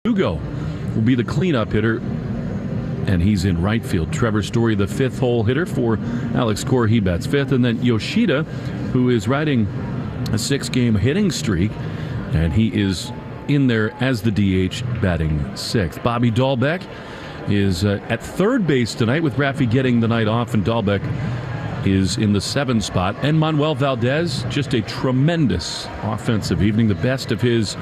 Hugo will be the cleanup hitter, and he's in right field. Trevor Story, the fifth hole hitter for Alex Cora. He bats fifth. And then Yoshida, who is riding a 6-game hitting streak, and he is in there as the DH batting sixth. Bobby Dahlbeck is at third base tonight with Raffy getting the night off, and Dahlbeck is in the 7 spot. And Manuel Valdez, just a tremendous offensive evening, the best of his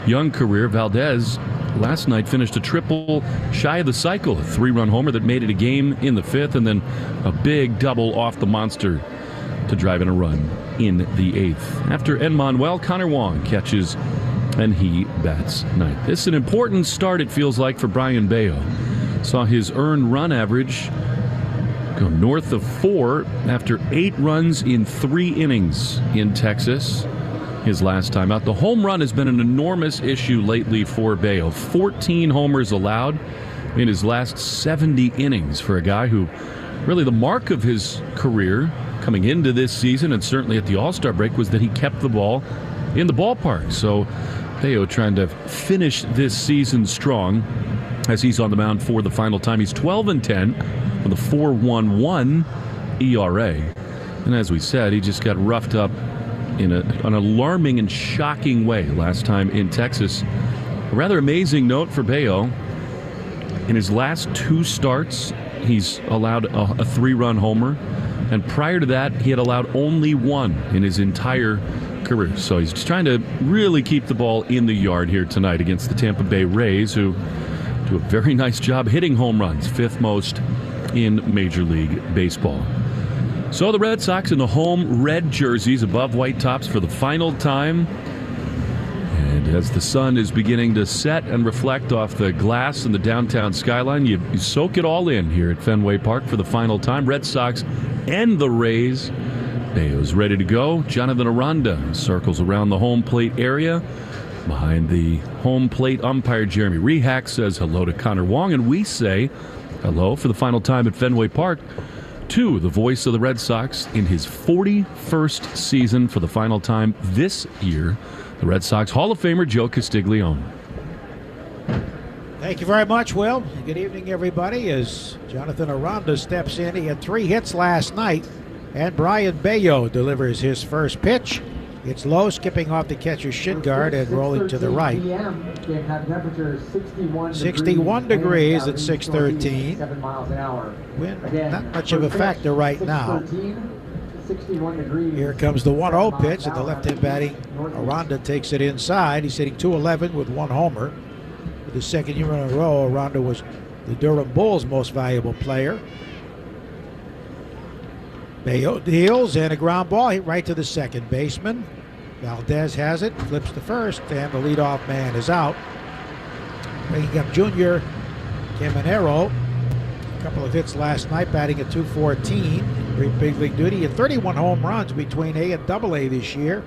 young career. Valdez last night finished a triple shy of the cycle, a 3-run homer that made it a game in the 5th, and then a big double off the monster to drive in a run in the 8th. After Manuel, Connor Wong catches, and he bats ninth. This is an important start, it feels like, for Brian Bayo. Saw his earned run average go north of 4 after 8 runs in 3 innings in Texas his last time out. The home run has been an enormous issue lately for Bayo. 14 homers allowed in his last 70 innings for a guy who really the mark of his career coming into this season and certainly at the All-Star break was that he kept the ball in the ballpark. So Bayo trying to finish this season strong as he's on the mound for the final time. He's 12-10 with a 4.11 ERA. And as we said, he just got roughed up in an alarming and shocking way last time in Texas. A rather amazing note for Bayo. In his last 2 starts, he's allowed a 3-run homer. And prior to that, he had allowed only 1 in his entire career. So he's just trying to really keep the ball in the yard here tonight against the Tampa Bay Rays, who do a very nice job hitting home runs, 5th most in Major League Baseball. So the Red Sox in the home red jerseys above white tops for the final time. And as the sun is beginning to set and reflect off the glass in the downtown skyline, you soak it all in here at Fenway Park for the final time. Red Sox and the Rays. Bayo's ready to go. Jonathan Aranda circles around the home plate area. Behind the home plate umpire, Jeremy Rehack says hello to Connor Wong, and we say hello for the final time at Fenway Park to the voice of the Red Sox in his 41st season for the final time this year, the Red Sox Hall of Famer Joe Castiglione. Thank you very much, Will. Good evening, everybody. As Jonathan Aranda steps in, he had 3 hits last night, and Brian Bayo delivers his first pitch. It's low, skipping off the catcher's shin guard and rolling to the right. 61 degrees at 6:13. 7 miles an hour. Wind not much of a factor right now. 61 degrees. Here comes the 1-0 pitch, and the left-hand batting Aranda takes it inside. He's hitting .211 with 1 homer. For the second year in a row, Aranda was the Durham Bulls' most valuable player. Bayo deals and a ground ball hit right to the second baseman. Valdez has it, flips to first, and the leadoff man is out. Bringing up Junior Caminero. A couple of hits last night, batting at .214. Great big league duty and 31 home runs between A and AA this year,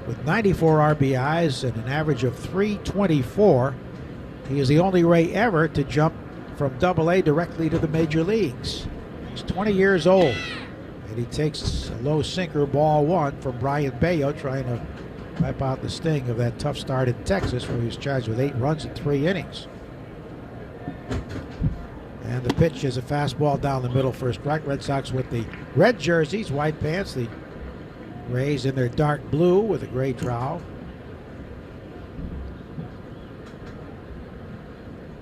with 94 RBIs and an average of .324. He is the only Ray ever to jump from AA directly to the major leagues. He's 20 years old. And he takes a low sinker, ball 1 from Brian Bayo, trying to wipe out the sting of that tough start in Texas, where he was charged with 8 runs in 3 innings. And the pitch is a fastball down the middle for a strike. Red Sox with the red jerseys, white pants. The Rays in their dark blue with a gray trowel.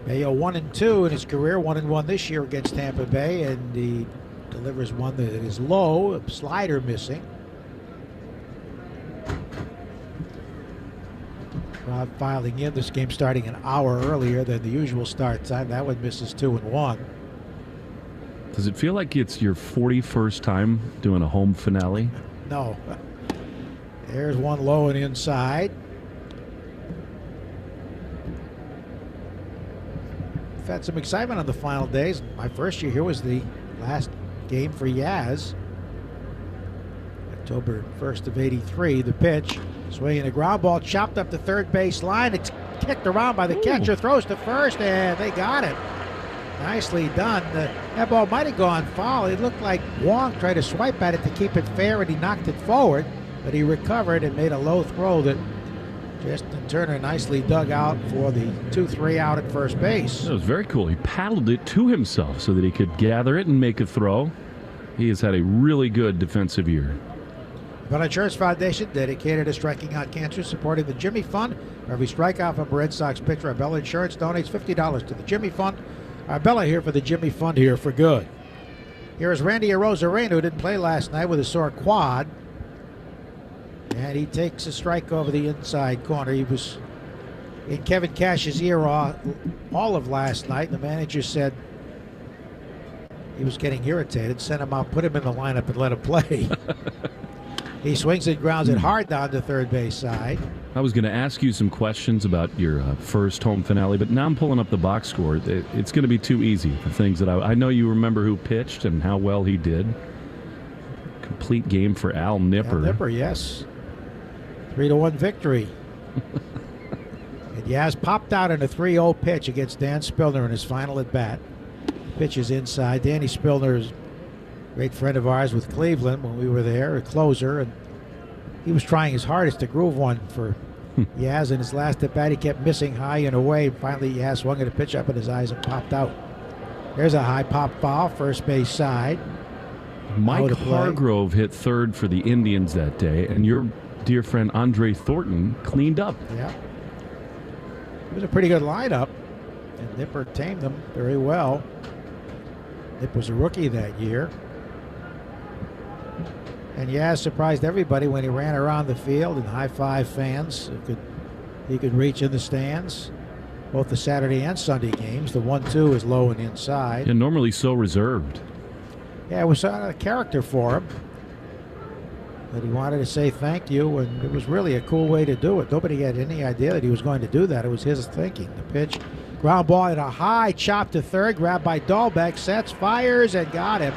Bayo 1-2 in his career, 1-1 this year against Tampa Bay, and he delivers one that is low, a slider missing. Crowd filing in. This game starting an hour earlier than the usual start time. That one misses 2-1. Does it feel like it's your 41st time doing a home finale? No. There's one low and inside. We've had some excitement on the final days. My first year here was the last game for Yaz. October 1st of '83. The pitch, swinging a ground ball, chopped up the third base line. It's kicked around by the catcher, throws to first, and they got it. Nicely done. That ball might have gone foul. It looked like Wong tried to swipe at it to keep it fair, and he knocked it forward, but he recovered and made a low throw that Justin Turner nicely dug out for the 2-3 out at first base. That was very cool. He paddled it to himself so that he could gather it and make a throw. He has had a really good defensive year. Bell Insurance Foundation, dedicated to striking out cancer, supporting the Jimmy Fund. For every strikeout from a Red Sox pitcher, Arbella Insurance donates $50 to the Jimmy Fund. Arbella here for the Jimmy Fund, here for good. Here is Randy Arozarena, who didn't play last night with a sore quad. And he takes a strike over the inside corner. He was in Kevin Cash's ear all of last night. The manager said he was getting irritated, sent him out, put him in the lineup, and let him play. He swings and grounds it hard down the third base side. I was going to ask you some questions about your first home finale, but now I'm pulling up the box score. It's going to be too easy for things that I know you remember who pitched and how well he did. Complete game for Al Nipper. Al Nipper, yes. 3-1 victory. And Yaz popped out in a 3-0 pitch against Dan Spillner in his final at bat. Pitch is inside. Danny Spillner is a great friend of ours with Cleveland when we were there, a closer, and he was trying his hardest to groove one for Yaz. In his last at bat, he kept missing high and away. Finally, Yaz swung at a pitch up in his eyes and popped out. There's a high pop foul, first base side. Mike Hargrove hit third for the Indians that day, and your dear friend Andre Thornton cleaned up. Yeah. It was a pretty good lineup, and Nipper tamed them very well. Nip was a rookie that year. And Yaz surprised everybody when he ran around the field and high-five fans. He could reach in the stands, both the Saturday and Sunday games. The 1-2 is low and inside. And normally so reserved. Yeah, it was out of character for him. But he wanted to say thank you, and it was really a cool way to do it. Nobody had any idea that he was going to do that. It was his thinking. The pitch, ground ball at a high chop to third, grabbed by Dahlbeck, sets, fires, and got him.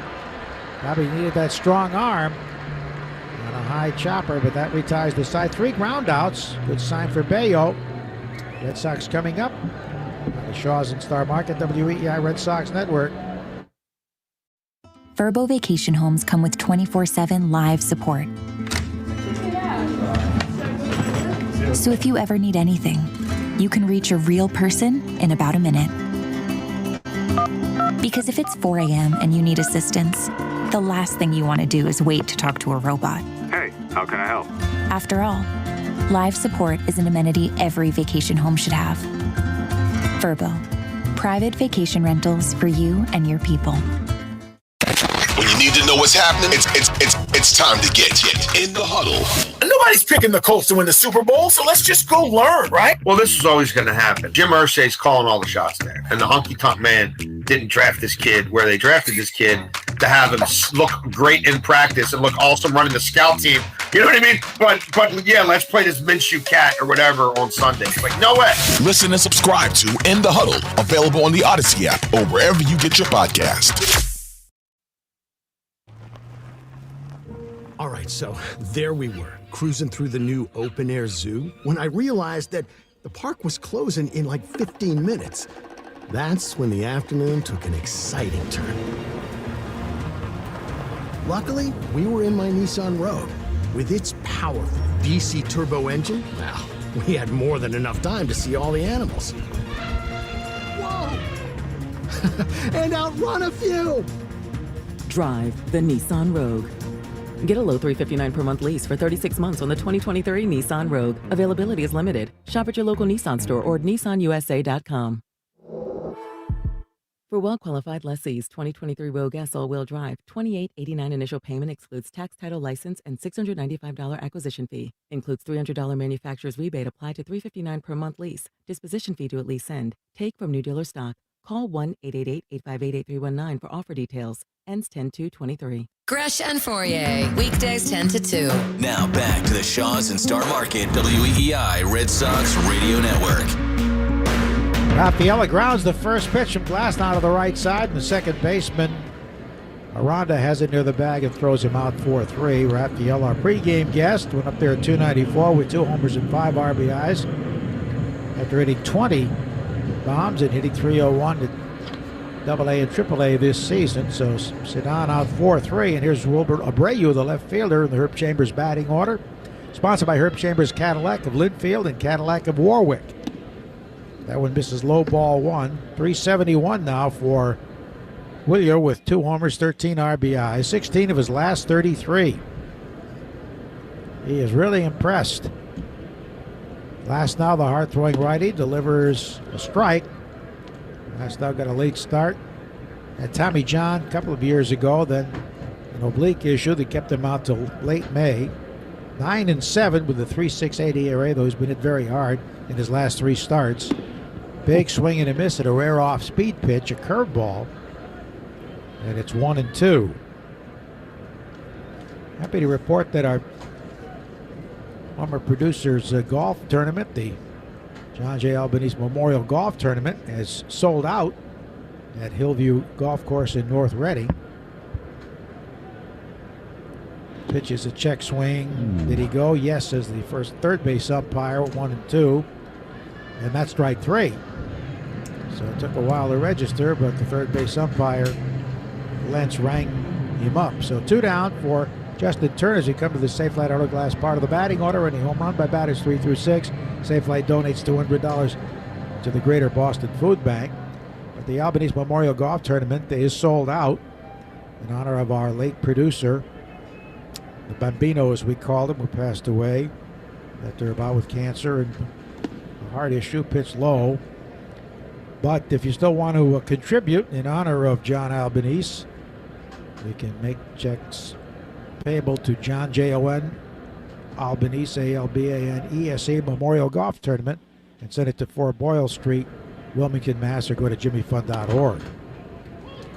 Probably needed that strong arm on a high chopper, but that retires the side. 3 ground outs. Good sign for Bayo. Red Sox coming up on the Shaw's and Star Market, WEEI Red Sox Network. Verbo Vacation Homes come with 24/7 live support. So if you ever need anything, you can reach a real person in about a minute. Because if it's 4 a.m. and you need assistance, the last thing you want to do is wait to talk to a robot. Hey, how can I help? After all, live support is an amenity every vacation home should have. Verbo, private vacation rentals for you and your people. When you need to know what's happening, it's time to get in the huddle. Nobody's picking the Colts to win the Super Bowl, so let's just go learn, right? Well, this is always going to happen. Jim Irsay's calling all the shots there. And the honky-tonk man didn't draft this kid where they drafted this kid to have him look great in practice and look awesome running the scout team. You know what I mean? But yeah, let's play this Minshew cat or whatever on Sunday. Like, no way. Listen and subscribe to In the Huddle, available on the Odyssey app or wherever you get your podcast. All right, so there we were, cruising through the new open-air zoo, when I realized that the park was closing in like 15 minutes. That's when the afternoon took an exciting turn. Luckily, we were in my Nissan Rogue. With its powerful VC turbo engine, well, we had more than enough time to see all the animals. Whoa! And outrun a few! Drive the Nissan Rogue. Get a low $359 per month lease for 36 months on the 2023 Nissan Rogue. Availability is limited. Shop at your local Nissan store or at nissanusa.com. For well-qualified lessees, 2023 Rogue S all-wheel drive, $2,889 initial payment excludes tax, title, license, and $695 acquisition fee. Includes $300 manufacturer's rebate applied to $359 per month lease. Disposition fee to at lease end. Take from new dealer stock. Call 1-888-858-8319 for offer details. Ends 10/2/23. Gresh and Fourier, weekdays 10 to 2. Now back to the Shaw's and Star Market WEEI Red Sox Radio Network. Rafaela grounds the first pitch from Glasnow to the right side, and the second baseman Aranda has it near the bag and throws him out 4-3. Rafaela, our pregame guest, went up there at 294 with 2 homers and 5 RBIs after hitting 20 bombs and hitting 301 at AA and AAA this season. So Sedan out 4-3, and here's Wilbur Abreu, the left fielder, in the Herb Chambers batting order. Sponsored by Herb Chambers Cadillac of Linfield and Cadillac of Warwick. That one misses low ball one. 371 now for Willio with 2 homers, 13 RBIs, 16 of his last 33. He is really impressed. Last now, the hard-throwing righty delivers a strike. Last now got a late start. Had Tommy John a couple of years ago, then an oblique issue that kept him out till late May. 9-7 with a 3.68 ERA, though he's been hit very hard in his last 3 starts. Big swing and a miss at a rare off-speed pitch, a curveball, and it's 1-2. Happy to report that our former producer's golf tournament, the John J. Albanese Memorial Golf Tournament, has sold out at Hillview Golf Course in North Reading. Pitches a check swing. Did he go? Yes, says the first third base umpire, 1-2. And that's strike 3. So it took a while to register, but the third base umpire, Lentz, rang him up. So 2 down for Justin Turner as we come to the Safe Light Auto Glass part of the batting order, and a home run by batters 3 through 6. Safe Light donates $200 to the Greater Boston Food Bank. But the Albanese Memorial Golf Tournament is sold out in honor of our late producer, the Bambino, as we called him, who passed away after a bout with cancer and a heart issue, pitched low. But if you still want to contribute in honor of John Albanese, you can make checks payable to John J.O.N. Albanese, A-L-B-A-N-E-S-E Memorial Golf Tournament, and send it to 4 Boyle Street, Wilmington, Mass., or go to jimmyfund.org.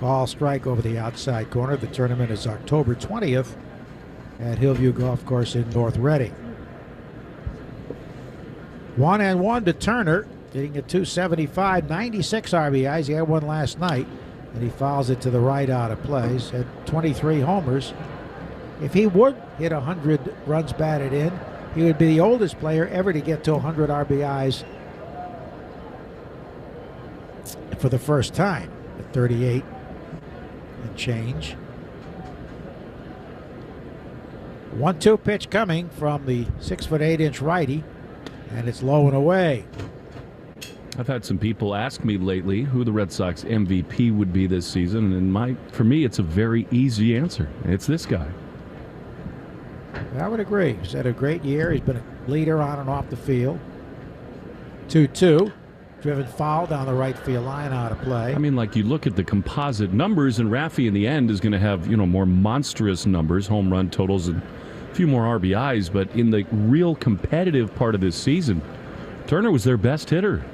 Call strike over the outside corner. The tournament is October 20th at Hillview Golf Course in North Reading. 1-1 to Turner, hitting at 275, 96 RBIs. He had one last night, and he fouls it to the right out of play. He's had 23 homers. If he would hit 100 runs batted in, he would be the oldest player ever to get to 100 RBIs for the first time at 38 and change. 1-2 pitch coming from the 6'8" righty, and it's low and away. I've had some people ask me lately who the Red Sox MVP would be this season, and for me, it's a very easy answer. It's this guy. I would agree. He's had a great year. He's been a leader on and off the field. 2-2. Driven foul down the right field line, out of play. I mean, like, you look at the composite numbers, and Raffy in the end is going to have, more monstrous numbers, home run totals, and a few more RBIs. But in the real competitive part of this season, Turner was their best hitter.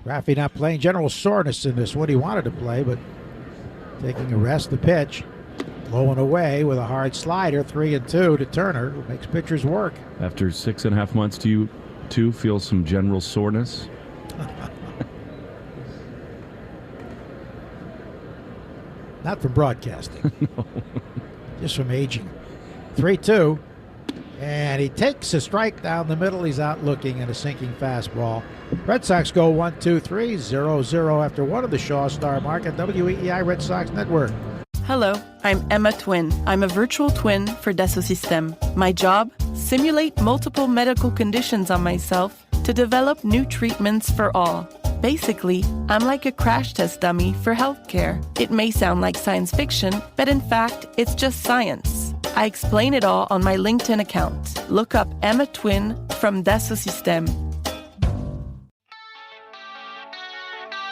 Raffy not playing. General soreness in this one. He wanted to play, but taking a rest. The pitch. Low and away with a hard slider. 3-2 to Turner, who makes pitchers work. After 6.5 months, do you too feel some general soreness? Not from broadcasting. No. Just from aging. 3-2. And he takes a strike down the middle. He's out looking at a sinking fastball. Red Sox go 1-2-3, 0-0 after one of the Shaw Star Market, WEEI Red Sox Network. Hello, I'm Emma Twin. I'm a virtual twin for Dassault Systèmes. My job? Simulate multiple medical conditions on myself to develop new treatments for all. Basically, I'm like a crash test dummy for healthcare. It may sound like science fiction, but in fact, it's just science. I explain it all on my LinkedIn account. Look up Emma Twin from Dassault Systèmes.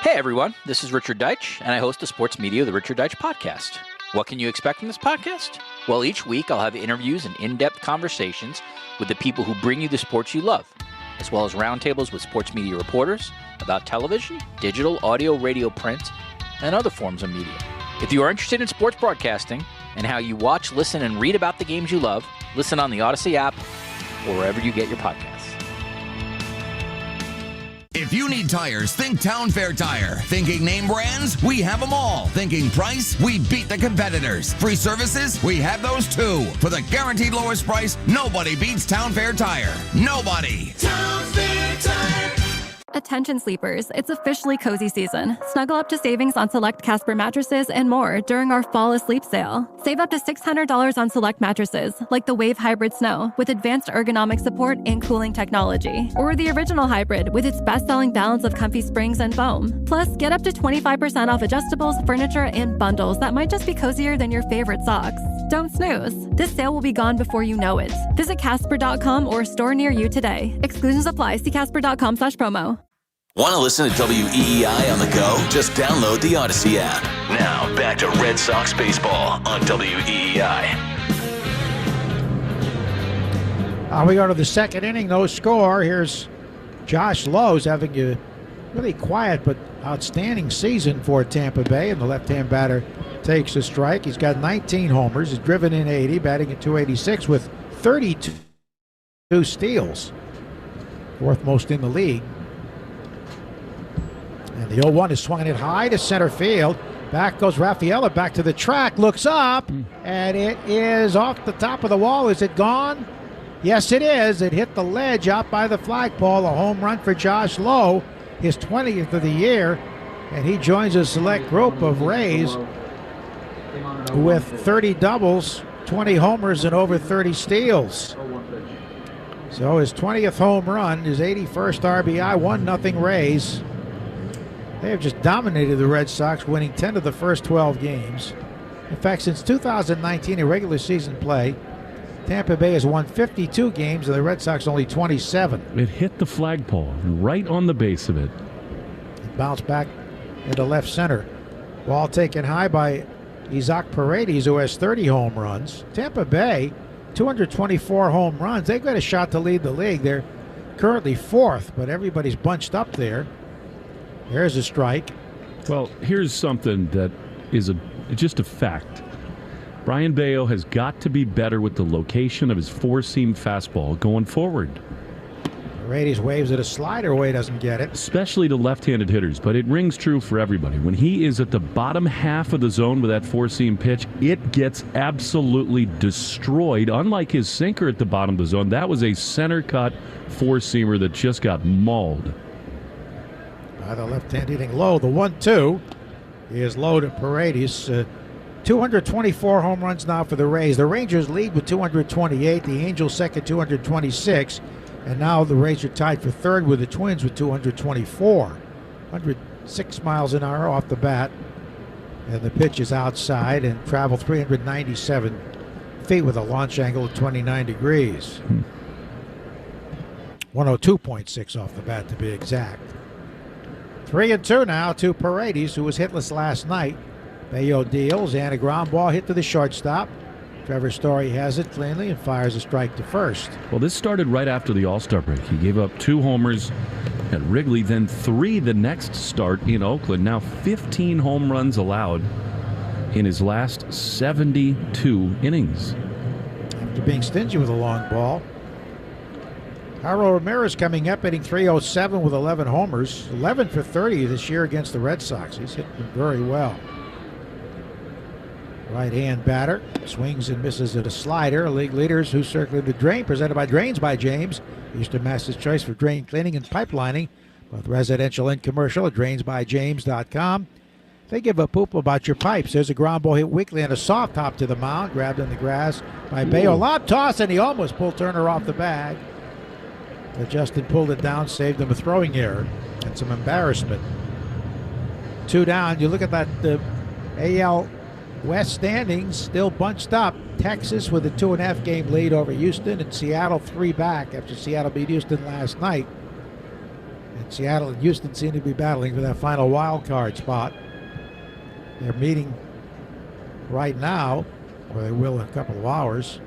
Hey everyone, this is Richard Deitch, and I host the Sports Media, the Richard Deitch Podcast. What can you expect from this podcast? Well, each week I'll have interviews and in-depth conversations with the people who bring you the sports you love, as well as roundtables with sports media reporters about television, digital, audio, radio, print, and other forms of media. If you are interested in sports broadcasting and how you watch, listen, and read about the games you love, listen on the Odyssey app or wherever you get your podcasts. If you need tires, think Town Fair Tire. Thinking name brands? We have them all. Thinking price? We beat the competitors. Free services? We have those too. For the guaranteed lowest price, nobody beats Town Fair Tire. Nobody. Town Fair Tire. Attention sleepers, it's officially cozy season. Snuggle up to savings on select Casper mattresses and more during our fall asleep sale. Save up to $600 on select mattresses, like the Wave Hybrid Snow, with advanced ergonomic support and cooling technology. Or the original Hybrid, with its best-selling balance of comfy springs and foam. Plus, get up to 25% off adjustables, furniture, and bundles that might just be cozier than your favorite socks. Don't snooze. This sale will be gone before you know it. Visit Casper.com or a store near you today. Exclusions apply. See Casper.com/promo. Want to listen to WEEI on the go? Just download the Odyssey app. Now, back to Red Sox baseball on WEEI. We go to the second inning, no score. Here's Josh Lowe's having a really quiet but outstanding season for Tampa Bay, and the left-hand batter takes a strike. He's got 19 homers. He's driven in 80, batting at .286 with 32 steals. Fourth most in the league. And the 0-1 is swung it high to center field. Back goes Rafaela back to the track, looks up, and it is off the top of the wall. Is it gone? Yes, it is. It hit the ledge out by the flagpole. A home run for Josh Lowe, his 20th of the year, and he joins a select group of Rays with 30 doubles, 20 homers, and over 30 steals. So his 20th home run, his 81st RBI, 1-0 Rays. They have just dominated the Red Sox, winning 10 of the first 12 games. In fact, since 2019, in regular season play, Tampa Bay has won 52 games, and the Red Sox only 27. It hit the flagpole, right on the base of it. It bounced back into left center. Ball taken high by Isaac Paredes, who has 30 home runs. Tampa Bay, 224 home runs. They've got a shot to lead the league. They're currently fourth, but everybody's bunched up there. There's a strike. Well, here's something that is just a fact. Brian Bayo has got to be better with the location of his four-seam fastball going forward. Paredes waves at a slider away, doesn't get it. Especially to left-handed hitters, but it rings true for everybody. When he is at the bottom half of the zone with that four-seam pitch, it gets absolutely destroyed. Unlike his sinker at the bottom of the zone, that was a center-cut four-seamer that just got mauled. By the left-hand hitting Lowe. The 1-2 is Lowe to Paredes. 224 home runs now for the Rays. The Rangers lead with 228. The Angels second, 226. And now the Rays are tied for third with the Twins with 224. 106 miles an hour off the bat. And the pitch is outside and travel 397 feet with a launch angle of 29 degrees. 102.6 off the bat to be exact. 3-2 now to Paredes, who was hitless last night. Bayo deals and a ground ball hit to the shortstop. Trevor Story has it cleanly and fires a strike to first. Well, this started right after the All-Star break. He gave up 2 homers at Wrigley, then 3 the next start in Oakland. Now 15 home runs allowed in his last 72 innings. After being stingy with a long ball. Harold Ramirez coming up, hitting .307 with 11 homers. 11 for 30 this year against the Red Sox. He's hit them very well. Right-hand batter swings and misses at a slider. League leaders who circling the drain, presented by Drains by James. Eastern Mass's choice for drain cleaning and pipelining, both residential and commercial at drainsbyjames.com. They give a poop about your pipes. There's a ground ball hit weakly and a soft hop to the mound, grabbed in the grass by Bayo. Lob toss, and he almost pulled Turner off the bag. But Justin pulled it down, saved him a throwing error and some embarrassment. 2 down. You look at that AL West standings, still bunched up. Texas with a 2.5 game lead over Houston, and Seattle 3 back after Seattle beat Houston last night. And Seattle and Houston seem to be battling for that final wild card spot. They're meeting right now, or they will in a couple of hours.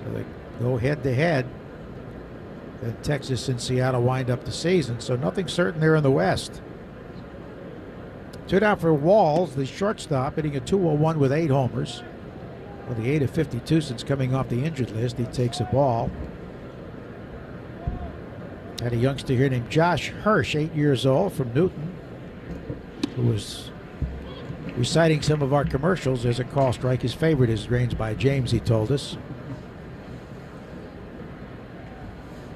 So they go head to head. Then Texas and Seattle wind up the season, so nothing certain there in the West. 2 down for Walls, the shortstop, hitting a .201 with 8 homers. Well, the 8 of 52 since coming off the injured list. He takes a ball. Had a youngster here named Josh Hirsch, 8 years old, from Newton, who was reciting some of our commercials. There's a call strike. His favorite is Drains by James, he told us.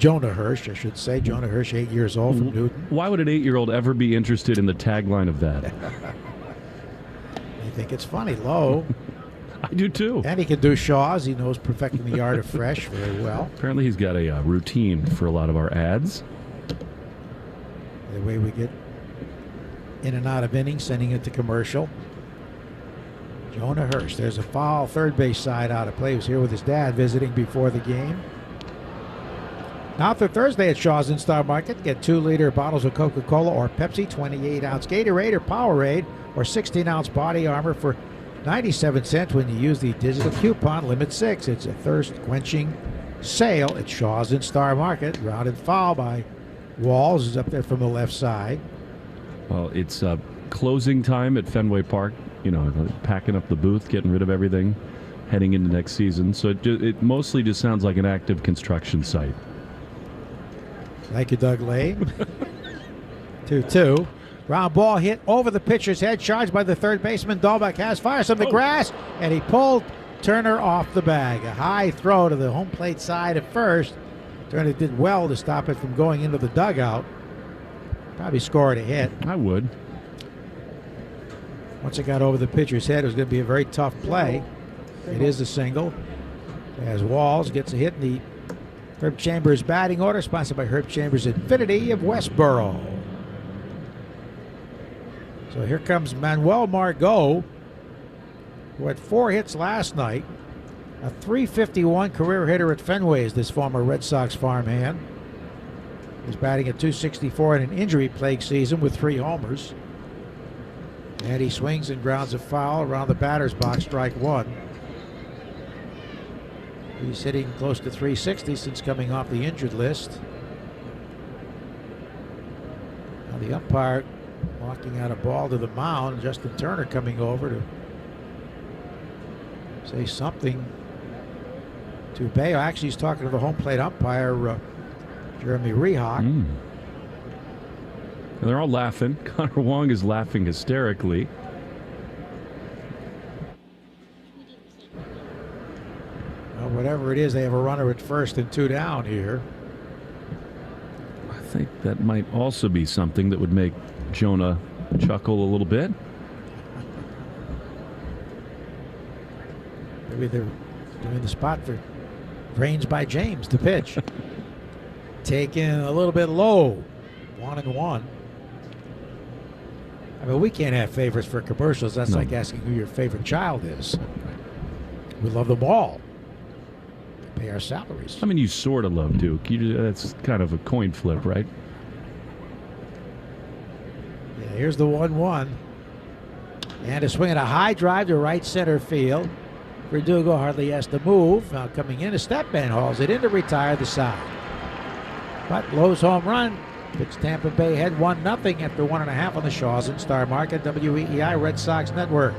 Jonah Hirsch, I should say. Jonah Hirsch, 8 years old from Newton. Why would an 8-year-old ever be interested in the tagline of that? I think it's funny. Low. I do too. And he can do Shaw's. He knows perfecting the art of fresh very well. Apparently he's got a routine for a lot of our ads. The way we get in and out of innings, sending it to commercial. Jonah Hirsch. There's a foul third base side out of play. He was here with his dad visiting before the game. Now through Thursday at Shaw's in Star Market, get 2-liter bottles of Coca-Cola or Pepsi, 28-ounce Gatorade or Powerade, or 16-ounce Body Armor for 97 cents when you use the digital coupon Limit 6. It's a thirst-quenching sale at Shaw's in Star Market. Grounded foul by Walls is up there from the left side. Well, it's closing time at Fenway Park. You know, packing up the booth, getting rid of everything, heading into next season. So it mostly just sounds like an active construction site. Thank you, Doug Lane. 2-2. Ground ball hit over the pitcher's head, charged by the third baseman. Dahlbeck has fires from the grass, and he pulled Turner off the bag. A high throw to the home plate side at first. Turner did well to stop it from going into the dugout. Probably scored a hit. I would. Once it got over the pitcher's head, it was going to be a very tough play. It is a single. As Walls gets a hit in the Herb Chambers batting order, sponsored by Herb Chambers Infinity of Westboro. So here comes Manuel Margot, who had 4 hits last night. A .351 career hitter at Fenway is this former Red Sox farmhand. He's batting at .264 in an injury-plagued season with 3 homers. And he swings and grounds a foul around the batter's box, strike 1. He's hitting close to .360 since coming off the injured list. Now the umpire walking out a ball to the mound. Justin Turner coming over to say something to Bayo. Actually, he's talking to the home plate umpire, Jeremy Rehawk. And they're all laughing. Connor Wong is laughing hysterically. Well, whatever it is, they have a runner at first and 2 down here. I think that might also be something that would make Jonah chuckle a little bit. Maybe they're doing the spot for Brains by James to pitch. Taken a little bit low. 1-1. I mean, we can't have favorites for commercials. That's like asking who your favorite child is. We love them all. They pay our salaries. I mean, you sort of love Duke. That's kind of a coin flip, right? Yeah, here's the 1-1. And a swing at a high drive to right center field. Verdugo hardly has to move. Now coming in, a step man hauls it in to retire the side. But Lowe's home run puts Tampa Bay ahead 1-0 after 1.5 on the Shaws in Star Market, WEEI Red Sox Network.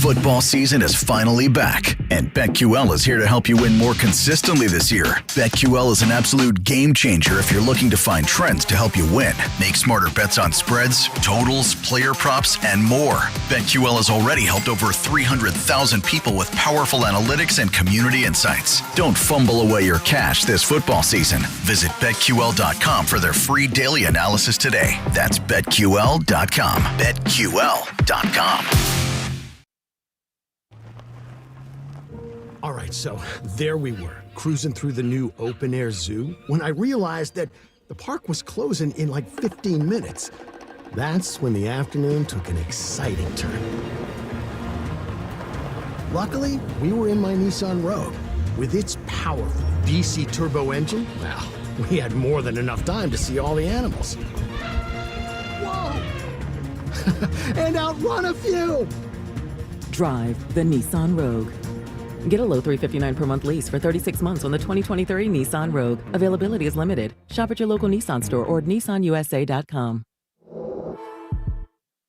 Football season is finally back, and BetQL is here to help you win more consistently this year. BetQL is an absolute game changer if you're looking to find trends to help you win. Make smarter bets on spreads, totals, player props, and more. BetQL has already helped over 300,000 people with powerful analytics and community insights. Don't fumble away your cash this football season. Visit BetQL.com for their free daily analysis today. That's BetQL.com. BetQL.com. All right, so there we were, cruising through the new open-air zoo, when I realized that the park was closing in like 15 minutes. That's when the afternoon took an exciting turn. Luckily, we were in my Nissan Rogue. With its powerful VC turbo engine, well, we had more than enough time to see all the animals. Whoa! And outrun a few! Drive the Nissan Rogue. Get a low $359 per month lease for 36 months on the 2023 Nissan Rogue. Availability is limited. Shop at your local Nissan store or at nissanusa.com.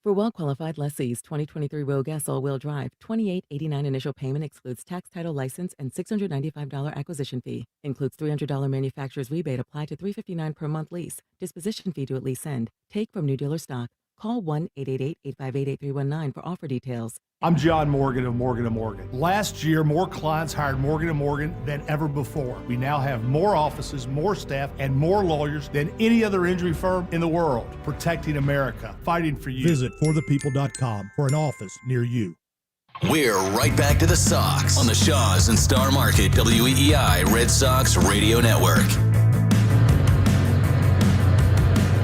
For well-qualified lessees, 2023 Rogue S all-wheel drive, $2,889 initial payment excludes tax, title, license, and $695 acquisition fee. Includes $300 manufacturer's rebate applied to $359 per month lease. Disposition fee to at lease end. Take from new dealer stock. Call 1-888-858-8319 for offer details. I'm John Morgan of Morgan & Morgan. Last year, more clients hired Morgan & Morgan than ever before. We now have more offices, more staff, and more lawyers than any other injury firm in the world. Protecting America, fighting for you. Visit forthepeople.com for an office near you. We're right back to the Sox on the Shaws and Star Market WEEI Red Sox Radio Network.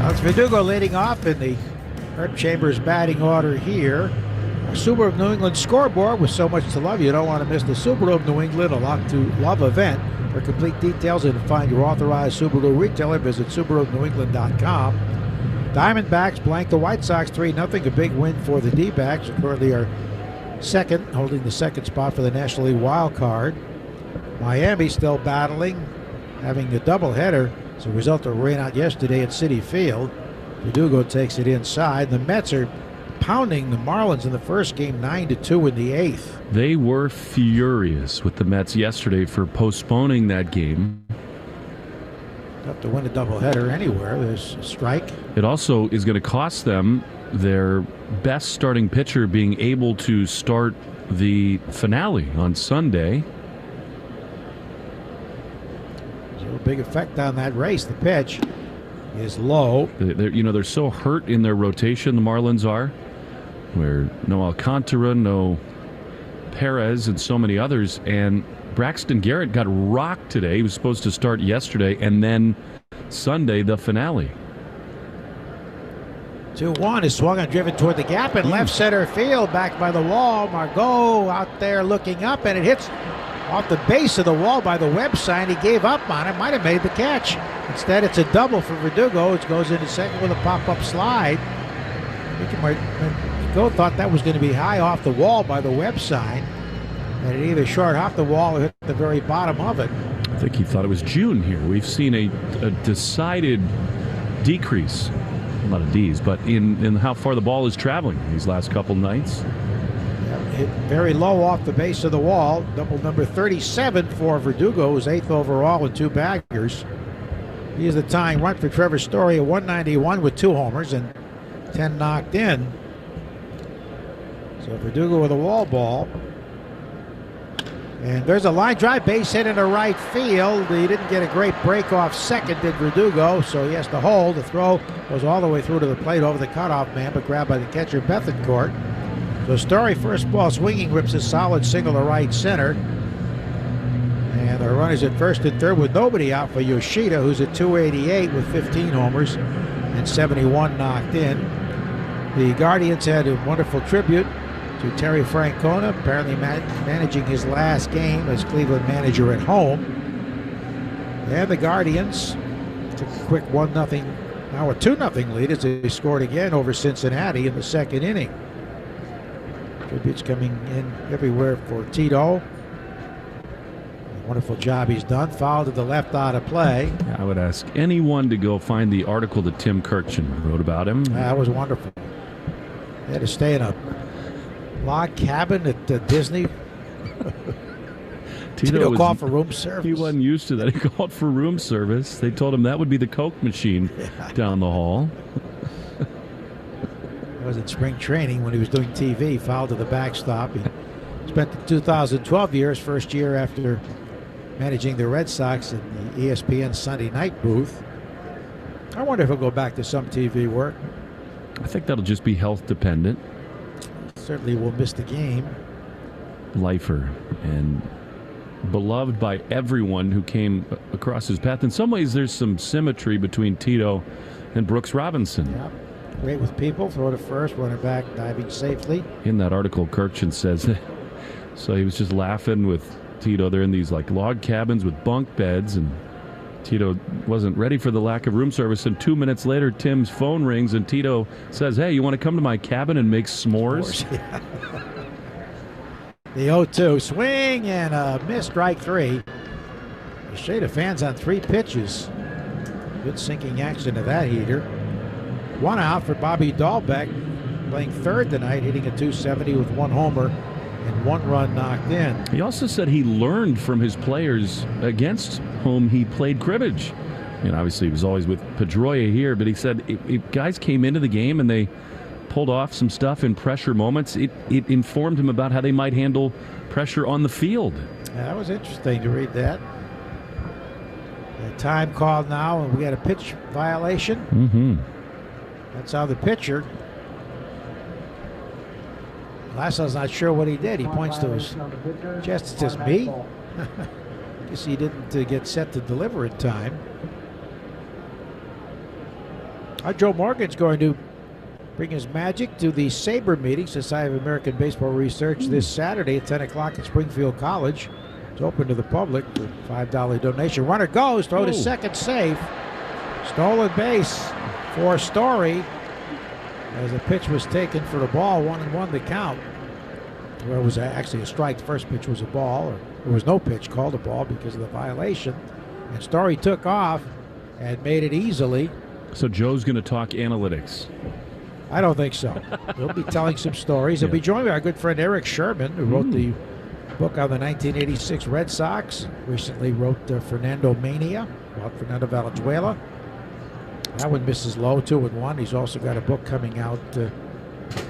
Alex Verdugo leading off in the Herb Chambers batting order here. Our Subaru of New England scoreboard with so much to love. You don't want to miss the Subaru of New England, a lot to love event. For complete details and to find your authorized Subaru retailer, visit SubaruofNewEngland.com. Diamondbacks blank the White Sox 3-0. A big win for the D-backs, who currently are second, holding the second spot for the National League wild card. Miami still battling, having a doubleheader as a result of rain out yesterday at Citi Field. Verdugo takes it inside. The Mets are pounding the Marlins in the first game 9-2 in the eighth. They were furious with the Mets yesterday for postponing that game. Tough to win a doubleheader anywhere. There's a strike. It also is going to cost them their best starting pitcher being able to start the finale on Sunday. So a big effect on that race. The pitch is low. They're so hurt in their rotation, the Marlins are, where no Alcantara, no Perez, and so many others. And Braxton Garrett got rocked today. He was supposed to start yesterday, and then Sunday, the finale. 2-1 is swung and driven toward the gap in left center field, back by the wall. Margot out there looking up, and it hits off the base of the wall by the Webb sign. He gave up on it, might have made the catch. Instead, it's a double for Verdugo. It goes into second with a pop-up slide. I think Verdugo thought that was going to be high off the wall by the Webb sign, and it either short off the wall or hit the very bottom of it. I think he thought it was June here. We've seen a decided decrease, a lot of D's, but in how far the ball is traveling these last couple nights. Hit very low off the base of the wall. Double number 37 for Verdugo, who's 8th overall with 2 baggers. He is the tying run for Trevor Story at 191 with 2 homers and 10 knocked in. So Verdugo with a wall ball. And there's a line drive, base hit into right field. He didn't get a great break off second, did Verdugo, so he has to hold. The throw goes all the way through to the plate over the cutoff man, but grabbed by the catcher Bethencourt. So Story, first ball swinging, rips a solid single to right center. And the run is at first and third with nobody out for Yoshida, who's at 288 with 15 homers and 71 knocked in. The Guardians had a wonderful tribute to Terry Francona, apparently managing his last game as Cleveland manager at home. And the Guardians took a quick 1-0, now a 2-0 lead as they scored again over Cincinnati in the second inning. Tributes coming in everywhere for Tito. Wonderful job he's done. Foul to the left out of play. I would ask anyone to go find the article that Tim Kirkchin wrote about him. That was wonderful. They had to stay in a log cabin at Disney. Tito called for room service. He wasn't used to that. He called for room service. They told him that would be the Coke machine down the hall. It was in spring training when he was doing TV. Foul to the backstop. He spent the 2012 years, first year after managing the Red Sox, in the ESPN Sunday night booth. I wonder if he'll go back to some TV work. I think that'll just be health dependent. Certainly will miss the game. Lifer and beloved by everyone who came across his path. In some ways, there's some symmetry between Tito and Brooks Robinson. Yep. Great with people, throw to first, runner back, diving safely. In that article, Kirkchin says, so he was just laughing with Tito. They're in these like log cabins with bunk beds, and Tito wasn't ready for the lack of room service. And 2 minutes later, Tim's phone rings, and Tito says, "Hey, you want to come to my cabin and make s'mores?" Yeah. The 0-2 swing and a miss, strike 3. A shade of fans on 3 pitches. Good sinking action to that heater. 1 out for Bobby Dahlbeck, playing third tonight, hitting a .270 with 1 homer and 1 run knocked in. He also said he learned from his players against whom he played cribbage. And obviously he was always with Pedroia here, but he said if guys came into the game and they pulled off some stuff in pressure moments. It informed him about how they might handle pressure on the field. Yeah, that was interesting to read that. The time called now, and we got a pitch violation. Mm-hmm. That's how the pitcher. Lasso's not sure what he did. He points to his chest and says, "Me?" Guess he didn't get set to deliver in time. Joe Morgan's going to bring his magic to the SABR meeting, Society of American Baseball Research, this Saturday at 10 o'clock at Springfield College. It's open to the public for a $5 donation. Runner goes, throw to second, safe. Stolen base for Story as the pitch was taken for the ball, 1-1 the count. Well, it was actually a strike. The first pitch was a ball, or there was no pitch called a ball because of the violation. And Story took off and made it easily. So Joe's going to talk analytics. I don't think so. He'll be telling some stories. He'll be joined by our good friend Eric Sherman, who wrote the book on the 1986 Red Sox. Recently wrote Fernando Mania about Fernando Valenzuela. That one misses low, 2-1. He's also got a book coming out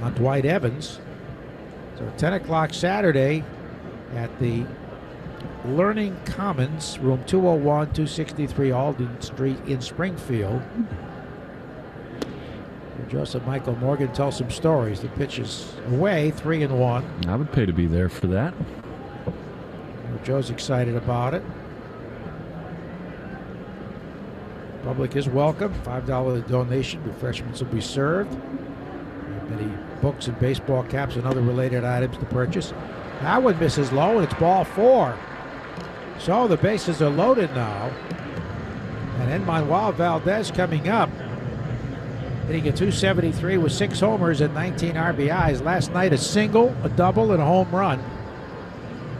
on Dwight Evans. So 10 o'clock Saturday at the Learning Commons, room 201, 263 Alden Street in Springfield. Joseph Michael Morgan tells some stories. The pitch is away, 3-1. I would pay to be there for that. Joe's excited about it. Public is welcome. $5 donation. Refreshments will be served. Many books and baseball caps and other related items to purchase. That one misses low, and it's ball 4. So the bases are loaded now. And Manuel Valdez coming up. Hitting a .273 with 6 homers and 19 RBIs. Last night a single, a double, and a home run.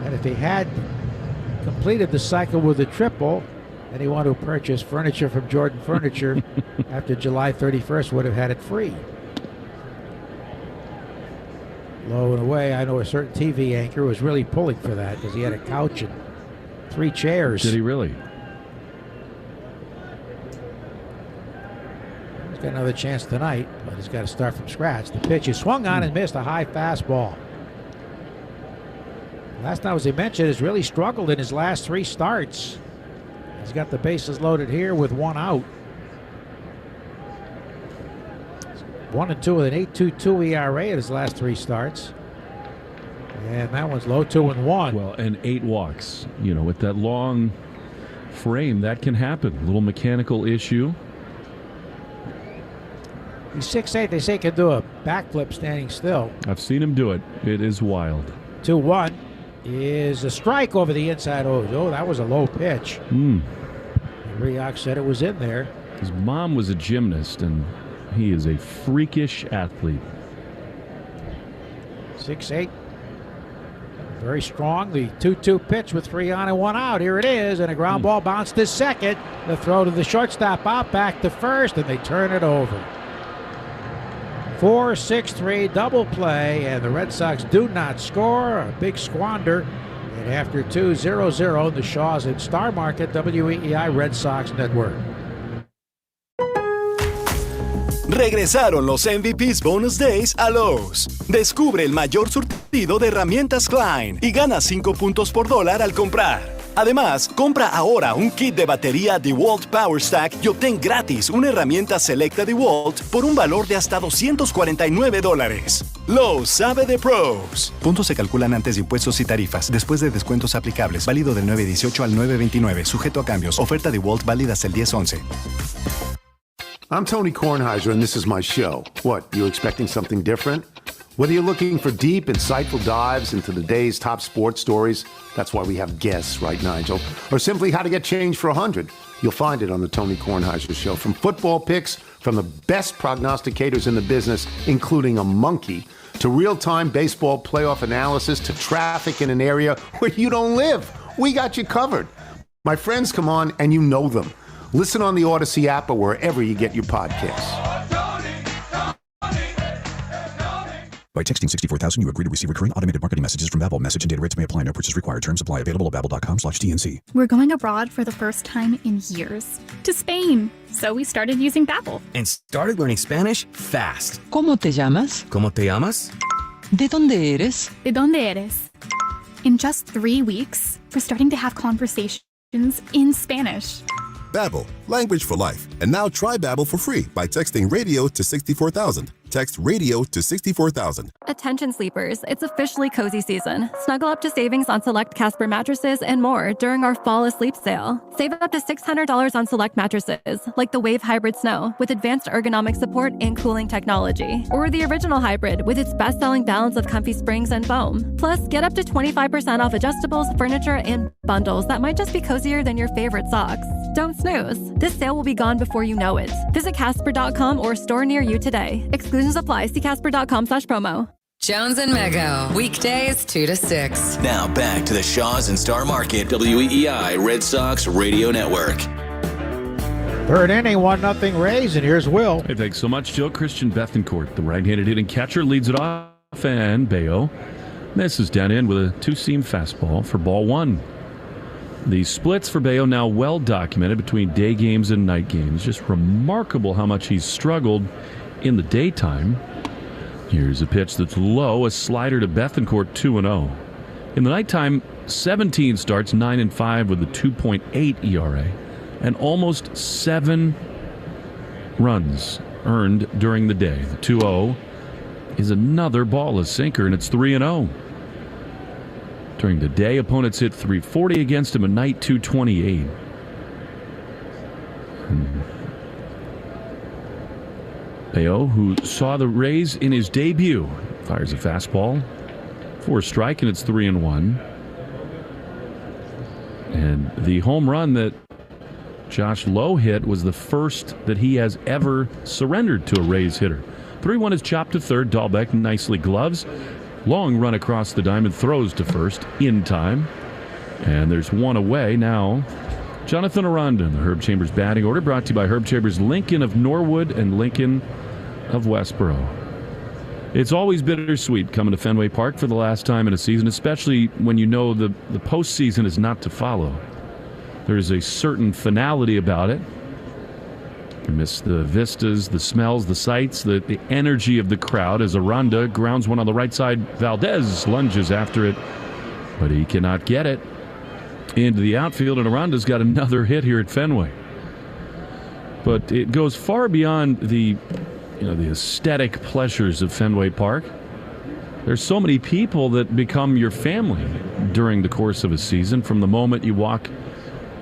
And if he had completed the cycle with a triple, anyone who purchased furniture from Jordan Furniture after July 31st would have had it free. Low and away. I know a certain TV anchor was really pulling for that because he had a couch and 3 chairs. Did he really? He's got another chance tonight, but he's got to start from scratch. The pitch is swung on and missed, a high fastball. Last night, as I mentioned, has really struggled in his last 3 starts. He's got the bases loaded here with 1 out. 1-2 with an 8.22 ERA in his last 3 starts. And that one's low, 2-1. Well, and 8 walks. You know, with that long frame, that can happen. A little mechanical issue. He's 6'8". They say he can do a backflip standing still. I've seen him do it. It is wild. 2-1 is a strike over the inside. Oh, that was a low pitch. Rioch said it was in there. His mom was a gymnast, and he is a freakish athlete. 6'8". Very strong. The 2-2 pitch with 3 on and 1 out. Here it is, and a ground ball bounced to second. The throw to the shortstop out back to first, and they turn it over. 4-6-3 double play, and the Red Sox do not score. A big squander. And after 2, 0-0, the Shaws in Star Market, WEEI Red Sox Network. Regresaron los MVPs Bonus Days a Lowe's. Descubre el mayor surtido de herramientas Klein y gana 5 puntos por dólar al comprar. Además, compra ahora un kit de batería DeWalt Power Stack y obtén gratis una herramienta selecta DeWalt por un valor de hasta $249. Lowe's sabe de pros. Puntos se calculan antes de impuestos y tarifas, después de descuentos aplicables. Válido del 9/18 al 9/29. Sujeto a cambios. Oferta DeWalt válida hasta el 10/11. I'm Tony Kornheiser, and this is my show. What, you expecting something different? Whether you're looking for deep, insightful dives into the day's top sports stories, that's why we have guests, right, Nigel? Or simply how to get change for 100, you'll find it on the Tony Kornheiser Show. From football picks, from the best prognosticators in the business, including a monkey, to real-time baseball playoff analysis, to traffic in an area where you don't live. We got you covered. My friends come on, and you know them. Listen on the Odyssey app or wherever you get your podcasts. By texting 64000, you agree to receive recurring automated marketing messages from Babbel. Message and data rates may apply. No purchase required. Terms apply. Available at babbel.com/TNC. We're going abroad for the first time in years. To Spain. So we started using Babbel. And started learning Spanish fast. ¿Cómo te llamas? ¿Cómo te llamas? ¿De dónde eres? ¿De dónde eres? In just 3 weeks, we're starting to have conversations in Spanish. Babbel, language for life. And now try Babbel for free by texting radio to 64,000. Text radio to 64,000. Attention sleepers, it's officially cozy season. Snuggle up to savings on select Casper mattresses and more during our fall asleep sale. Save up to $600 on select mattresses, like the Wave Hybrid Snow, with advanced ergonomic support and cooling technology. Or the original Hybrid, with its best-selling balance of comfy springs and foam. Plus, get up to 25% off adjustables, furniture, and bundles that might just be cozier than your favorite socks. Don't snooze. This sale will be gone before you know it. Visit Casper.com or store near you today. Exclusions apply. See Casper.com/promo. Jones and Mego, weekdays 2 to 6. Now back to the Shaws and Star Market, WEEI Red Sox Radio Network. Third inning, 1-0 Rays, and here's Will. Hey, thanks so much, Joe. Christian Bethancourt, the right-handed hitting catcher, leads it off, and Bayo misses down in with a two-seam fastball for ball one. The splits for Bayo now well documented between day games and night games. Just remarkable how much he's struggled in the daytime. Here's a pitch that's low, a slider to Bethancourt, 2-0. In the nighttime, 17 starts, 9-5 with a 2.8 ERA, and almost 7 runs earned during the day. The 2-0 is another ball, a sinker, and it's 3-0. During the day, opponents hit 340 against him, at night 228. Bayo, who saw the Rays in his debut, fires a fastball for a strike, and it's 3-1. And the home run that Josh Lowe hit was the first that he has ever surrendered to a Rays hitter. 3-1 is chopped to third. Dahlbeck nicely gloves. Long run across the diamond, throws to first in time. And there's one away now. Jonathan Aranda in the Herb Chambers batting order, brought to you by Herb Chambers, Lincoln of Norwood and Lincoln of Westboro. It's always bittersweet coming to Fenway Park for the last time in a season, especially when you know the postseason is not to follow. There's a certain finality about it. You miss the vistas, the smells, the sights, the energy of the crowd as Aranda grounds one on the right side. Valdez lunges after it, but he cannot get it into the outfield, and Aranda's got another hit here at Fenway. But it goes far beyond the aesthetic pleasures of Fenway Park. There's so many people that become your family during the course of a season. From the moment you walk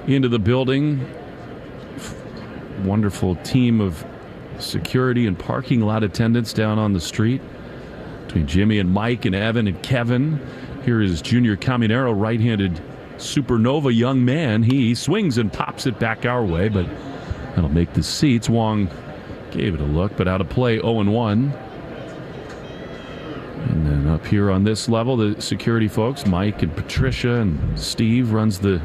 into the building, wonderful team of security and parking lot attendants down on the street between Jimmy and Mike and Evan and Kevin. Here is Junior Caminero, right-handed supernova young man. He swings and pops it back our way, but that'll make the seats. Wong gave it a look, but out of play, 0-1. And then up here on this level, the security folks, Mike and Patricia and Steve, runs the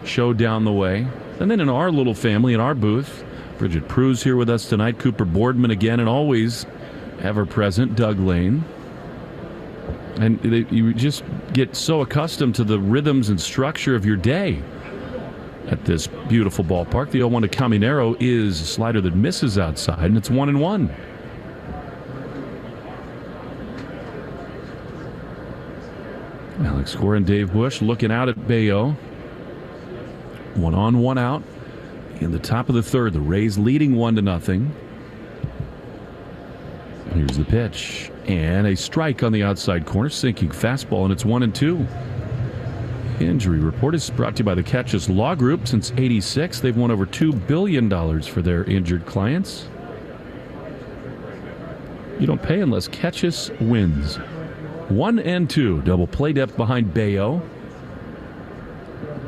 show down the way. And then in our little family, in our booth, Bridget Prue's here with us tonight, Cooper Boardman again, and always ever-present Doug Lane. And you just get so accustomed to the rhythms and structure of your day at this beautiful ballpark. The 0-1 to Caminero is a slider that misses outside, and it's 1-1. Alex Cora and Dave Bush looking out at Bayo. 1 on, 1 out. In the top of the third, the Rays leading 1-0. Here's the pitch. And a strike on the outside corner, sinking fastball, and it's 1-2. Injury report is brought to you by the Catches Law Group. Since '86, they've won over $2 billion for their injured clients. You don't pay unless Catches wins. 1-2, double play depth behind Bayo.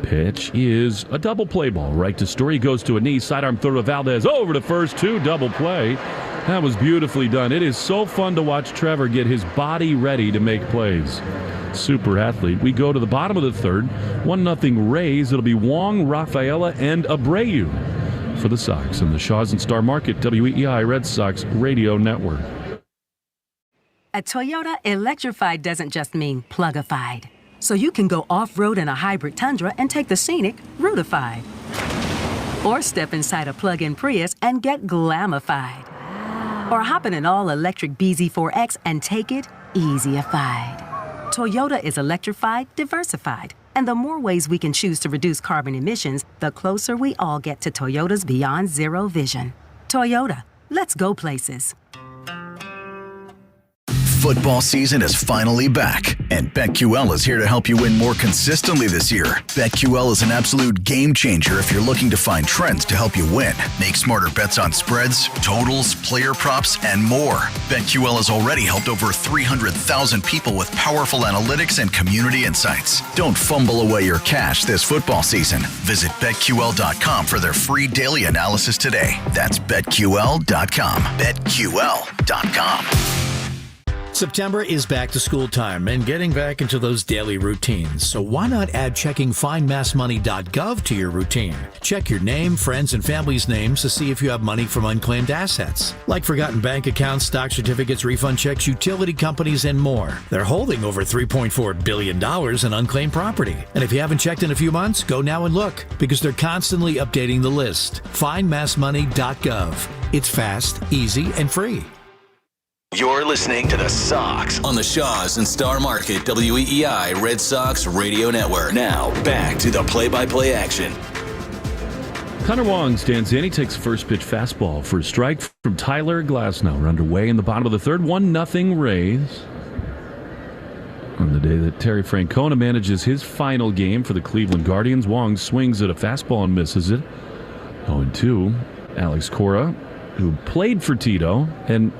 Pitch is a double play ball. Right to Story, goes to a knee. Sidearm throw to Valdez. Over to first, 2 double play. That was beautifully done. It is so fun to watch Trevor get his body ready to make plays. Super athlete. We go to the bottom of the third. 1-0 Rays. It'll be Wong, Rafaela, and Abreu for the Sox. And the Shaws and Star Market, WEEI Red Sox Radio Network. At Toyota, electrified doesn't just mean plugified. So you can go off-road in a hybrid Tundra and take the scenic Routified. Or step inside a plug-in Prius and get glamified. Or hop in an all-electric BZ4X and take it easyified. Toyota is electrified, diversified. And the more ways we can choose to reduce carbon emissions, the closer we all get to Toyota's Beyond Zero vision. Toyota, let's go places. Football season is finally back, and BetQL is here to help you win more consistently this year. BetQL is an absolute game changer if you're looking to find trends to help you win. Make smarter bets on spreads, totals, player props, and more. BetQL has already helped over 300,000 people with powerful analytics and community insights. Don't fumble away your cash this football season. Visit BetQL.com for their free daily analysis today. That's BetQL.com. BetQL.com. September is back to school time and getting back into those daily routines. So why not add checking findmassmoney.gov to your routine? Check your name, friends, and family's names to see if you have money from unclaimed assets, like forgotten bank accounts, stock certificates, refund checks, utility companies, and more. They're holding over $3.4 billion in unclaimed property. And if you haven't checked in a few months, go now and look, because they're constantly updating the list. Findmassmoney.gov. It's fast, easy, and free. You're listening to The Sox on the Shaws and Star Market WEEI Red Sox Radio Network. Now, back to the play-by-play action. Connor Wong stands in. He takes a first pitch fastball for a strike from Tyler Glasnow. We're underway in the bottom of the third. 1-0 Rays. On the day that Terry Francona manages his final game for the Cleveland Guardians, Wong swings at a fastball and misses it. 0-2. Alex Cora, who played for Tito, and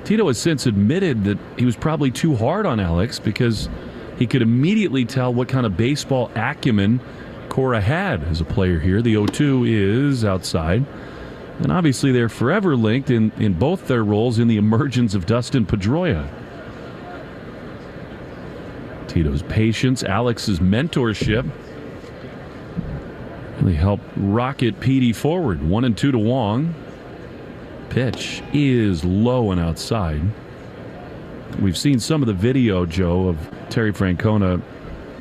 Tito has since admitted that he was probably too hard on Alex because he could immediately tell what kind of baseball acumen Cora had as a player here. The 0-2 is outside. And obviously they're forever linked in both their roles in the emergence of Dustin Pedroia. Tito's patience, Alex's mentorship really helped rocket Petey forward. 1-2 to Wong. Pitch is low and outside. We've seen some of the video, Joe, of Terry Francona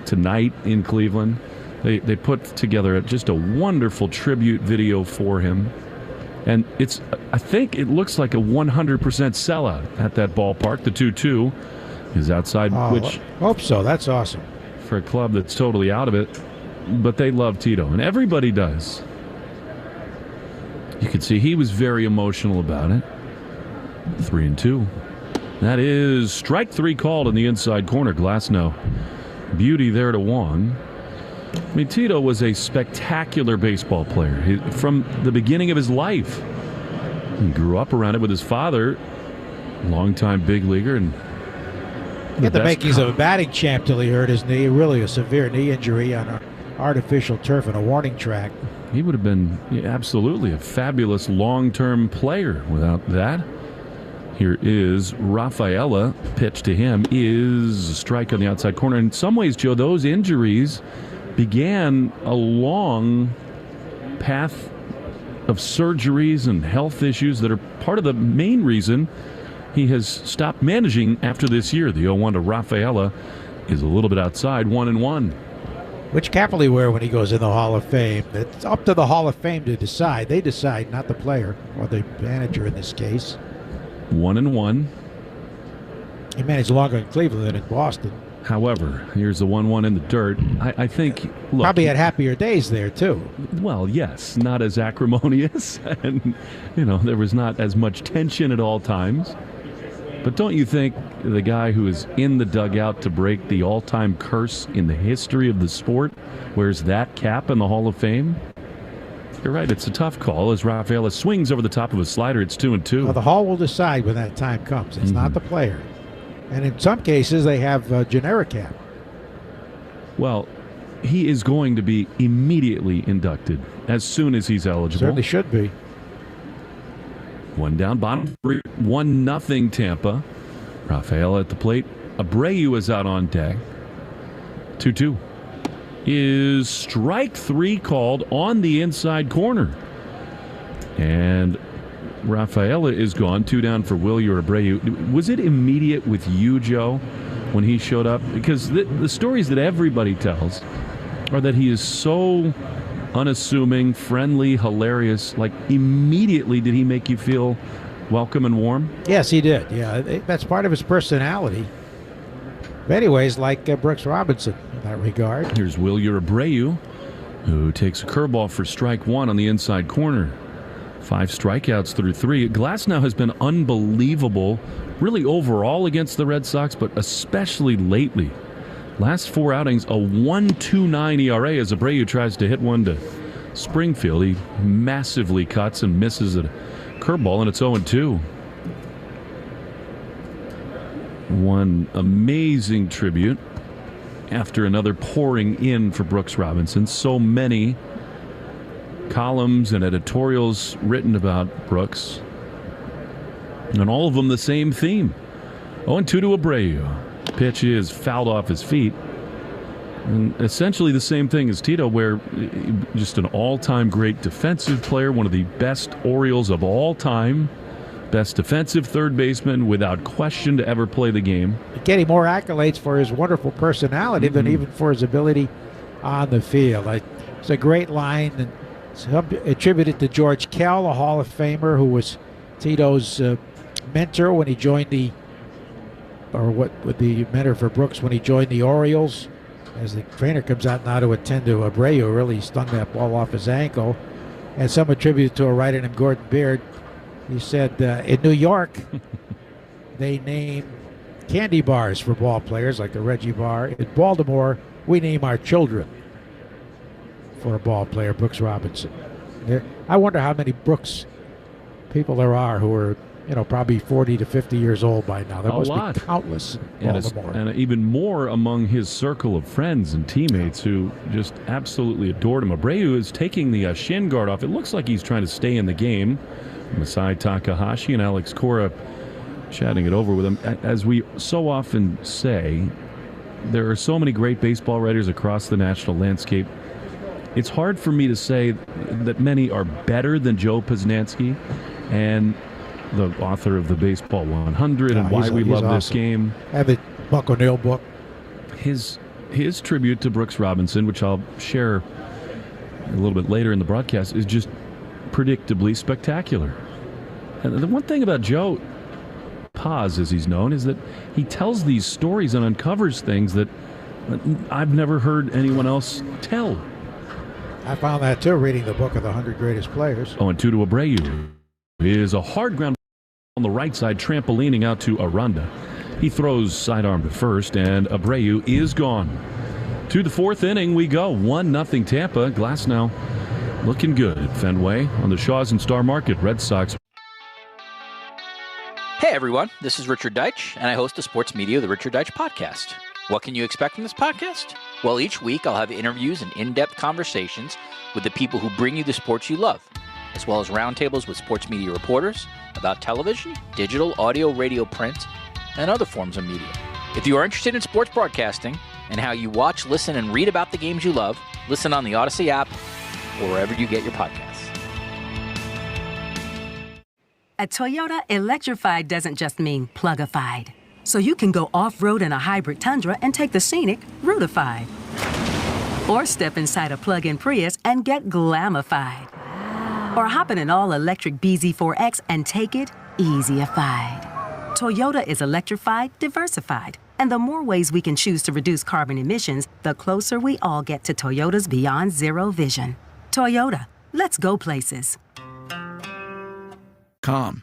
tonight in Cleveland. They put together just a wonderful tribute video for him. And I think it looks like a 100% sellout at that ballpark. The 2-2 is outside, which hope so. That's awesome. For a club that's totally out of it. But they love Tito, and everybody does. You can see he was very emotional about it. 3-2. That is strike three called in the inside corner. Glasnow. Beauty there to Wong. I mean, Tito was a spectacular baseball player from the beginning of his life. He grew up around it with his father, longtime big leaguer. And he had the makings of a batting champ till he hurt his knee. Really a severe knee injury on an artificial turf and a warning track. He would have been absolutely a fabulous long-term player without that. Here is Rafaela. Pitch to him is a strike on the outside corner. In some ways, Joe, those injuries began a long path of surgeries and health issues that are part of the main reason he has stopped managing after this year. The 0-1 to Rafaela is a little bit outside, 1-1. Which cap will he wear when he goes in the Hall of Fame? It's up to the Hall of Fame to decide. They decide, not the player or the manager in this case. 1-1. He managed longer in Cleveland than in Boston. However, here's the 1-1 in the dirt. I think, look, probably had happier days there too. Well, yes, not as acrimonious, and there was not as much tension at all times. But don't you think the guy who is in the dugout to break the all-time curse in the history of the sport wears that cap in the Hall of Fame? You're right, it's a tough call as Rafaela swings over the top of a slider. It's 2-2. Well, the Hall will decide when that time comes. It's not the player. And in some cases, they have a generic cap. Well, he is going to be immediately inducted as soon as he's eligible. Certainly should be. One down, bottom three, 1-0 Tampa. Rafaela at the plate. Abreu is out on deck. 2-2. Is strike three called on the inside corner. And Rafaela is gone. 2 down for Wilyer Abreu. Was it immediate with you, Joe, when he showed up? Because the stories that everybody tells are that he is so unassuming, friendly, hilarious. Like, immediately did he make you feel welcome and warm? Yes, he did. Yeah, that's part of his personality. But anyways, like Brooks Robinson in that regard. Here's Wilyer Abreu, who takes a curveball for strike 1 on the inside corner. 5 strikeouts through 3. Glasnow has been unbelievable, really overall against the Red Sox, but especially lately. Last 4 outings, a 1.29 ERA as Abreu tries to hit one to Springfield. He massively cuts and misses a curveball, and it's 0-2. One amazing tribute after another pouring in for Brooks Robinson. So many columns and editorials written about Brooks, and all of them the same theme. 0-2 to Abreu. Pitch is fouled off his feet. And essentially the same thing as Tito, where just an all-time great defensive player, one of the best Orioles of all time, best defensive third baseman without question to ever play the game. Getting more accolades for his wonderful personality than even for his ability on the field. It's a great line, and attributed to George Kell, a Hall of Famer who was Tito's mentor when he joined the mentor for Brooks when he joined the Orioles. As the trainer comes out now to attend to Abreu, really stung that ball off his ankle. And some attributed to a writer named Gordon Beard. He said in New York, they name candy bars for ball players like the Reggie Bar. In Baltimore, we name our children for a ball player, Brooks Robinson. I wonder how many Brooks people there are who are, probably 40 to 50 years old by now. There must be countless in Baltimore. And even more among his circle of friends and teammates who just absolutely adored him. Abreu is taking the shin guard off. It looks like he's trying to stay in the game. Masai Takahashi and Alex Cora chatting it over with him. As we so often say, there are so many great baseball writers across the national landscape. It's hard for me to say that many are better than Joe Posnanski, and the author of the Baseball 100 and Why We Love This Game. I have the Buck O'Neill book. His tribute to Brooks Robinson, which I'll share a little bit later in the broadcast, is just predictably spectacular. And the one thing about Joe Paz, as he's known, is that he tells these stories and uncovers things that I've never heard anyone else tell. I found that too, reading the book of the 100 greatest players. 0-2 to Abreu. Is a hard ground on the right side, trampolining out to Aranda. He throws sidearm to first, and Abreu is gone. To the 4th inning we go. 1-0 Tampa. Glasnow looking good at Fenway on the Shaws and Star Market. Red Sox. Hey everyone, this is Richard Deitch, and I host the Sports Media, the Richard Deitch Podcast. What can you expect from this podcast? Well, each week I'll have interviews and in-depth conversations with the people who bring you the sports you love, as well as roundtables with sports media reporters about television, digital, audio, radio, print, and other forms of media. If you are interested in sports broadcasting and how you watch, listen, and read about the games you love, listen on the Odyssey app or wherever you get your podcasts. At Toyota, electrified doesn't just mean plugified. So you can go off-road in a hybrid Tundra and take the scenic Routified. Or step inside a plug-in Prius and get glamified. Or hop in an all-electric BZ4X and take it easyified. Toyota is electrified, diversified. And the more ways we can choose to reduce carbon emissions, the closer we all get to Toyota's Beyond Zero vision. Toyota, let's go places. Calm.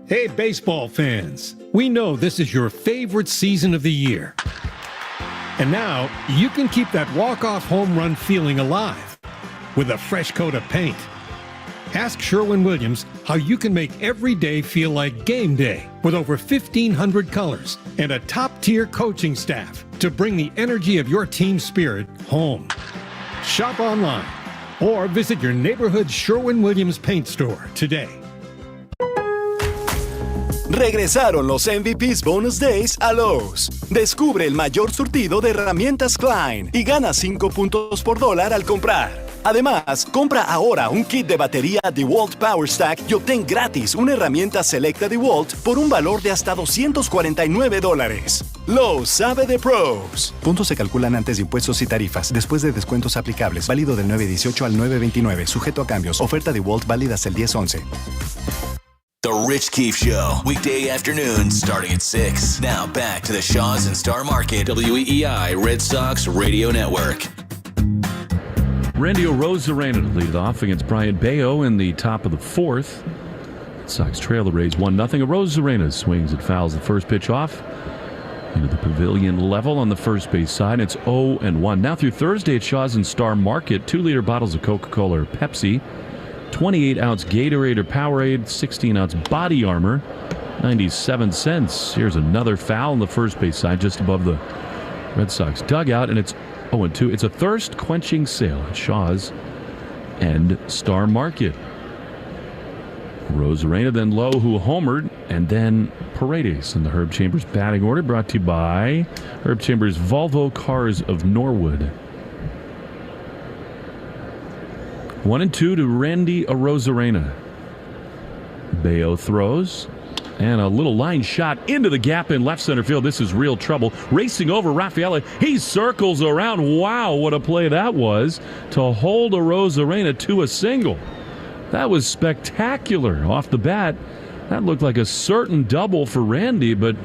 Hey, baseball fans. We know this is your favorite season of the year. And now, you can keep that walk-off home run feeling alive with a fresh coat of paint. Ask Sherwin-Williams how you can make every day feel like game day with over 1,500 colors and a top-tier coaching staff to bring the energy of your team spirit home. Shop online or visit your neighborhood Sherwin-Williams paint store today. Regresaron los MVPs Bonus Days a Lowe's. Descubre el mayor surtido de herramientas Klein y gana 5 puntos por dólar al comprar. Además, compra ahora un kit de batería DeWalt Power Stack y obtén gratis una herramienta selecta DeWalt por un valor de hasta $249. Lowe's sabe de pros. Puntos se calculan antes de impuestos y tarifas, después de descuentos aplicables. Válido del 9/18 al 9/29. Sujeto a cambios. Oferta DeWalt válida hasta el 10/11. The Rich Keefe Show, weekday afternoons starting at 6. Now back to the Shaws and Star Market, WEEI Red Sox Radio Network. Randy Arozarena to lead off against Brian Bayo in the top of the fourth. Red Sox trail the Rays 1-0. Arozarena swings and fouls the first pitch off into the pavilion level on the first base side. It's 0-1. Now through Thursday at Shaws and Star Market, 2-liter bottles of Coca-Cola or Pepsi, 28-ounce Gatorade or Powerade, 16-ounce Body Armor, 97 cents. Here's another foul on the first base side just above the Red Sox dugout, and it's 0-2. It's a thirst-quenching sale at Shaw's and Star Market. Arozarena, then Lowe, who homered, and then Paredes in the Herb Chambers batting order, brought to you by Herb Chambers Volvo Cars of Norwood. 1-2 to Randy Arozarena. Bayo throws. And a little line shot into the gap in left center field. This is real trouble. Racing over Rafaela. He circles around. Wow, what a play that was to hold Arozarena to a single. That was spectacular off the bat. That looked like a certain double for Randy, but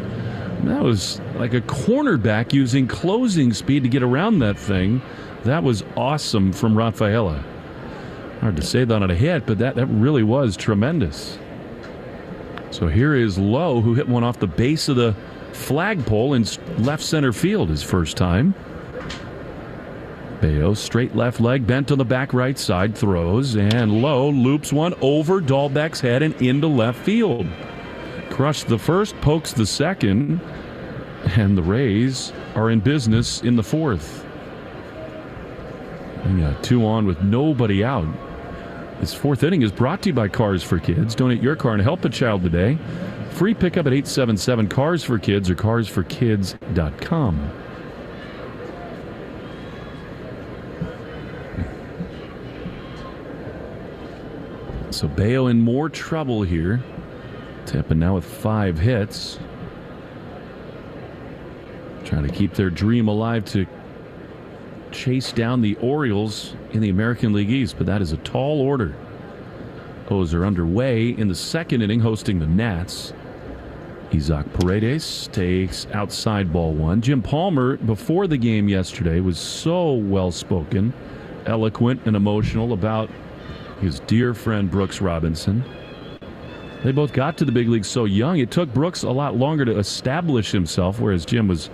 that was like a cornerback using closing speed to get around that thing. That was awesome from Rafaela. Hard to say that on a hit, but that really was tremendous. So here is Lowe, who hit one off the base of the flagpole in left center field his first time. Bayo, straight left leg, bent on the back right side, throws, and Lowe loops one over Dahlbeck's head and into left field. Crushed the first, pokes the second, and the Rays are in business in the fourth. We got 2 on with nobody out. This fourth inning is brought to you by Cars for Kids. Donate your car and help a child today. Free pickup at 877-CARS-FOR-KIDS or carsforkids.com. So Bayo in more trouble here. Tampa now with 5 hits. Trying to keep their dream alive to chase down the Orioles in the American League East, but that is a tall order. O's are underway in the second inning, hosting the Nats. Isaac Paredes takes outside ball 1. Jim Palmer, before the game yesterday, was so well-spoken, eloquent, and emotional about his dear friend Brooks Robinson. They both got to the big leagues so young. It took Brooks a lot longer to establish himself, whereas Jim was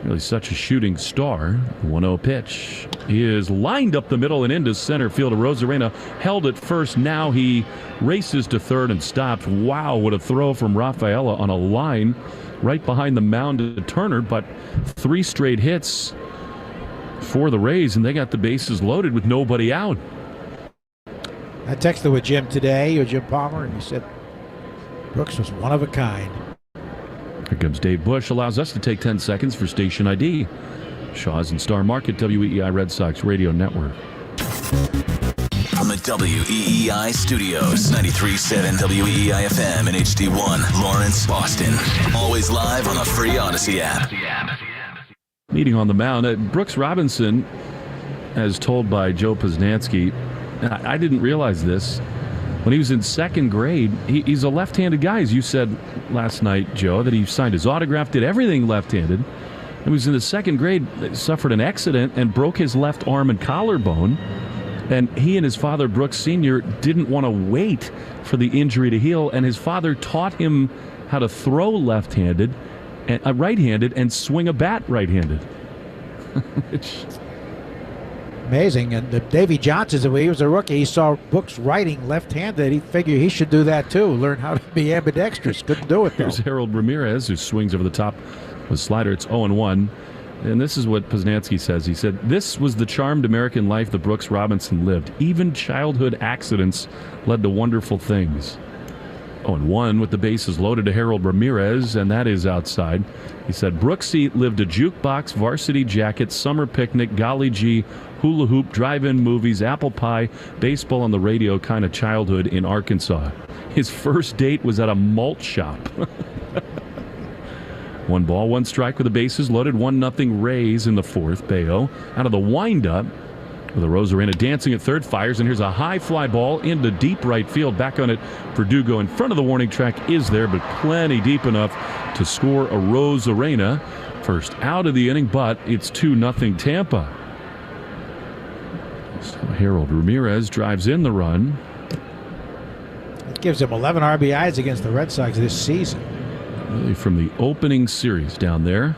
really such a shooting star. 1-0 pitch is lined up the middle and into center field. Arozarena held it first. Now he races to third and stops. Wow, what a throw from Rafaela on a line right behind the mound to Turner. But 3 straight hits for the Rays, and they got the bases loaded with nobody out. I texted with Jim today, or Jim Palmer, and he said Brooks was one of a kind. Here comes Dave Bush. Allows us to take 10 seconds for station ID. Shaws and Star Market, WEEI Red Sox Radio Network. From the WEEI studios, 93.7 WEEI FM and HD1, Lawrence, Boston. Always live on the free Odyssey app. Meeting on the mound, Brooks Robinson, as told by Joe Posnanski, I didn't realize this. When he was in second grade, he's a left-handed guy, as you said last night, Joe, that he signed his autograph, did everything left-handed. He was in the second grade, suffered an accident, and broke his left arm and collarbone. And he and his father, Brooks Sr., didn't want to wait for the injury to heal, and his father taught him how to throw left-handed, and right-handed, and swing a bat right-handed. Amazing. And Davy Johnson, when he was a rookie, he saw Brooks writing left-handed. He figured he should do that too, learn how to be ambidextrous. Couldn't do it though. Here's Harold Ramirez, who swings over the top with slider. It's 0-1. And this is what Posnanski says. He said, "This was the charmed American life that Brooks Robinson lived. Even childhood accidents led to wonderful things." 0-1 with the bases loaded to Harold Ramirez, and that is outside. He said Brooksy lived a jukebox, varsity jacket, summer picnic, golly gee, hula hoop, drive-in movies, apple pie, baseball on the radio kind of childhood in Arkansas. His first date was at a malt shop. 1 ball, 1 strike with the bases loaded, 1-0 Rays in the fourth. Bayo out of the windup with a Rosarena dancing at third, fires, and here's a high fly ball into deep right field. Back on it, Verdugo in front of the warning track is there, but plenty deep enough to score a Rosarena. First out of the inning, but it's 2-0 Tampa. So Harold Ramirez drives in the run. It gives him 11 RBIs against the Red Sox this season. Really from the opening series down there.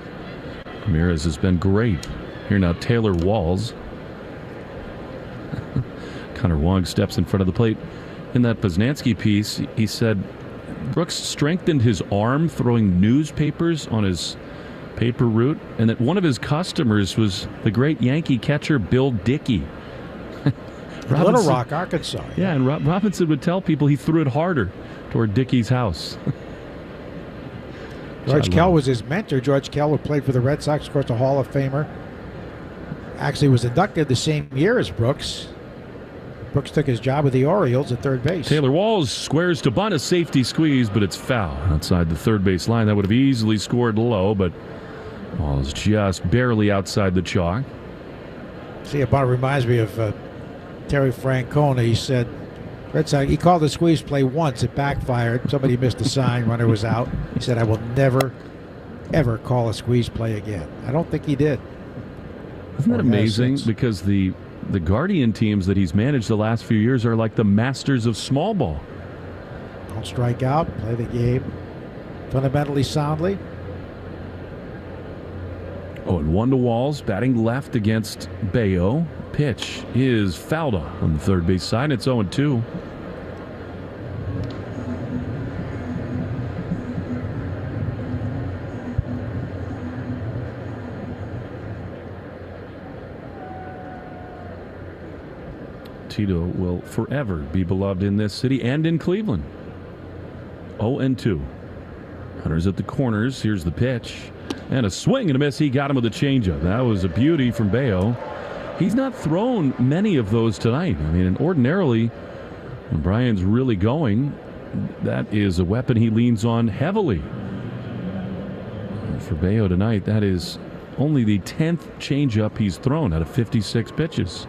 Ramirez has been great. Here now Taylor Walls. Connor Wong steps in front of the plate. In that Poznanski piece, he said Brooks strengthened his arm throwing newspapers on his paper route, and that one of his customers was the great Yankee catcher Bill Dickey. Little Rock, Arkansas. Yeah, and Robinson would tell people he threw it harder toward Dickey's house. George Kell was his mentor. George Kell, who played for the Red Sox, of course, a Hall of Famer. Actually was inducted the same year as Brooks. Brooks took his job with the Orioles at third base. Taylor Walls squares to bunt, a safety squeeze, but it's foul outside the third base line. That would have easily scored low, but Walls just barely outside the chalk. See, a bunt reminds me of Terry Francona. He said, Red Sox, he called the squeeze play once. It backfired. Somebody missed a sign. Runner was out. He said, I will never, ever call a squeeze play again. I don't think he did. Isn't that amazing? Because the Guardian teams that he's managed the last few years are like the masters of small ball. Don't strike out, play the game fundamentally soundly. 0-1 to Walls, batting left against Bayo. Pitch is fouled off on the third base side. It's 0-2. Tito will forever be beloved in this city and in Cleveland. 0-2. Hunters at the corners. Here's the pitch. And a swing and a miss. He got him with a changeup. That was a beauty from Bayo. He's not thrown many of those tonight. I mean, and ordinarily, when Brian's really going, that is a weapon he leans on heavily. And for Bayo tonight, that is only the 10th changeup he's thrown out of 56 pitches.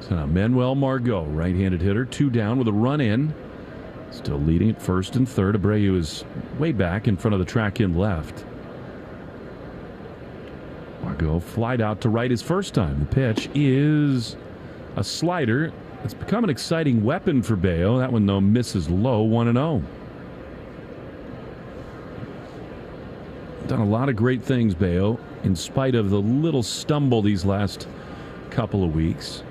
So now Manuel Margot, right-handed hitter, 2 down with a run in. Still leading at first and third. Abreu is way back in front of the track in left. Margot flied out to right his first time. The pitch is a slider. It's become an exciting weapon for Bayo. That one, though, misses low, 1-0. Done a lot of great things, Bayo, in spite of the little stumble these last couple of weeks.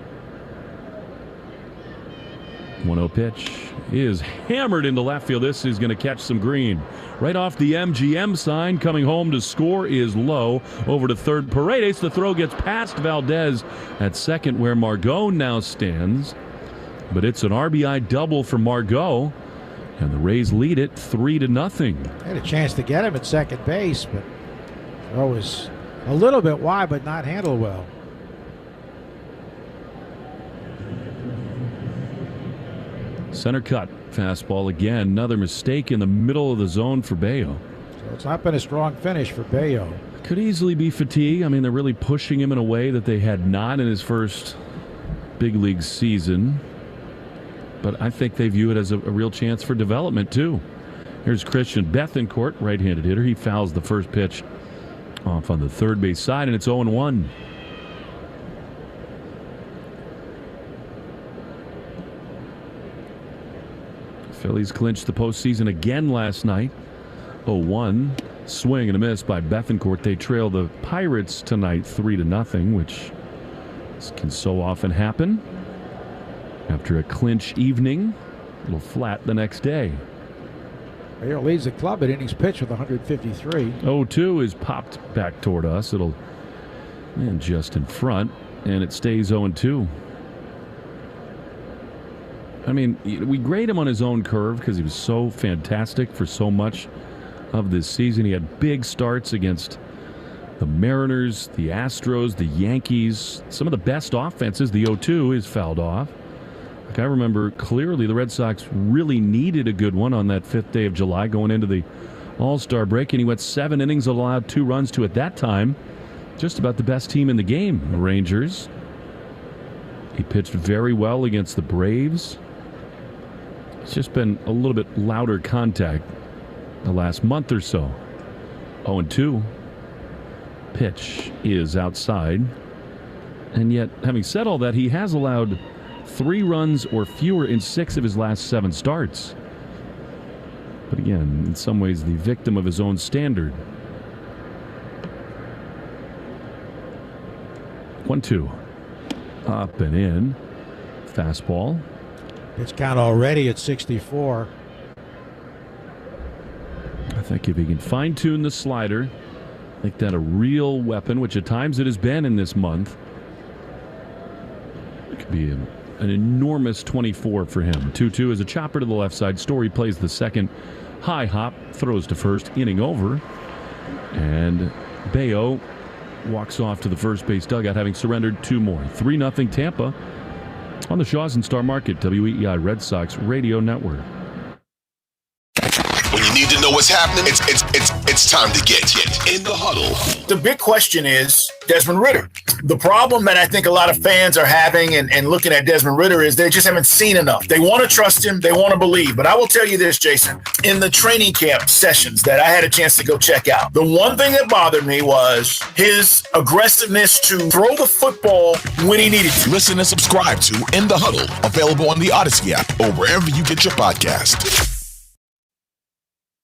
1-0 pitch is hammered into left field. This is going to catch some green. Right off the MGM sign, coming home to score is Lowe. Over to third, Paredes. The throw gets past Valdez at second, where Margot now stands. But it's an RBI double for Margot, and the Rays lead it 3-0. Had a chance to get him at second base, but throw was a little bit wide, but not handled well. Center cut fastball again. Another mistake in the middle of the zone for Bayo. So it's not been a strong finish for Bayo. Could easily be fatigue. I mean, they're really pushing him in a way that they had not in his first big league season. But I think they view it as a real chance for development, too. Here's Christian Bethancourt, right-handed hitter. He fouls the first pitch off on the third base side, and it's 0-1. Phillies clinched the postseason again last night. 0-1. Swing and a miss by Bethancourt. They trail the Pirates tonight 3-0, which can so often happen after a clinch evening. A little flat the next day. Bayo leads the club at innings pitched with 153. 0-2 is popped back toward us. It'll And just in front, and it stays 0-2. I mean, we grade him on his own curve because he was so fantastic for so much of this season. He had big starts against the Mariners, the Astros, the Yankees, some of the best offenses. The 0-2 is fouled off. Like I remember clearly the Red Sox really needed a good one on that 5th day of July going into the All-Star break, and he went 7 innings, allowed 2 runs to, at that time, just about the best team in the game, the Rangers. He pitched very well against the Braves. It's just been a little bit louder contact the last month or so. 0-2. Pitch is outside. And yet, having said all that, he has allowed 3 runs or fewer in 6 of his last 7 starts. But again, in some ways, the victim of his own standard. 1-2. Up and in. Fastball. Pitch count already at 64. I think if he can fine-tune the slider, make that a real weapon, which at times it has been in this month, it could be an enormous 24 for him. 2-2 is a chopper to the left side. Story plays the second. High hop, throws to first, inning over. And Bayo walks off to the first base dugout, having surrendered 2 more. 3-0 Tampa on the Shaws and Star Market, WEEI Red Sox Radio Network. When you need to know what's happening, it's time to get in the huddle. The big question is Desmond Ridder. The problem that I think a lot of fans are having and looking at Desmond Ridder is they just haven't seen enough. They want to trust him. They want to believe. But I will tell you this, Jason, in the training camp sessions that I had a chance to go check out, the one thing that bothered me was his aggressiveness to throw the football when he needed to. Listen and subscribe to In the Huddle, available on the Odyssey app or wherever you get your podcast.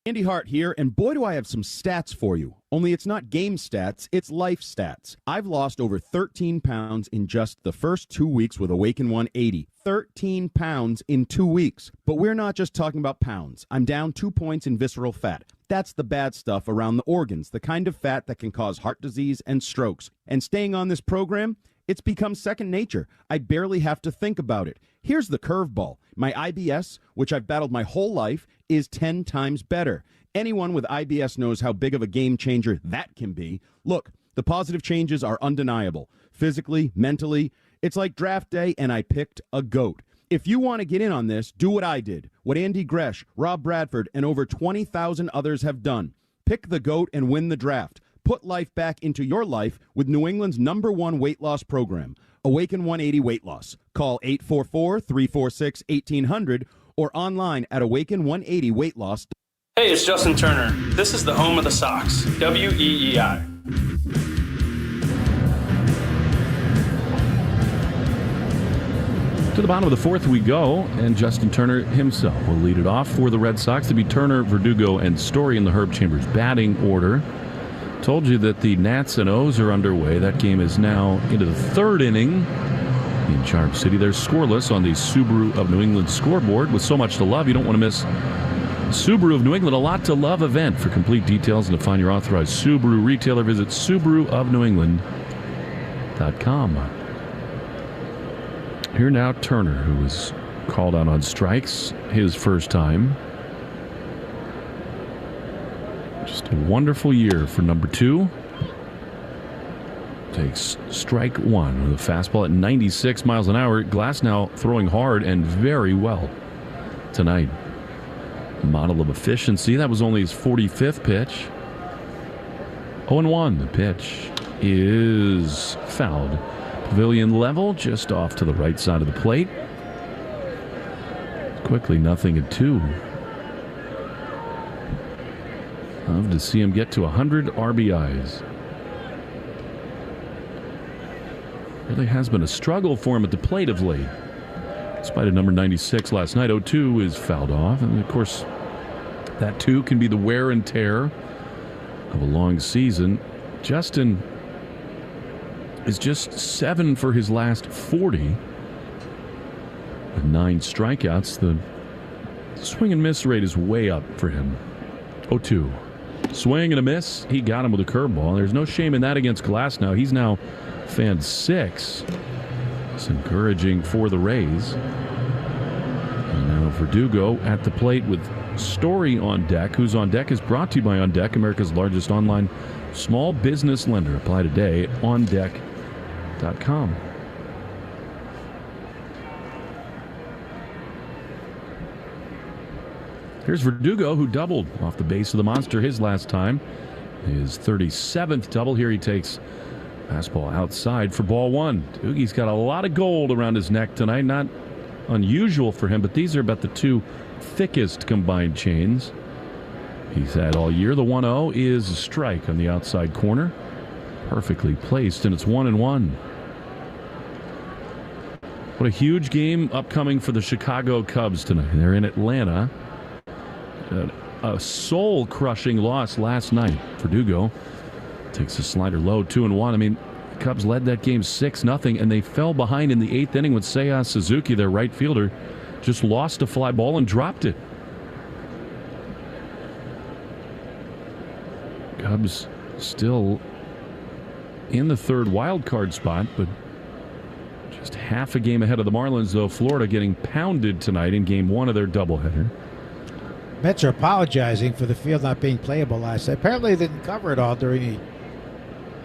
Andy Hart here, and boy do I have some stats for you. Only it's not game stats, it's life stats. I've lost over 13 pounds in just the first 2 weeks with Awaken 180. 13 pounds in 2 weeks. But we're not just talking about pounds. I'm down 2 points in visceral fat. That's the bad stuff around the organs, the kind of fat that can cause heart disease and strokes. And staying on this program, it's become second nature. I barely have to think about it. Here's the curveball. My IBS, which I've battled my whole life, is 10 times better. Anyone with IBS knows how big of a game changer that can be. Look, the positive changes are undeniable. Physically, mentally, it's like draft day and I picked a GOAT. If you want to get in on this, do what I did, what Andy Gresh, Rob Bradford, and over 20,000 others have done. Pick the GOAT and win the draft. Put life back into your life with New England's #1 weight loss program, Awaken 180 Weight Loss. Call 844-346-1800 or online at awaken180weightloss. Hey, it's Justin Turner. This is the home of the Sox, WEEI. To the bottom of the 4th we go, and Justin Turner himself will lead it off for the Red Sox. To be Turner, Verdugo, and Story in the Herb Chambers batting order. Told you that the Nats and O's are underway. That game is now into the 3rd inning in Charm City. They're scoreless on the Subaru of New England scoreboard. With so much to love, you don't want to miss Subaru of New England, a lot to love event. For complete details and to find your authorized Subaru retailer, visit SubaruofNewEngland.com. Here now, Turner, who was called out on strikes his first time. Just a wonderful year for number 2. Takes strike 1 with a fastball at 96 miles an hour. Glasnow throwing hard and very well tonight. Model of efficiency. That was only his 45th pitch. 0-1. The pitch is fouled. Pavilion level, just off to the right side of the plate. Quickly, 0-2. Love to see him get to 100 RBIs. Really has been a struggle for him at the plate of late. Despite a number 96 last night, 0-2 is fouled off. And of course, that too can be the wear and tear of a long season. Justin is just 7 for his last 40. With 9 strikeouts, the swing and miss rate is way up for him. 0-2. Swing and a miss. He got him with a curveball. There's no shame in that against Glasnow. He's now fanned 6. It's encouraging for the Rays. And now Verdugo at the plate with Story on deck. Who's on Deck is brought to you by On Deck, America's largest online small business lender. Apply today at ondeck.com. Here's Verdugo, who doubled off the base of the monster his last time. His 37th double. Here he takes fastball outside for ball 1. Doogie's got a lot of gold around his neck tonight. Not unusual for him, but these are about the 2 thickest combined chains he's had all year. The 1-0 is a strike on the outside corner. Perfectly placed, and it's 1-1. What a huge game upcoming for the Chicago Cubs tonight. They're in Atlanta. A soul-crushing loss last night. Verdugo takes a slider low, 2-1. I mean, the Cubs led that game 6-0, and they fell behind in the 8th inning with Seiya Suzuki, their right fielder, just lost a fly ball and dropped it. Cubs still in the 3rd wild card spot, but just half a game ahead of the Marlins, though. Florida getting pounded tonight in game 1 of their doubleheader. Mets are apologizing for the field not being playable last night. Apparently they didn't cover it all during the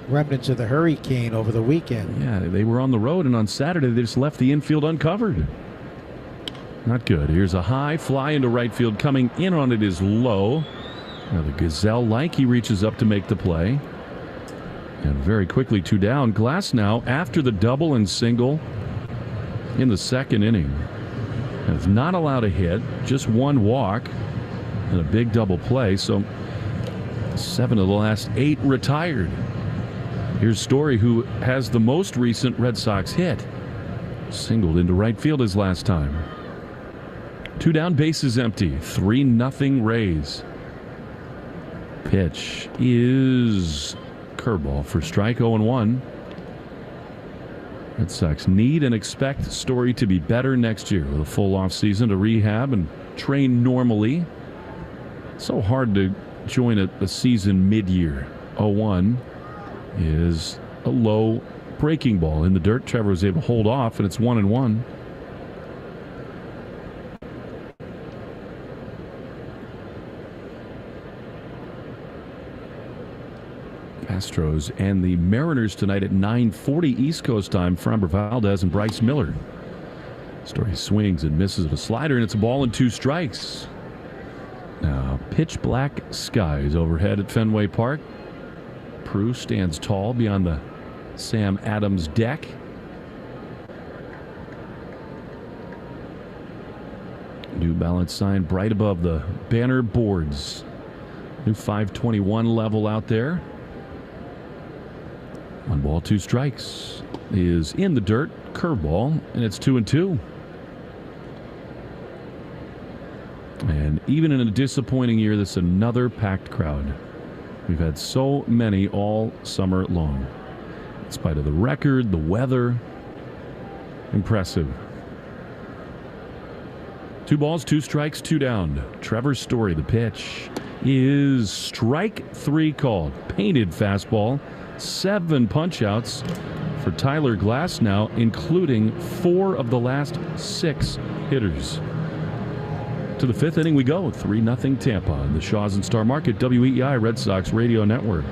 remnants of the hurricane over the weekend. Yeah, they were on the road, and on Saturday they just left the infield uncovered. Not good. Here's a high fly into right field. Coming in on it is low. Now the Gazelle-like, he reaches up to make the play. And very quickly 2 down. Glasnow, after the double and single in the 2nd inning, has not allowed a hit, just 1 walk. And a big double play, so 7 of the last 8 retired. Here's Story, who has the most recent Red Sox hit. Singled into right field his last time. 2 down, bases empty. 3-0 Rays. Pitch is curveball for strike, 0-1. Red Sox need and expect Story to be better next year with a full offseason to rehab and train normally. So hard to join a season mid-year. 0-1 is a low breaking ball in the dirt. Trevor was able to hold off, and it's 1-1. Astros and the Mariners tonight at 9:40 East Coast time. Framber Valdez and Bryce Miller. Story swings and misses with a slider, and it's a ball and 2 strikes. Now, pitch black skies overhead at Fenway Park. Prue stands tall beyond the Sam Adams deck. New balance sign bright above the banner boards. New 521 level out there. 1 ball, 2 strikes is in the dirt. Curveball, and it's 2-2. And even in a disappointing year, this is another packed crowd. We've had so many all summer long. In spite of the record, the weather, impressive. 2 balls, 2 strikes, 2 down. Trevor Story, the pitch is strike 3 called. Painted fastball. 7 punch-outs for Tyler Glasnow, including 4 of the last 6 hitters. To the 5th inning we go. 3-0 Tampa on the Shaws and Star Market, WEEI Red Sox Radio Network.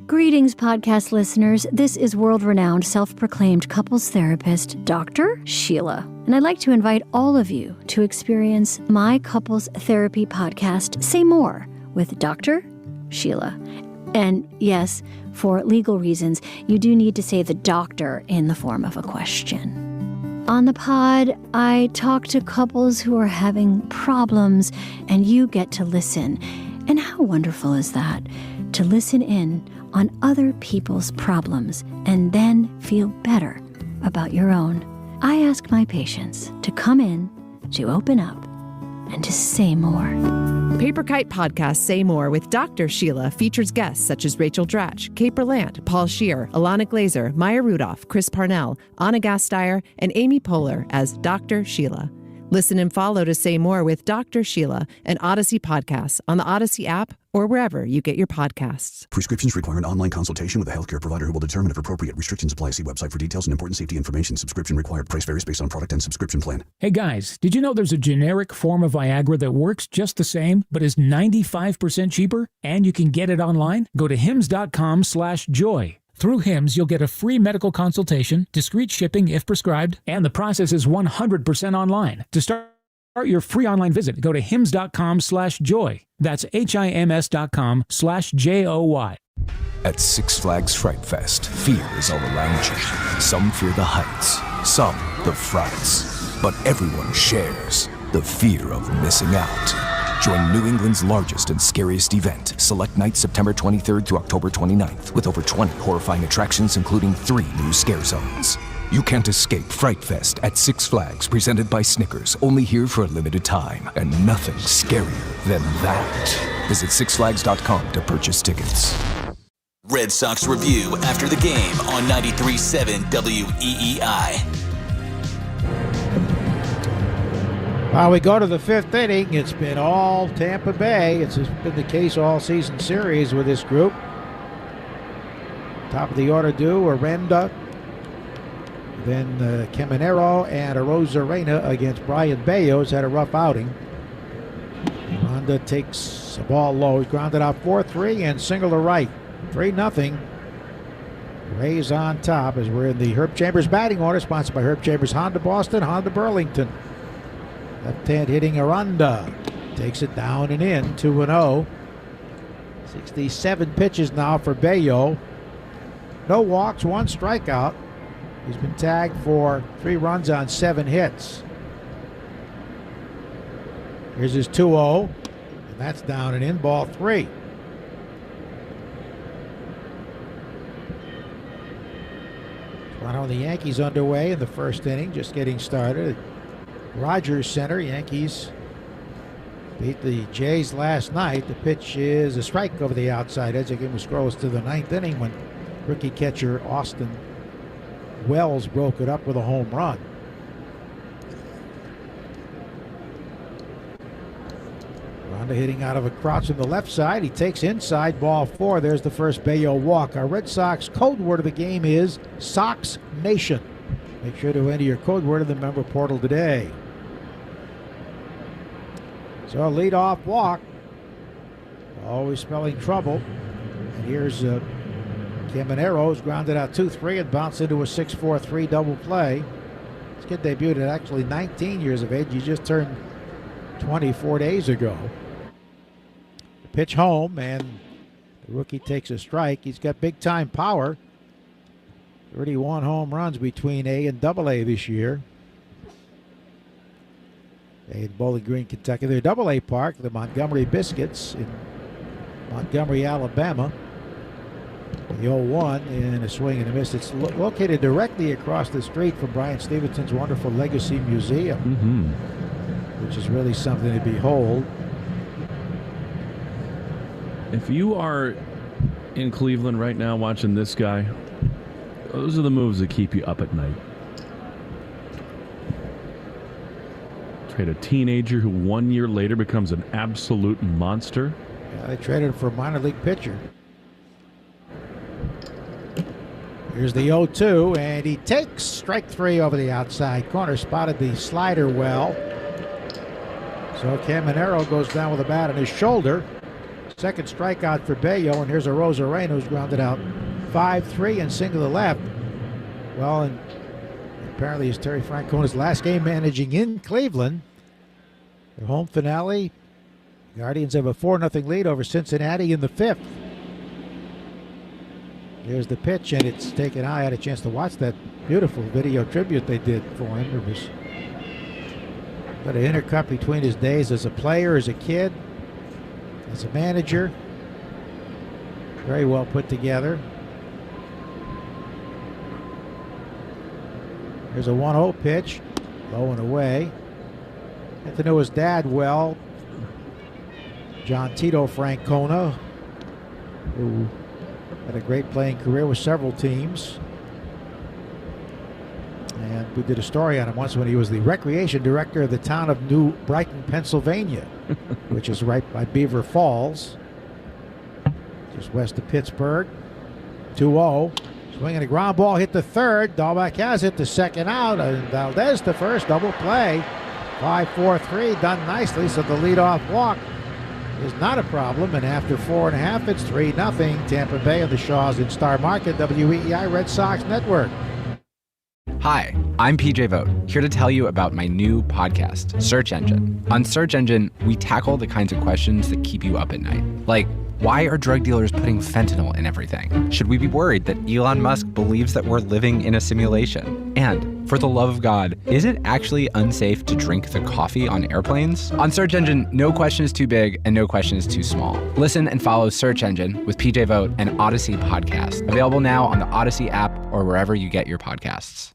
Greetings, podcast listeners. This is world-renowned, self-proclaimed couples therapist, Dr. Sheila. And I'd like to invite all of you to experience my couples therapy podcast, Say More, with Dr. Sheila. And yes, for legal reasons, you do need to say the doctor in the form of a question. On the pod, I talk to couples who are having problems, and you get to listen. And how wonderful is that? To listen in on other people's problems and then feel better about your own. I ask my patients to come in, to open up, and to say more. Paper Kite Podcast Say More with Dr. Sheila features guests such as Rachel Dratch, Kate Berlant, Paul Scheer, Alana Glazer, Maya Rudolph, Chris Parnell, Anna Gasteyer, and Amy Poehler as Dr. Sheila. Listen and follow to say more with Dr. Sheila and Odyssey podcasts on the Odyssey app or wherever you get your podcasts. Prescriptions require an online consultation with a healthcare provider who will determine if appropriate. Restrictions apply. See website for details and important safety information. Subscription required. Price varies based on product and subscription plan. Hey guys, did you know there's a generic form of Viagra that works just the same, but is 95% cheaper? And you can get it online? Go to hims.com/joy. Through Hims, you'll get a free medical consultation, discreet shipping if prescribed, and the process is 100% online. To start your free online visit, go to hims.com/joy. That's HIMS.com/JOY. At Six Flags Fright Fest, fear is all around you. Some fear the heights, some the frights. But everyone shares the fear of missing out. Join New England's largest and scariest event, Select Night, September 23rd through October 29th, with over 20 horrifying attractions, including 3 new scare zones. You can't escape Fright Fest at Six Flags, presented by Snickers, only here for a limited time. And nothing scarier than that. Visit sixflags.com to purchase tickets. Red Sox Review after the game on 93.7 WEEI. While we go to the 5th inning, it's been all Tampa Bay. It's been the case all season series with this group. Top of the order do Aranda, then Caminero and Arozarena against Brian Bayo's had a rough outing. Aranda takes the ball low. He's grounded out 4-3 and single to right. 3-0. Rays on top as we're in the Herb Chambers batting order, sponsored by Herb Chambers Honda Boston, Honda Burlington. Left-hand hitting Aranda. Takes it down and in, 2-0. 67 pitches now for Bayo. No walks, 1 strikeout. He's been tagged for 3 runs on 7 hits. Here's his 2-0. And that's down and in, ball 3. Toronto and the Yankees underway in the 1st inning, just getting started. Rogers Center, Yankees beat the Jays last night. The pitch is a strike over the outside edge. The game scrolls to the 9th inning when rookie catcher Austin Wells broke it up with a home run. Ronda hitting out of a crouch on the left side. He takes inside, ball 4. There's the first Bayo walk. Our Red Sox code word of the game is Sox Nation. Make sure to enter your code word in the member portal today. So a leadoff walk. Always spelling trouble. And here's Caminero's grounded out 2-3 and bounced into a 6-4-3 double play. This kid debuted at actually 19 years of age. He just turned 24 days ago. The pitch home and the rookie takes a strike. He's got big time power. 31 home runs between A and AA this year. In Bowling Green, Kentucky. Their AA park, the Montgomery Biscuits in Montgomery, Alabama. The 0-1 in a swing and a miss. It's located directly across the street from Brian Stevenson's wonderful Legacy Museum, which is really something to behold. If you are in Cleveland right now watching this guy, those are the moves that keep you up at night. Trade a teenager who 1 year later becomes an absolute monster. Yeah, they traded for a minor league pitcher. Here's the 0-2, and he takes strike 3 over the outside corner. Spotted the slider well. So Caminero goes down with a bat on his shoulder. Second strikeout for Bayo, and here's a Arozarena who's grounded out 5-3 and single to left. Well, and apparently it's Terry Francona's last game managing in Cleveland. Their home finale. Guardians have a 4-0 lead over Cincinnati in the 5th. Here's the pitch, and it's taken. I had a chance to watch that beautiful video tribute they did for him. It was got an intercut between his days as a player, as a kid, as a manager. Very well put together. Here's a 1-0 pitch, low and away. Got to know his dad well, John Tito Francona, who had a great playing career with several teams. And we did a story on him once when he was the recreation director of the town of New Brighton, Pennsylvania, which is right by Beaver Falls, just west of Pittsburgh. 2-0. Swinging a ground ball, hit the third. Dahlbeck has it, the second out. And Valdez to first, double play. 5-4-3, done nicely. So the leadoff walk is not a problem. And after 4.5, it's 3-0. Tampa Bay and the Shaws in Star Market, WEEI Red Sox Network. Hi, I'm PJ Vogt, here to tell you about my new podcast, Search Engine. On Search Engine, we tackle the kinds of questions that keep you up at night. Like, why are drug dealers putting fentanyl in everything? Should we be worried that Elon Musk believes that we're living in a simulation? And, for the love of God, is it actually unsafe to drink the coffee on airplanes? On Search Engine, no question is too big and no question is too small. Listen and follow Search Engine with PJ Vogt and Odyssey Podcast. Available now on the Odyssey app or wherever you get your podcasts.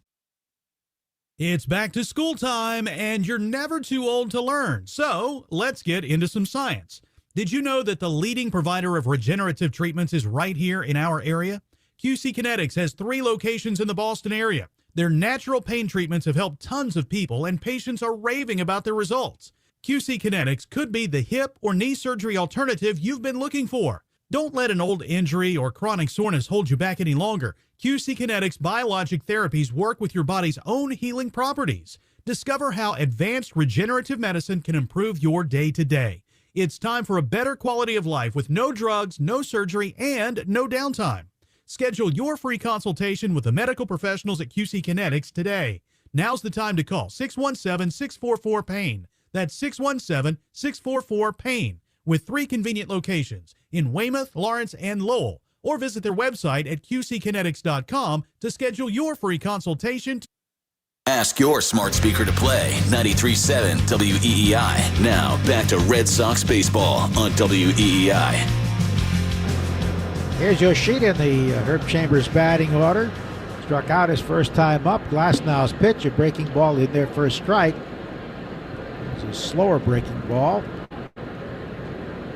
It's back to school time, and you're never too old to learn. So let's get into some science. Did you know that the leading provider of regenerative treatments is right here in our area? QC Kinetics has 3 locations in the Boston area. Their natural pain treatments have helped tons of people, and patients are raving about their results. QC Kinetics could be the hip or knee surgery alternative you've been looking for. Don't let an old injury or chronic soreness hold you back any longer. QC Kinetics biologic therapies work with your body's own healing properties. Discover how advanced regenerative medicine can improve your day-to-day. It's time for a better quality of life with no drugs, no surgery, and no downtime. Schedule your free consultation with the medical professionals at QC Kinetics today. Now's the time to call 617-644-PAIN. That's 617-644-PAIN. With 3 convenient locations in Weymouth, Lawrence, and Lowell. Or visit their website at qckinetics.com to schedule your free consultation. Ask your smart speaker to play 93.7 WEEI. Now back to Red Sox baseball on WEEI. Here's Yoshida in the Herb Chambers batting order. Struck out his first time up. Glasnow's pitch, a breaking ball in there for a strike. It's a slower breaking ball.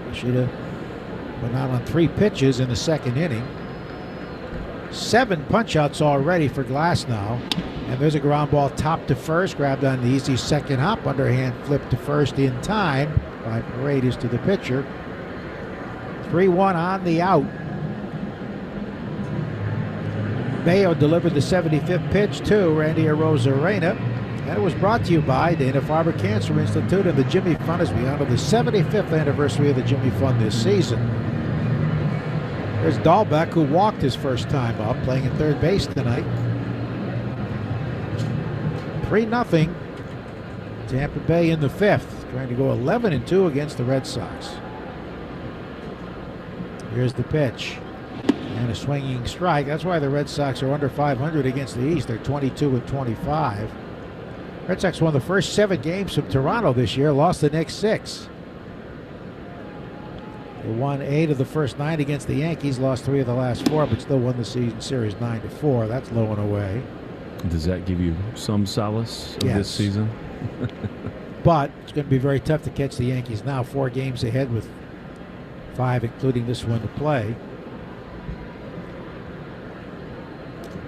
Yoshida went out on 3 pitches in the second inning. 7 punch-outs already for Glasnow. And there's a ground ball top to first, grabbed on the easy second hop, underhand flip to first in time by Paredes to the pitcher. 3-1 on the out. Mayo delivered the 75th pitch to Randy Arozarena. And it was brought to you by Dana-Farber Cancer Institute and the Jimmy Fund as we honor the 75th anniversary of the Jimmy Fund this season. There's Dahlbeck, who walked his first time up, playing at third base tonight. 3-0. Tampa Bay in the 5th, trying to go 11-2 against the Red Sox. Here's the pitch. And a swinging strike. That's why the Red Sox are under 500 against the East. They're 22-25. Red Sox won the first 7 games from Toronto this year, lost the next 6. They won 8 of the first 9 against the Yankees, lost 3 of the last 4, but still won the season series 9-4. That's low and away. Does that give you some solace of this season? But it's going to be very tough to catch the Yankees now. 4 games ahead with 5, including this one, to play.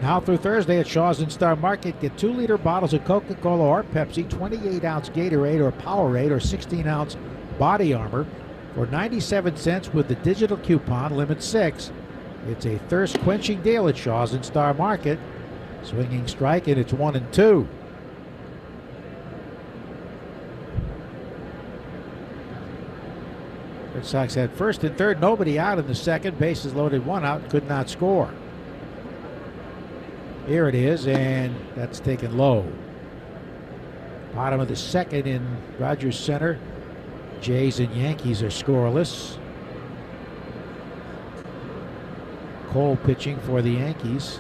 Now through Thursday at Shaw's in Star Market, get 2-liter bottles of Coca-Cola or Pepsi, 28-ounce Gatorade or Powerade, or 16-ounce Body Armor for 97 cents with the digital coupon, limit 6. It's a thirst-quenching deal at Shaw's in Star Market. Swinging strike, and it's 1-2. Red Sox had first and third, nobody out in the second. Bases loaded, 1 out, could not score. Here it is, and that's taken low. Bottom of the second in Rogers Center. Jays and Yankees are scoreless. Cole pitching for the Yankees.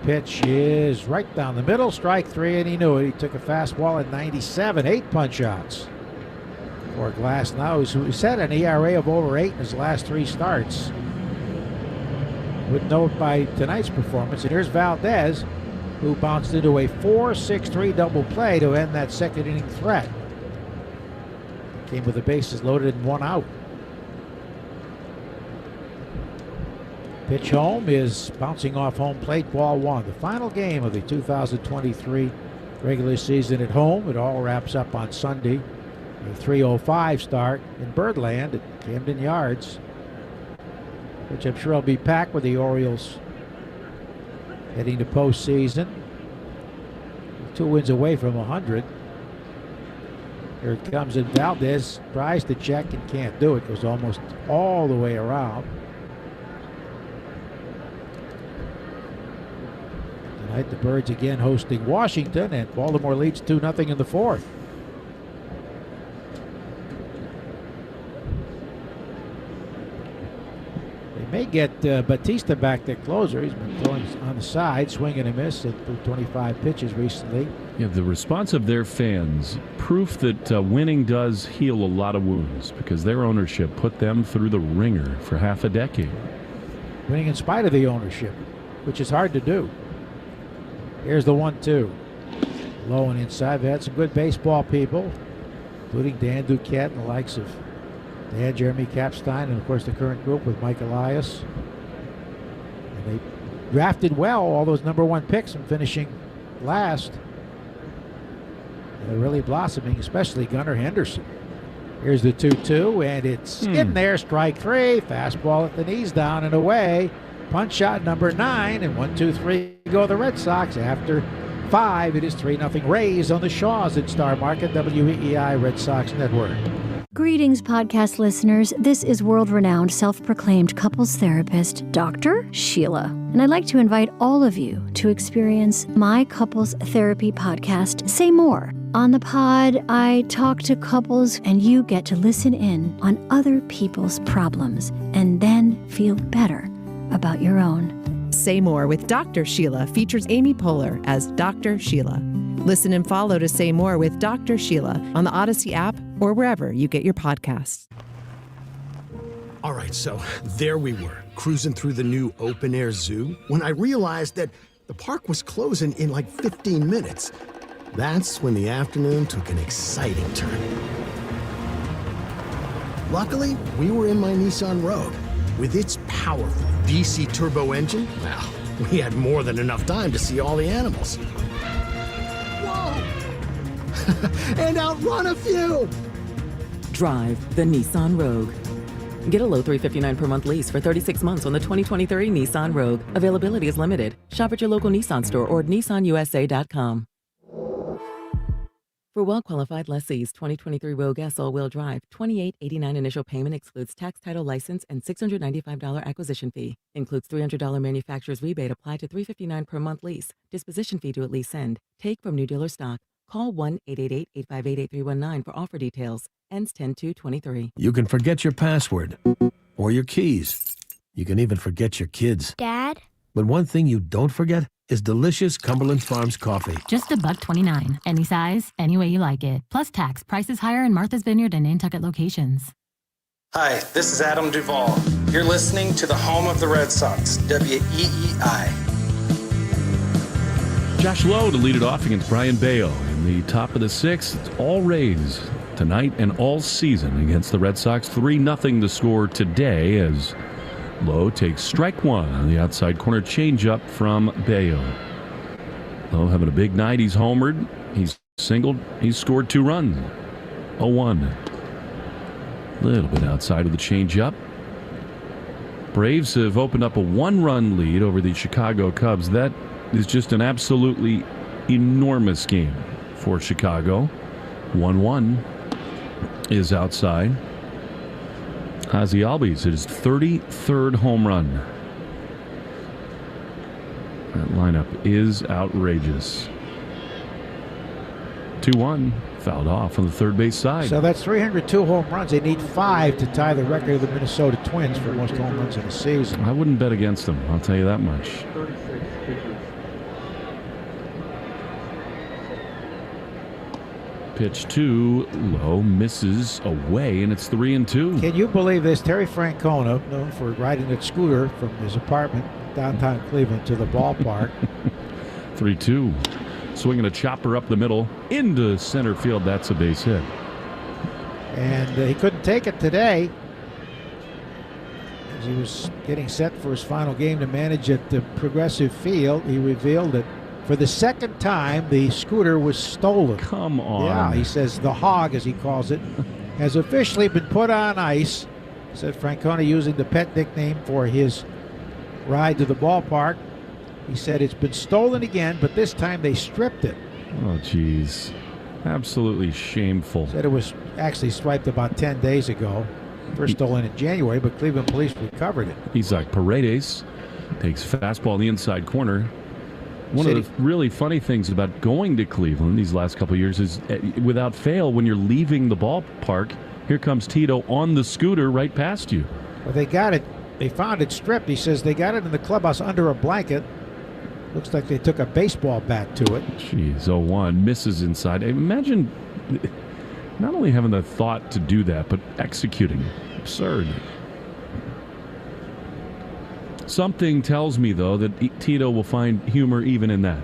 Pitch is right down the middle, strike 3, and he knew it. He took a fastball at 97, 8 punch-outs for Glasnow, who's had an ERA of over 8 in his last 3 starts. Would know it by tonight's performance. And here's Valdez, who bounced into a 4-6-3 double play to end that second inning threat. Came with the bases loaded and 1 out. Pitch home is bouncing off home plate, ball one. The final game of the 2023 regular season at home. It all wraps up on Sunday. A 3:05 start in Birdland at Camden Yards, which I'm sure will be packed with the Orioles heading to postseason. 2 wins away from 100. Here it comes, and Valdez tries to check and can't do it. Goes almost all the way around. Tonight the Birds again hosting Washington, and Baltimore leads 2-0 in the fourth. May get Batista back, their closer. He's been throwing on the side, swing and a miss at 25 pitches recently. Yeah, the response of their fans, proof that winning does heal a lot of wounds, because their ownership put them through the ringer for half a decade. Winning in spite of the ownership, which is hard to do. Here's the 1-2. Low and inside. They had some good baseball people, including Dan Duquette and the likes of they had Jeremy Kapstein and, of course, the current group with Mike Elias. And they drafted well, all those #1 picks, and finishing last. They're really blossoming, especially Gunnar Henderson. Here's the 2-2, and it's in there. Strike 3. Fastball at the knees, down and away. Punch shot number 9, and 1-2-3 go the Red Sox. After 5, it is 3-0 Rays on the Shaws at Star Market, WEEI Red Sox Network. Greetings, podcast listeners. This is world-renowned self-proclaimed couples therapist, Dr. Sheila. And I'd like to invite all of you to experience my couples therapy podcast, Say More. On the pod, I talk to couples and you get to listen in on other people's problems and then feel better about your own. Say More with Dr. Sheila features Amy Poehler as Dr. Sheila. Listen and follow to Say More with Dr. Sheila on the Odyssey app or wherever you get your podcasts. All right, so there we were, cruising through the new open-air zoo, when I realized that the park was closing in like 15 minutes. That's when the afternoon took an exciting turn. Luckily, we were in my Nissan Rogue. With its powerful VC turbo engine, well, we had more than enough time to see all the animals. And outrun a few! Drive the Nissan Rogue. Get a low $359 per month lease for 36 months on the 2023 Nissan Rogue. Availability is limited. Shop at your local Nissan store or at nissanusa.com. For well-qualified lessees, 2023 Rogue S all-wheel drive, $28.89 initial payment excludes tax, title, license, and $695 acquisition fee. Includes $300 manufacturer's rebate applied to $359 per month lease. Disposition fee to at lease end. Take from new dealer stock. Call 1-888-858-8319 for offer details. Ends 10/2/23. You can forget your password or your keys. You can even forget your kids. Dad? But one thing you don't forget is delicious Cumberland Farms coffee. Just $1.29. Any size, any way you like it. Plus tax. Prices higher in Martha's Vineyard and Nantucket locations. Hi, this is Adam Duvall. You're listening to the home of the Red Sox, WEEI. Josh Lowe to lead it off against Brian Bayo in the top of the 6th. It's all Rays tonight and all season against the Red Sox. 3-0 the score today as Lowe takes strike 1 on the outside corner changeup from Bayo. Lowe having a big night. He's homered. He's singled. He's scored 2 runs. 0-1. A little bit outside of the changeup. Braves have opened up a 1-run lead over the Chicago Cubs. That is just an absolutely enormous game for Chicago. 1-1 is outside. Ozzie Albies, his 33rd home run. That lineup is outrageous. 2-1, fouled off on the third base side. So that's 302 home runs. They need 5 to tie the record of the Minnesota Twins for most home runs in a season. I wouldn't bet against them, I'll tell you that much. Pitch 2, Low misses away, and it's 3-2. Can you believe this? Terry Francona, known for riding a scooter from his apartment downtown Cleveland to the ballpark. 3-2. Swinging a chopper up the middle into center field. That's a base hit. And he couldn't take it today. As he was getting set for his final game to manage at the Progressive Field, he revealed that for the second time, the scooter was stolen. Come on. Yeah, he says the hog, as he calls it, has officially been put on ice. Said Francona, using the pet nickname for his ride to the ballpark. He said it's been stolen again, but this time they stripped it. Oh, geez. Absolutely shameful. Said it was actually swiped about 10 days ago. First stolen in January, but Cleveland police recovered it. Isaac Paredes takes fastball in the inside corner. One of the really funny things about going to Cleveland these last couple of years is, without fail, when you're leaving the ballpark, here comes Tito on the scooter right past you. Well, they got it. They found it stripped. He says they got it in the clubhouse under a blanket. Looks like they took a baseball bat to it. Jeez, 0-1. Misses inside. Imagine not only having the thought to do that, but executing. Absurd. Something tells me, though, that Tito will find humor even in that.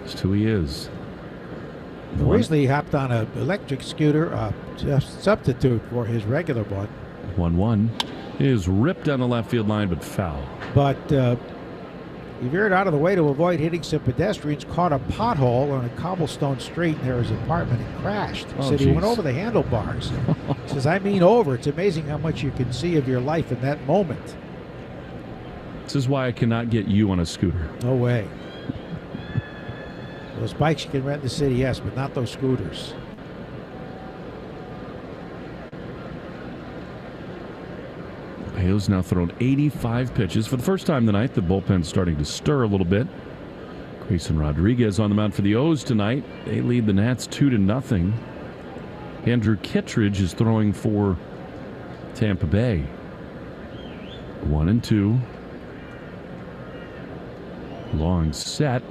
Just who he is. Recently, he hopped on an electric scooter, substitute for his regular one. 1-1 is ripped down the left field line, but foul. But he veered out of the way to avoid hitting some pedestrians, caught a pothole on a cobblestone street near his apartment and crashed. He said he went over the handlebars. He says, I mean over. It's amazing how much you can see of your life in that moment. This is why I cannot get you on a scooter. No way. Those bikes you can rent in the city, yes, but not those scooters. Bayo's now thrown 85 pitches. For the first time tonight, the bullpen's starting to stir a little bit. Grayson Rodriguez on the mound for the O's tonight. They lead the Nats 2-0. Andrew Kittredge is throwing for Tampa Bay. 1-2. Long set.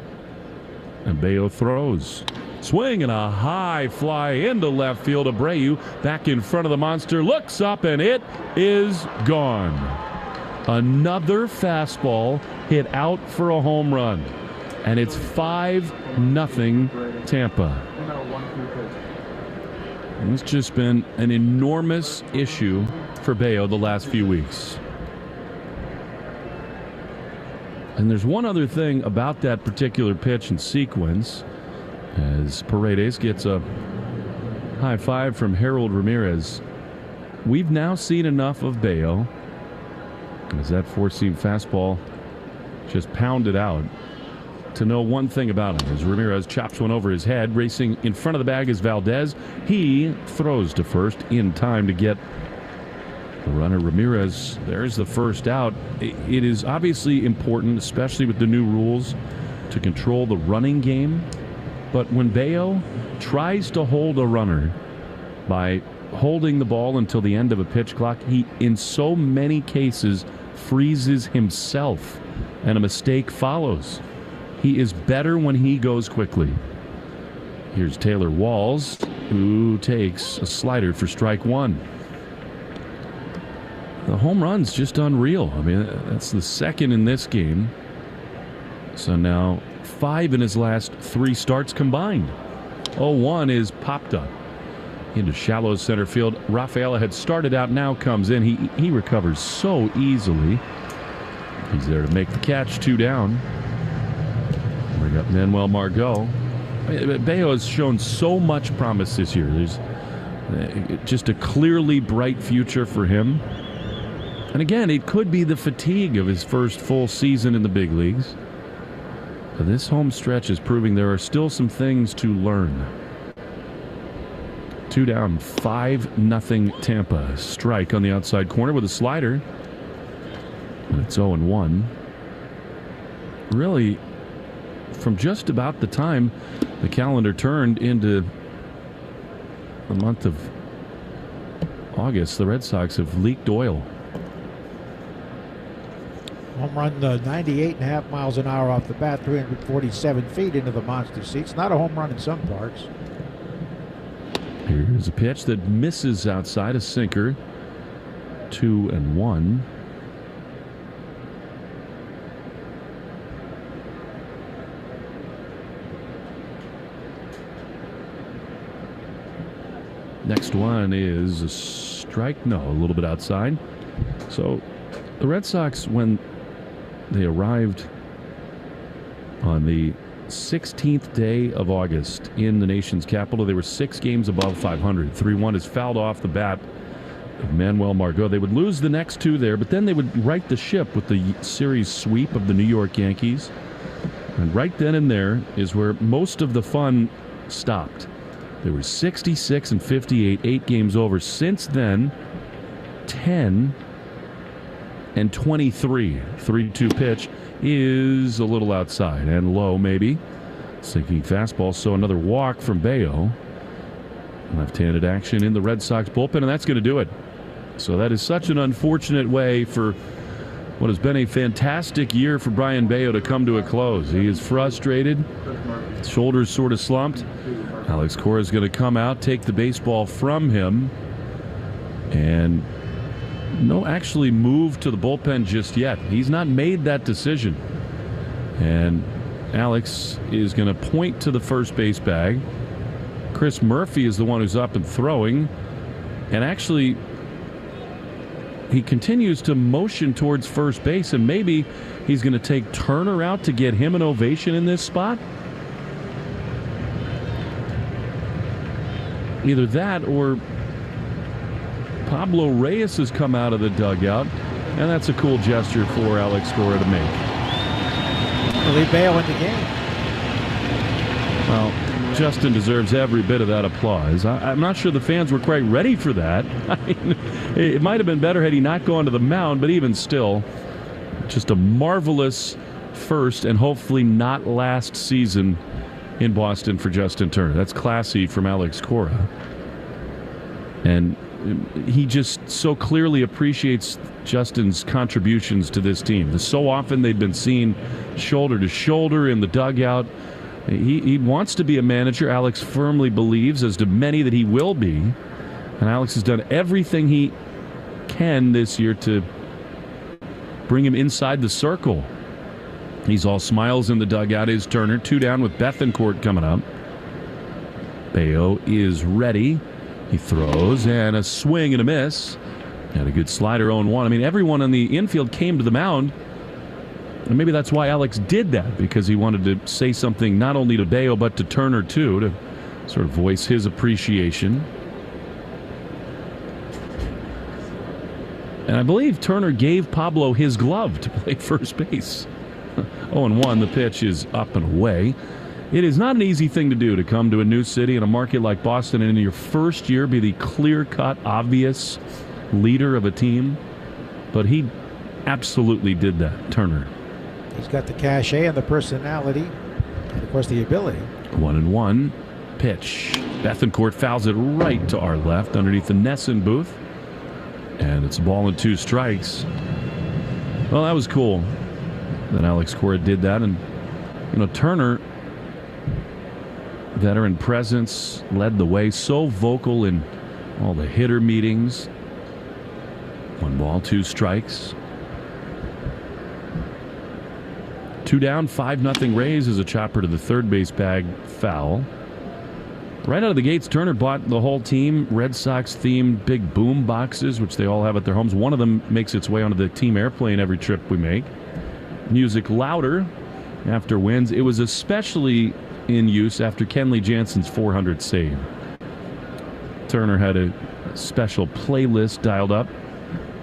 And Bayo throws. Swing and a high fly into left field. Abreu back in front of the monster. Looks up and it is gone. Another fastball hit out for a home run. And it's 5-0 Tampa. And it's just been an enormous issue for Bayo the last few weeks. And there's one other thing about that particular pitch and sequence, as Paredes gets a high five from Harold Ramirez. We've now seen enough of Bayo, as that four-seam fastball just pounded out, to know one thing about him. As Ramirez chops one over his head, racing in front of the bag is Valdez. He throws to first in time to get the runner. Ramirez, there's the first out. It is obviously important, especially with the new rules, to control the running game. But when Bayo tries to hold a runner by holding the ball until the end of a pitch clock, he, in so many cases, freezes himself, and a mistake follows. He is better when he goes quickly. Here's Taylor Walls, who takes a slider for strike one. The home run's just unreal. I mean, that's the second in this game. So now 5 in his last 3 starts combined. 0-1 is popped up into shallow center field. Rafaela had started out, now comes in. He recovers so easily. He's there to make the catch, 2 down. Bring up Manuel Margot. Bayo has shown so much promise this year. There's just a clearly bright future for him. And again, it could be the fatigue of his first full season in the big leagues. But this home stretch is proving there are still some things to learn. 2 down, 5-0 Tampa. Strike on the outside corner with a slider. And it's 0-1. Really, from just about the time the calendar turned into the month of August, the Red Sox have leaked oil. Home run 98.5 miles an hour off the bat, 347 feet into the monster seats. Not a home run in some parts. Here's a pitch that misses outside, a sinker. 2-1. Next one is a strike. No, a little bit outside. So the Red Sox, when they arrived on the 16th day of August in the nation's capital, they were 6 games above 500. 3-1 is fouled off the bat of Manuel Margot. They would lose the next 2 there, but then they would right the ship with the series sweep of the New York Yankees. And right then and there is where most of the fun stopped. They were 66 and 58, 8 games over. Since then, 10 and 23. 3-2 pitch is a little outside and low, maybe. Sinking fastball, so another walk from Bayo. Left-handed action in the Red Sox bullpen, and that's going to do it. So that is such an unfortunate way for what has been a fantastic year for Brian Bayo to come to a close. He is frustrated. His shoulders sort of slumped. Alex Cora is going to come out, take the baseball from him, and actually move to the bullpen just yet. He's not made that decision. And Alex is going to point to the first base bag. Chris Murphy is the one who's up and throwing. And actually, he continues to motion towards first base, and maybe he's going to take Turner out to get him an ovation in this spot. Either that or Pablo Reyes has come out of the dugout, and that's a cool gesture for Alex Cora to make. Leave Bayo in the game. Well, Justin deserves every bit of that applause. I'm not sure the fans were quite ready for that. I mean, it might have been better had he not gone to the mound, but even still, just a marvelous first and hopefully not last season in Boston for Justin Turner. That's classy from Alex Cora. And he just so clearly appreciates Justin's contributions to this team. So often they've been seen shoulder to shoulder in the dugout. He wants to be a manager. Alex firmly believes, as do many, that he will be. And Alex has done everything he can this year to bring him inside the circle. He's all smiles in the dugout. Is Turner 2 down with Bethancourt coming up. Bayo is ready. He throws, and a swing and a miss. Had a good slider, 0-1. I mean, everyone on the infield came to the mound. And maybe that's why Alex did that, because he wanted to say something not only to Bayo, but to Turner, too, to sort of voice his appreciation. And I believe Turner gave Pablo his glove to play first base. 0-1, the pitch is up and away. It is not an easy thing to do, to come to a new city in a market like Boston and in your first year be the clear-cut, obvious leader of a team. But he absolutely did that, Turner. He's got the cachet and the personality and, of course, the ability. 1-1 pitch. Bethancourt fouls it right to our left underneath the Nesson booth. And it's a ball and 2 strikes. Well, that was cool that Alex Cora did that. And, Turner, veteran presence, led the way. So vocal in all the hitter meetings. 1 ball, 2 strikes. 2 down, 5-0 Rays as a chopper to the third base bag, foul. Right out of the gates, Turner bought the whole team Red Sox-themed big boom boxes, which they all have at their homes. One of them makes its way onto the team airplane every trip we make. Music louder after wins. It was especially in use after Kenley Jansen's 400 save. Turner had a special playlist dialed up.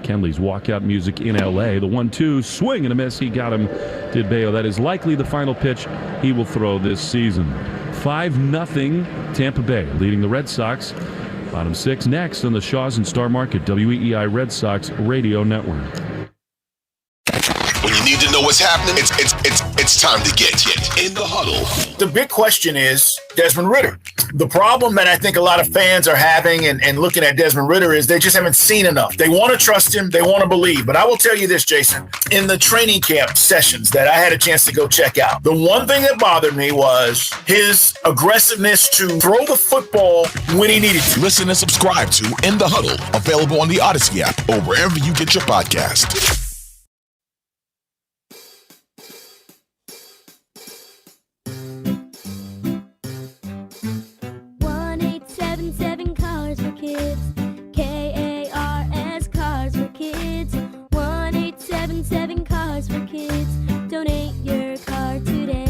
Kenley's walkout music in L.A. The 1-2 swing and a miss. He got him, did Bayo. That is likely the final pitch he will throw this season. 5-0 Tampa Bay, leading the Red Sox. Bottom 6 next on the Shaws and Star Market WEEI Red Sox Radio Network. When you need to know what's happening, it's time to get in the huddle. The big question is Desmond Ritter. The problem that I think a lot of fans are having and looking at Desmond Ritter is they just haven't seen enough. They want to trust him. They want to believe. But I will tell you this, Jason, in the training camp sessions that I had a chance to go check out, the one thing that bothered me was his aggressiveness to throw the football when he needed to. Listen and subscribe to In the Huddle, available on the Odyssey app or wherever you get your podcast. 1-877 Cars for Kids. KARS Cars for Kids. 877 Cars for Kids. Donate your car today.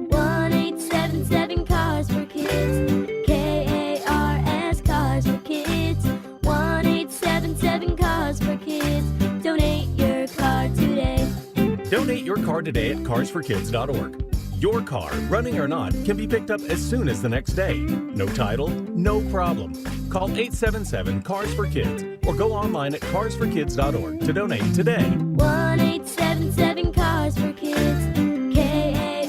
1-877 Cars for Kids. KARS Cars for Kids. 1-877 Cars for Kids. Donate your car today. Donate your car today at carsforkids.org. Your car, running or not, can be picked up as soon as the next day. No title, no problem. Call 877-CARS-FOR-KIDS or go online at carsforkids.org to donate today. 1-877 Cars for Kids.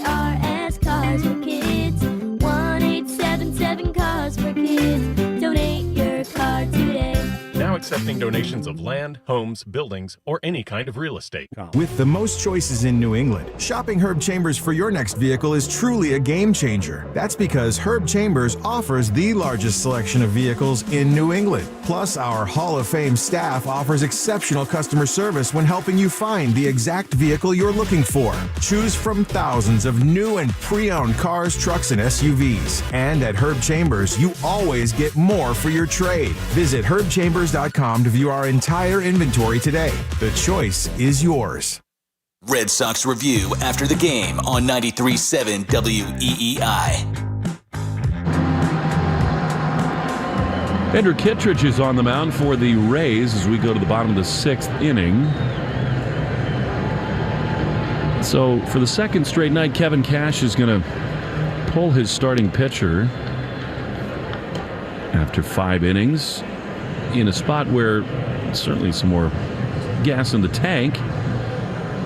KARS Cars for Kids. 1-877 Cars for Kids. Donate your car today. Now accepting donations of land, homes, buildings, or any kind of real estate. With the most choices in New England, shopping Herb Chambers for your next vehicle is truly a game changer. That's because Herb Chambers offers the largest selection of vehicles in New England. Plus, our Hall of Fame staff offers exceptional customer service when helping you find the exact vehicle you're looking for. Choose from thousands of new and pre-owned cars, trucks, and SUVs. And at Herb Chambers, you always get more for your trade. Visit herbchambers.com to view our entire inventory today. The choice is yours. Red Sox Review after the game on 93.7 WEEI. Andrew Kittredge is on the mound for the Rays as we go to the bottom of the 6th inning. So for the second straight night, Kevin Cash is going to pull his starting pitcher after 5 innings in a spot where certainly some more gas in the tank,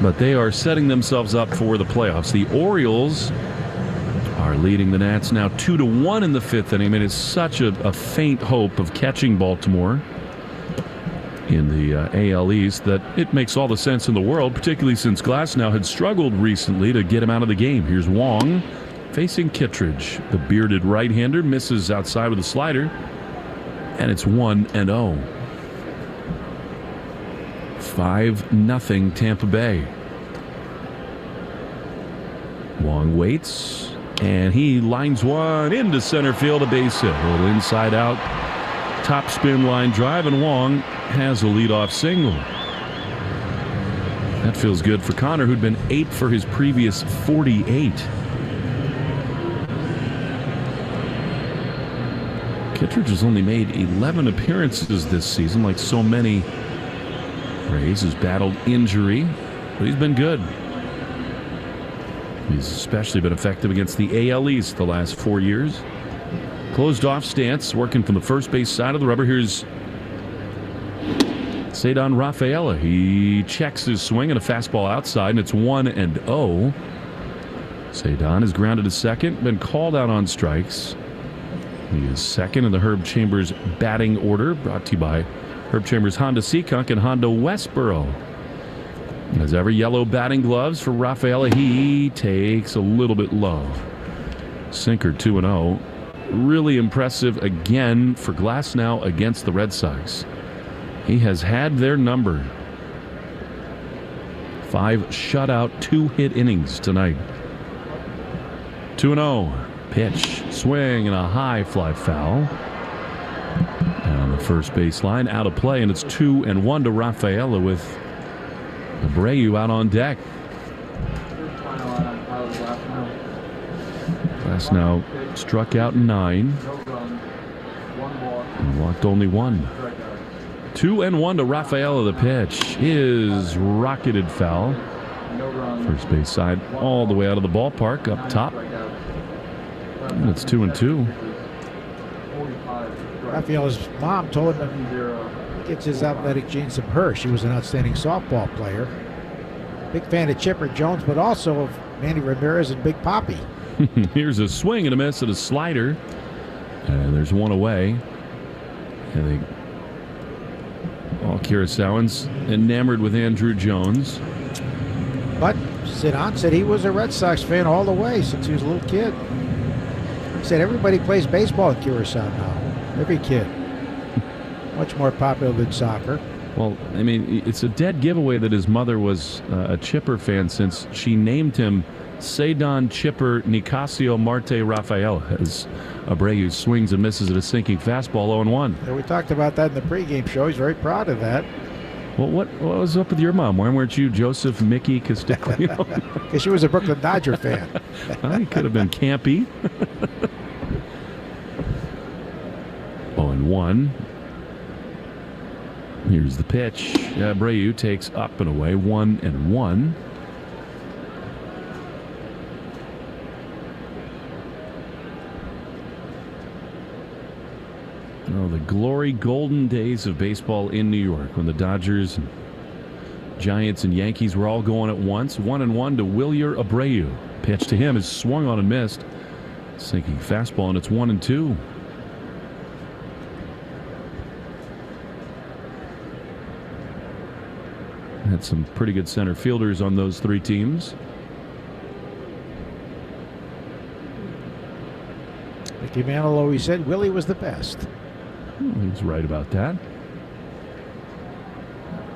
but they are setting themselves up for the playoffs. The Orioles are leading the Nats now 2-1 in the 5th inning. I mean, it's such a faint hope of catching Baltimore in the AL East that it makes all the sense in the world, particularly since Glasnow had struggled recently to get him out of the game. Here's Wong facing Kittredge. The bearded right-hander misses outside with a slider, and it's 1-0. 5-0 Tampa Bay. Wong waits, and he lines one into center field, a base hit. A little inside out, top spin line drive, and Wong has a leadoff single. That feels good for Connor, who'd been 8 for his previous 48. Kittredge has only made 11 appearances this season, like so many Rays. Has battled injury, but he's been good. He's especially been effective against the AL East the last 4 years. Closed off stance, working from the first base side of the rubber. Here's Ceddanne Rafaela. He checks his swing and a fastball outside, and it's 1-0. Ceddanne is grounded to second, been called out on strikes. He is second in the Herb Chambers batting order, brought to you by Herb Chambers Honda Seekonk and Honda Westboro. As ever, yellow batting gloves for Rafaela. He takes a little bit low. Sinker 2-0. Really impressive again for Glasnow against the Red Sox. He has had their number. 5 shutout, 2-hit innings tonight. 2-0. Pitch, swing, and a high fly foul. Down the first baseline, out of play, and it's 2-1 to Rafaela with Abreu out on deck. Glasnow struck out 9 and walked only 1. 2-1 to Rafaela. The pitch is rocketed foul. First base side all the way out of the ballpark, up top. And it's 2-2. Rafaela's mom told him he gets his athletic genes from her. She was an outstanding softball player. Big fan of Chipper Jones, but also of Manny Ramirez and Big Papi. Here's a swing and a miss at a slider. And there's one away. And all Curaçaoans enamored with Andrew Jones. But Ceddanne said he was a Red Sox fan all the way since he was a little kid. He said everybody plays baseball in Curaçao now. Every kid. Much more popular than soccer. Well, I mean, it's a dead giveaway that his mother was a Chipper fan, since she named him Ceddanne Chipper Nicasio Marte Rafaela, as Abreu swings and misses at a sinking fastball 0-1. Yeah, we talked about that in the pregame show. He's very proud of that. Well, what was up with your mom? Why weren't you Joseph Mickey Castiglione? Because she was a Brooklyn Dodger fan. Well, he could have been campy. 0-1. Here's the pitch. Abreu takes up and away. 1-1. Oh, the glory golden days of baseball in New York when the Dodgers and Giants and Yankees were all going at once. 1-1 to Wilyer Abreu. Pitch to him is swung on and missed. Sinking fastball, and it's 1-2. Had some pretty good center fielders on those three teams. Mickey Mantle always said Willie was the best. He's right about that.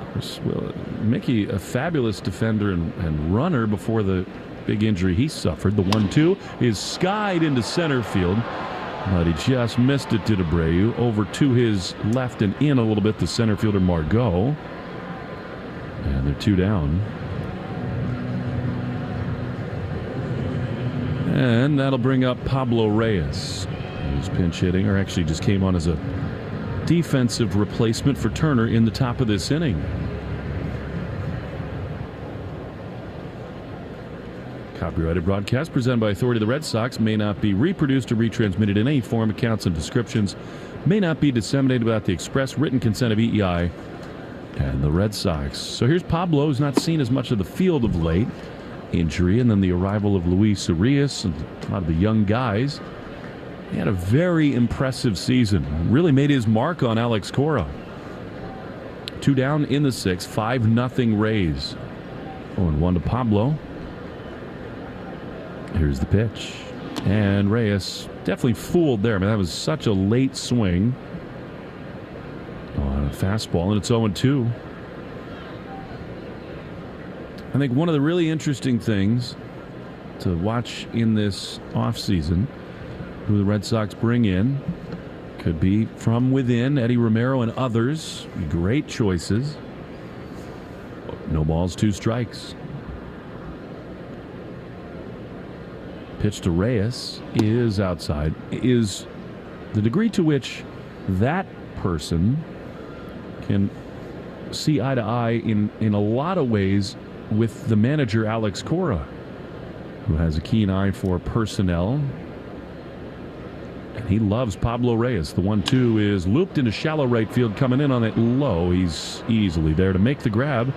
Of course, well, Mickey, a fabulous defender and runner before the big injury he suffered. The 1-2 is skied into center field, but he just missed it to Abreu. Over to his left and in a little bit, the center fielder Margot. And they're 2 down. And that'll bring up Pablo Reyes, who's pinch hitting, or actually just came on as a defensive replacement for Turner in the top of this inning. Copyrighted broadcast presented by authority of the Red Sox may not be reproduced or retransmitted in any form. Accounts and descriptions may not be disseminated without the express written consent of EEI and the Red Sox. So here's Pablo, who's not seen as much of the field of late. Injury, and then the arrival of Luis Urias and a lot of the young guys. He had a very impressive season. Really made his mark on Alex Cora. 2 down in the 6th, 5-0 Rays. 0-1 to Pablo. Here's the pitch. And Reyes definitely fooled there. I mean, that was such a late swing on a fastball, and it's 0-2. I think one of the really interesting things to watch in this offseason, who the Red Sox bring in, could be from within. Eddie Romero and others. Great choices. No balls, 2 strikes. Pitch to Reyes is outside. Is the degree to which that person can see eye to eye in a lot of ways with the manager, Alex Cora, who has a keen eye for personnel. And he loves Pablo Reyes. The 1-2 is looped into shallow right field, coming in on it low. He's easily there to make the grab.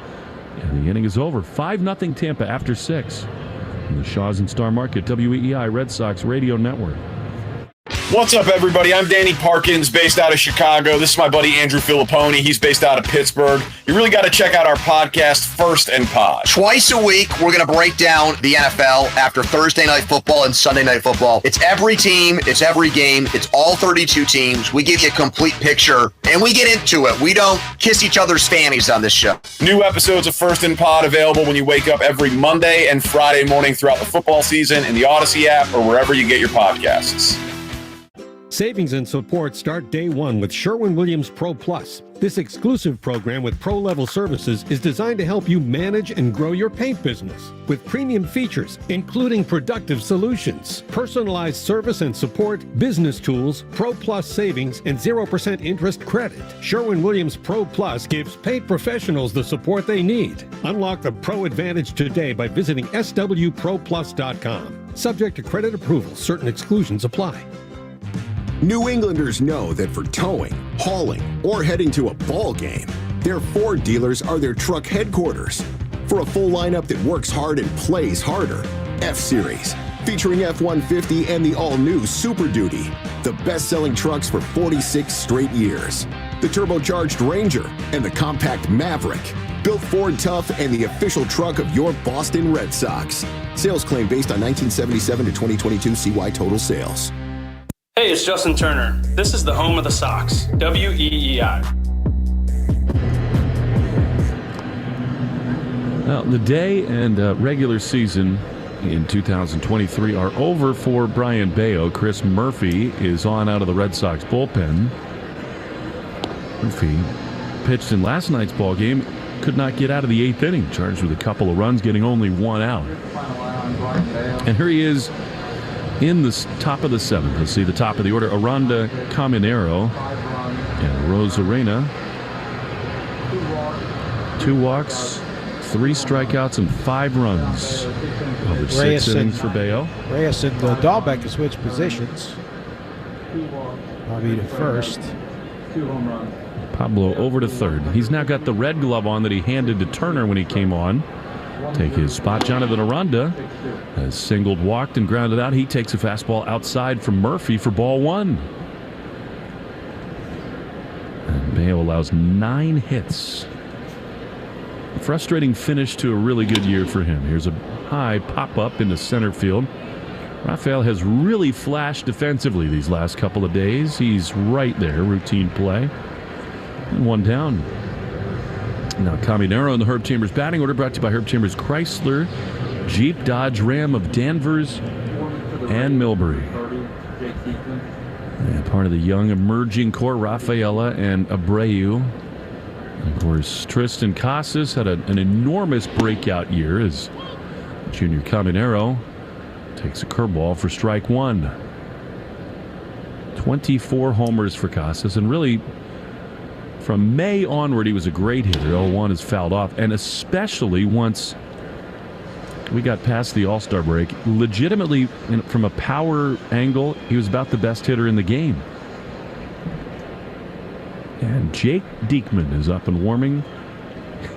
And the inning is over. 5-0 Tampa after 6. In the Shaw's and Star Market, WEEI Red Sox Radio Network. What's up, everybody? I'm Danny Parkins, based out of Chicago. This is my buddy Andrew Filipponi. He's based out of Pittsburgh. You really got to check out our podcast, First and Pod. Twice a week, we're going to break down the NFL after Thursday Night Football and Sunday Night Football. It's every team. It's every game. It's all 32 teams. We give you a complete picture, and we get into it. We don't kiss each other's fannies on this show. New episodes of First and Pod available when you wake up every Monday and Friday morning throughout the football season in the Odyssey app or wherever you get your podcasts. Savings and support start day one with Sherwin-Williams Pro Plus. This exclusive program with pro-level services is designed to help you manage and grow your paint business. With premium features, including productive solutions, personalized service and support, business tools, Pro Plus savings, and 0% interest credit. Sherwin-Williams Pro Plus gives paint professionals the support they need. Unlock the Pro Advantage today by visiting swproplus.com. Subject to credit approval, certain exclusions apply. New Englanders know that for towing, hauling, or heading to a ball game, their Ford dealers are their truck headquarters. For a full lineup that works hard and plays harder, F-Series, featuring F-150 and the all-new Super Duty, the best-selling trucks for 46 straight years. The turbocharged Ranger and the compact Maverick, built Ford tough and the official truck of your Boston Red Sox. Sales claim based on 1977 to 2022 CY total sales. Hey, it's Justin Turner. This is the home of the Sox, WEEI. Well, the day and regular season in 2023 are over for Brian Bayo. Chris Murphy is on out of the Red Sox bullpen. Murphy pitched in last night's ball game, could not get out of the 8th inning, charged with a couple of runs, getting only 1 out. And here he is in the top of the 7th. Let's see the top of the order. Aranda Caminero and Rosarena. 2 walks, 3 strikeouts, and 5 runs over 6 innings for Bayo. Reyes and Dahlbeck have switched positions. Bobby to first. Pablo over to third. He's now got the red glove on that he handed to Turner when he came on. Take his spot. Jonathan Aranda has singled, walked, and grounded out. He takes a fastball outside from Murphy for ball 1. And Bayo allows 9 hits. Frustrating finish to a really good year for him. Here's a high pop-up into center field. Rafael has really flashed defensively these last couple of days. He's right there, routine play. And 1 down. Now Caminero in the Herb Chambers batting order, brought to you by Herb Chambers Chrysler, Jeep, Dodge, Ram of Danvers and Millbury. And part of the young emerging core, Rafaela and Abreu. And of course, Tristan Casas had an enormous breakout year as Junior Caminero takes a curveball for strike 1. 24 homers for Casas, and really from May onward he was a great hitter. 0-1 is fouled off, and especially once we got past the All-Star break, legitimately from a power angle, he was about the best hitter in the game. And Jake Diekman is up and warming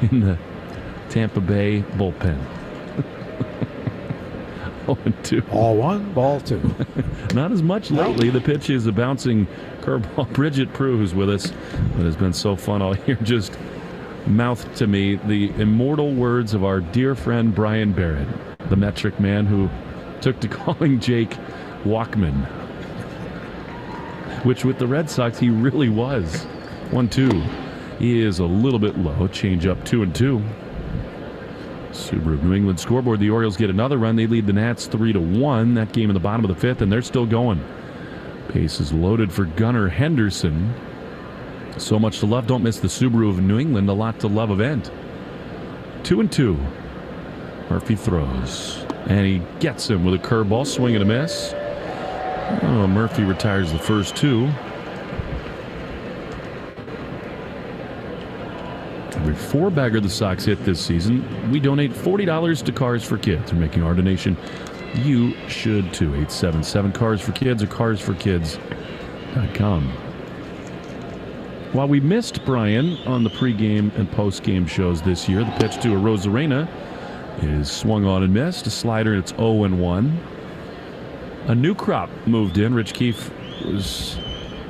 in the Tampa Bay bullpen. 0-2. Ball 1, ball 2. Not as much lately. The pitch is a bouncing curveball. Bridget Prue, who's with us, but has been so fun all year, just mouthed to me the immortal words of our dear friend Brian Barrett, the metric man who took to calling Jake Walkman, which with the Red Sox he really was. 1-2. He is a little bit low. Change up 2-2. Subaru New England scoreboard. The Orioles get another run. They lead the Nats 3-1. That game in the bottom of the 5th, and they're still going. Base is loaded for Gunnar Henderson. So much to love. Don't miss the Subaru of New England. A lot to love event. 2-2. Murphy throws, and he gets him with a curveball. Swing and a miss. Oh, Murphy retires the first 2. Every 4-bagger the Sox hit this season, we donate $40 to Cars for Kids. We're making our donation. You should too. 877 Cars for Kids or carsforkids.com. While we missed Brian on the pregame and postgame shows this year, the pitch to a Rosarena is swung on and missed. A slider, and it's 0-1. A new crop moved in. Rich Keefe was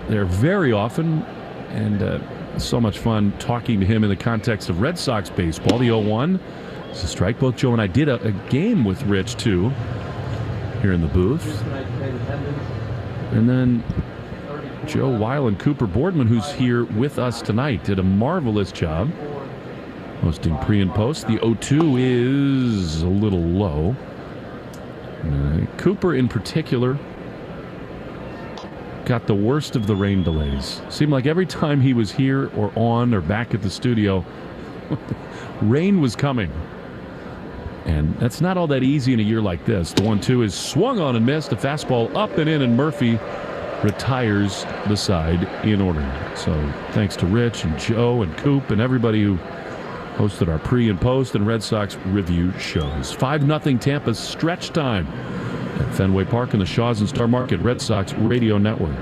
there very often, and so much fun talking to him in the context of Red Sox baseball. The 0-1 is a strike. Both Joe and I did a game with Rich, too, here in the booth. And then Joe Weil and Cooper Boardman, who's here with us tonight, did a marvelous job hosting pre and post. The 0-2 is a little low. Cooper, in particular, got the worst of the rain delays. Seemed like every time he was here or on or back at the studio, rain was coming. And that's not all that easy in a year like this. The 1-2 is swung on and missed. The fastball up and in, and Murphy retires the side in order. So thanks to Rich and Joe and Coop and everybody who hosted our pre and post and Red Sox review shows. 5-0 Tampa stretch time at Fenway Park in the Shaws and Star Market Red Sox Radio Network.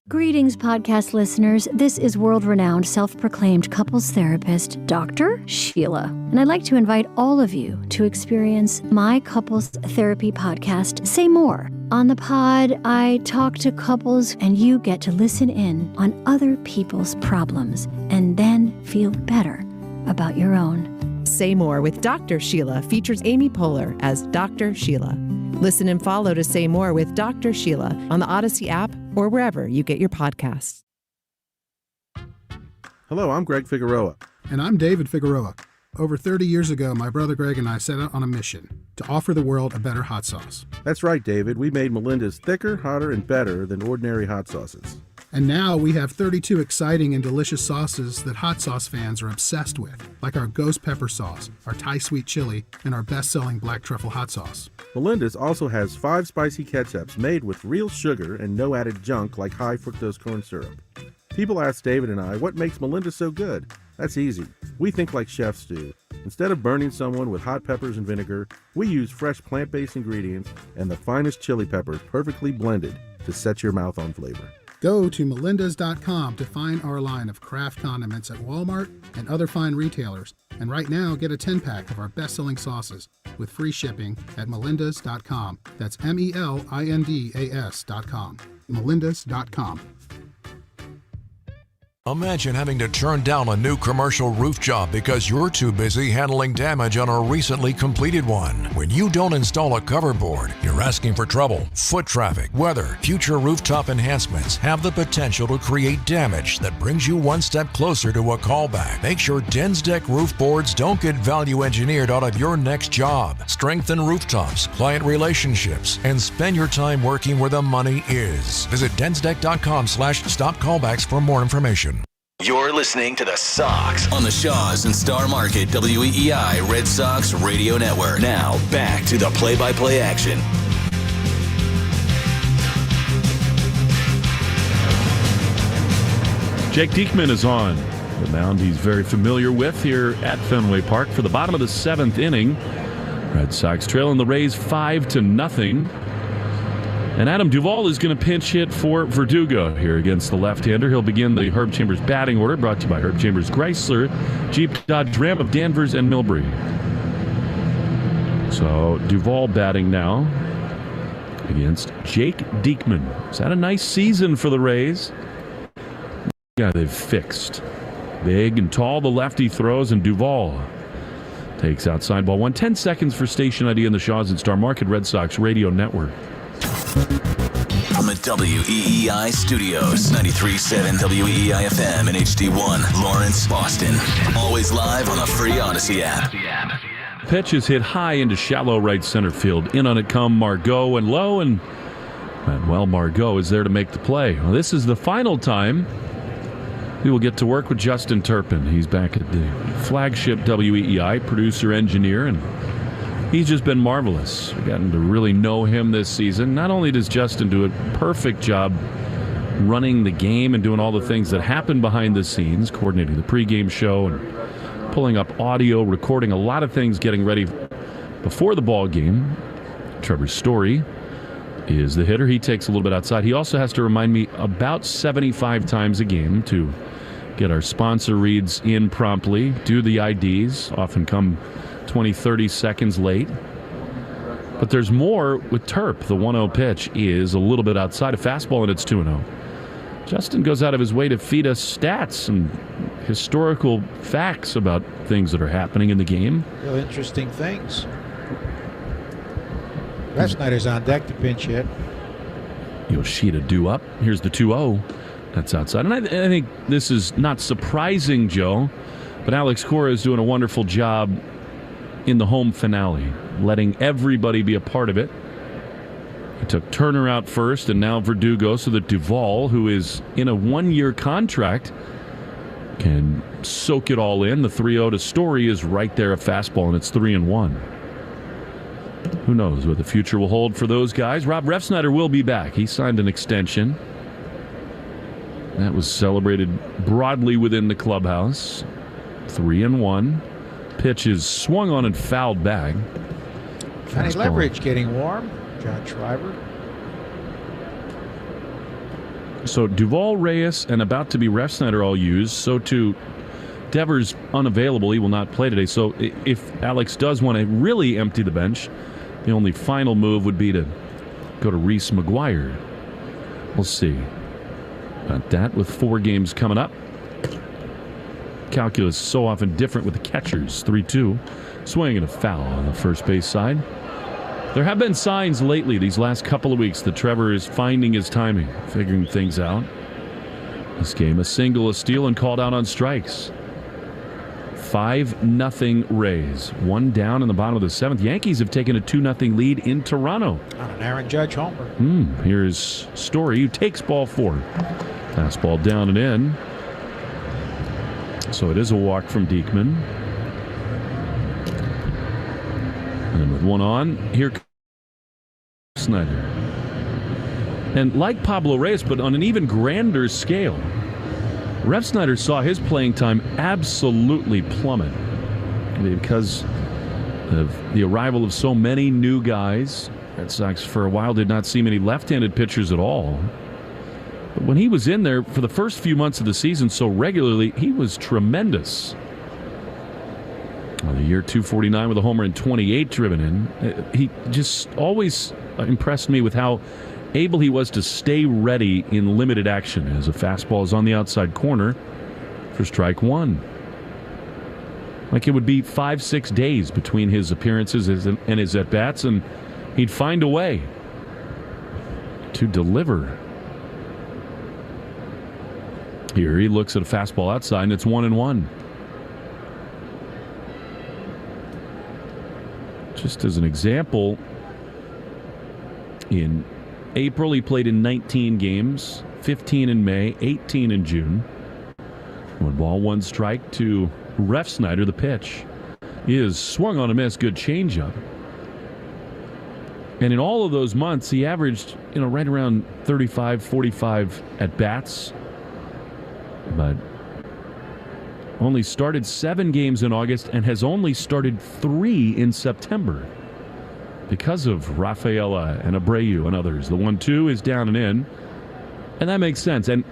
Greetings, podcast listeners. This is world-renowned, self-proclaimed couples therapist, Dr. Sheila. And I'd like to invite all of you to experience my couples therapy podcast, Say More. On the pod, I talk to couples, and you get to listen in on other people's problems and then feel better about your own. Say More with Dr. Sheila features Amy Poehler as Dr. Sheila. Listen and follow to Say More with Dr. Sheila on the Odyssey app or wherever you get your podcasts. Hello, I'm Greg Figueroa. And I'm David Figueroa. Over 30 years ago, my brother Greg and I set out on a mission to offer the world a better hot sauce. That's right, David. We made Melinda's thicker, hotter, and better than ordinary hot sauces. And now we have 32 exciting and delicious sauces that hot sauce fans are obsessed with, like our ghost pepper sauce, our Thai sweet chili, and our best-selling black truffle hot sauce. Melinda's also has 5 spicy ketchups made with real sugar and no added junk like high fructose corn syrup. People ask David and I what makes Melinda so good. That's easy. We think like chefs do. Instead of burning someone with hot peppers and vinegar, we use fresh plant-based ingredients and the finest chili peppers perfectly blended to set your mouth on flavor. Go to melindas.com to find our line of craft condiments at Walmart and other fine retailers. And right now, get a 10-pack of our best-selling sauces with free shipping at melindas.com. That's melindas.com. melindas.com. Imagine having to turn down a new commercial roof job because you're too busy handling damage on a recently completed one. When you don't install a cover board, you're asking for trouble. Foot traffic, weather, future rooftop enhancements have the potential to create damage that brings you one step closer to a callback. Make sure Densdeck roof boards don't get value engineered out of your next job. Strengthen rooftops, client relationships, and spend your time working where the money is. Visit densdeck.com/stopcallbacks for more information. You're listening to The Sox on the Shaws and Star Market WEEI Red Sox Radio Network. Now, back to the play-by-play action. Jake Diekman is on the mound he's very familiar with here at Fenway Park for the bottom of the 7th inning. Red Sox trailing the Rays 5-0. And Adam Duvall is going to pinch hit for Verdugo here against the left-hander. He'll begin the Herb Chambers batting order, brought to you by Herb Chambers Chrysler, Jeep, Dodge, Ram of Danvers, and Millbury. So Duvall batting now against Jake Diekman. He's had a nice season for the Rays. Yeah, they've fixed. Big and tall, the lefty throws, and Duvall takes outside ball 1. 10 seconds for station ID in the Shaws and Star Market Red Sox Radio Network. From the WEEI studios, 93.7 WEEI FM and HD1, Lawrence, Boston. Always live on the free Odyssey app. Pitch is hit high into shallow right center field. In on it come Margot and low, and well, Margot is there to make the play. Well, this is the final time we will get to work with Justin Turpin. He's back at the flagship WEEI, producer, engineer, and he's just been marvelous. We've gotten to really know him this season. Not only does Justin do a perfect job running the game and doing all the things that happen behind the scenes, coordinating the pregame show and pulling up audio, recording a lot of things, getting ready before the ball game. Trevor Story is the hitter. He takes a little bit outside. He also has to remind me about 75 times a game to get our sponsor reads in promptly, do the IDs, often come 20, 30 seconds late. But there's more with Terp. The 1-0 pitch is a little bit outside, a fastball, and it's 2-0. Justin goes out of his way to feed us stats and historical facts about things that are happening in the game. Real interesting things. Refsnyder's on deck to pinch hit. Yoshida due up. Here's the 2-0. That's outside. And I think this is not surprising, Joe, but Alex Cora is doing a wonderful job in the home finale, letting everybody be a part of it. He took Turner out first and now Verdugo so that Duvall, who is in a 1-year contract, can soak it all in. The 3-0 to Story is right there, a fastball, and it's 3-1. Who knows what the future will hold for those guys. Rob Refsnyder will be back. He signed an extension. That was celebrated broadly within the clubhouse. 3-1. Pitch is swung on and fouled back. Johnny Leverage getting warm. John Schreiber. So Duvall, Reyes, and about to be Refsnyder all used. So too, Devers unavailable. He will not play today. So if Alex does want to really empty the bench, the only final move would be to go to Reese McGuire. We'll see about that with 4 games coming up. Calculus so often different with the catchers. 3-2. Swing and a foul on the first base side. There have been signs lately, these last couple of weeks, that Trevor is finding his timing, figuring things out. This game, a single, a steal, and called out on strikes. 5-0 Rays. 1 down in the bottom of the 7th. Yankees have taken a 2-0 lead in Toronto. On an Aaron Judge homer. Here's Story, who takes ball 4. Fastball down and in. So it is a walk from Diekman. And with one on, here comes Snyder. And like Pablo Reyes, but on an even grander scale, Refsnyder saw his playing time absolutely plummet because of the arrival of so many new guys. Red Sox for a while did not see many left-handed pitchers at all. But when he was in there for the first few months of the season so regularly, he was tremendous. The year 249 with a homer and 28 driven in. He just always impressed me with how able he was to stay ready in limited action as a fastball is on the outside corner for strike one. Like it would be 5-6 days between his appearances and his at-bats, and he'd find a way to deliver. Here he looks at a fastball outside, and it's 1-1. Just as an example, in April he played in 19 games, 15 in May, 18 in June. 1 ball, 1 strike to Refsnyder. The pitch is swung on a miss, good changeup. And in all of those months, he averaged, right around 35, 45 at-bats. But only started 7 games in August and has only started 3 in September because of Rafaela and Abreu and others. The 1-2 is down and in, and that makes sense. And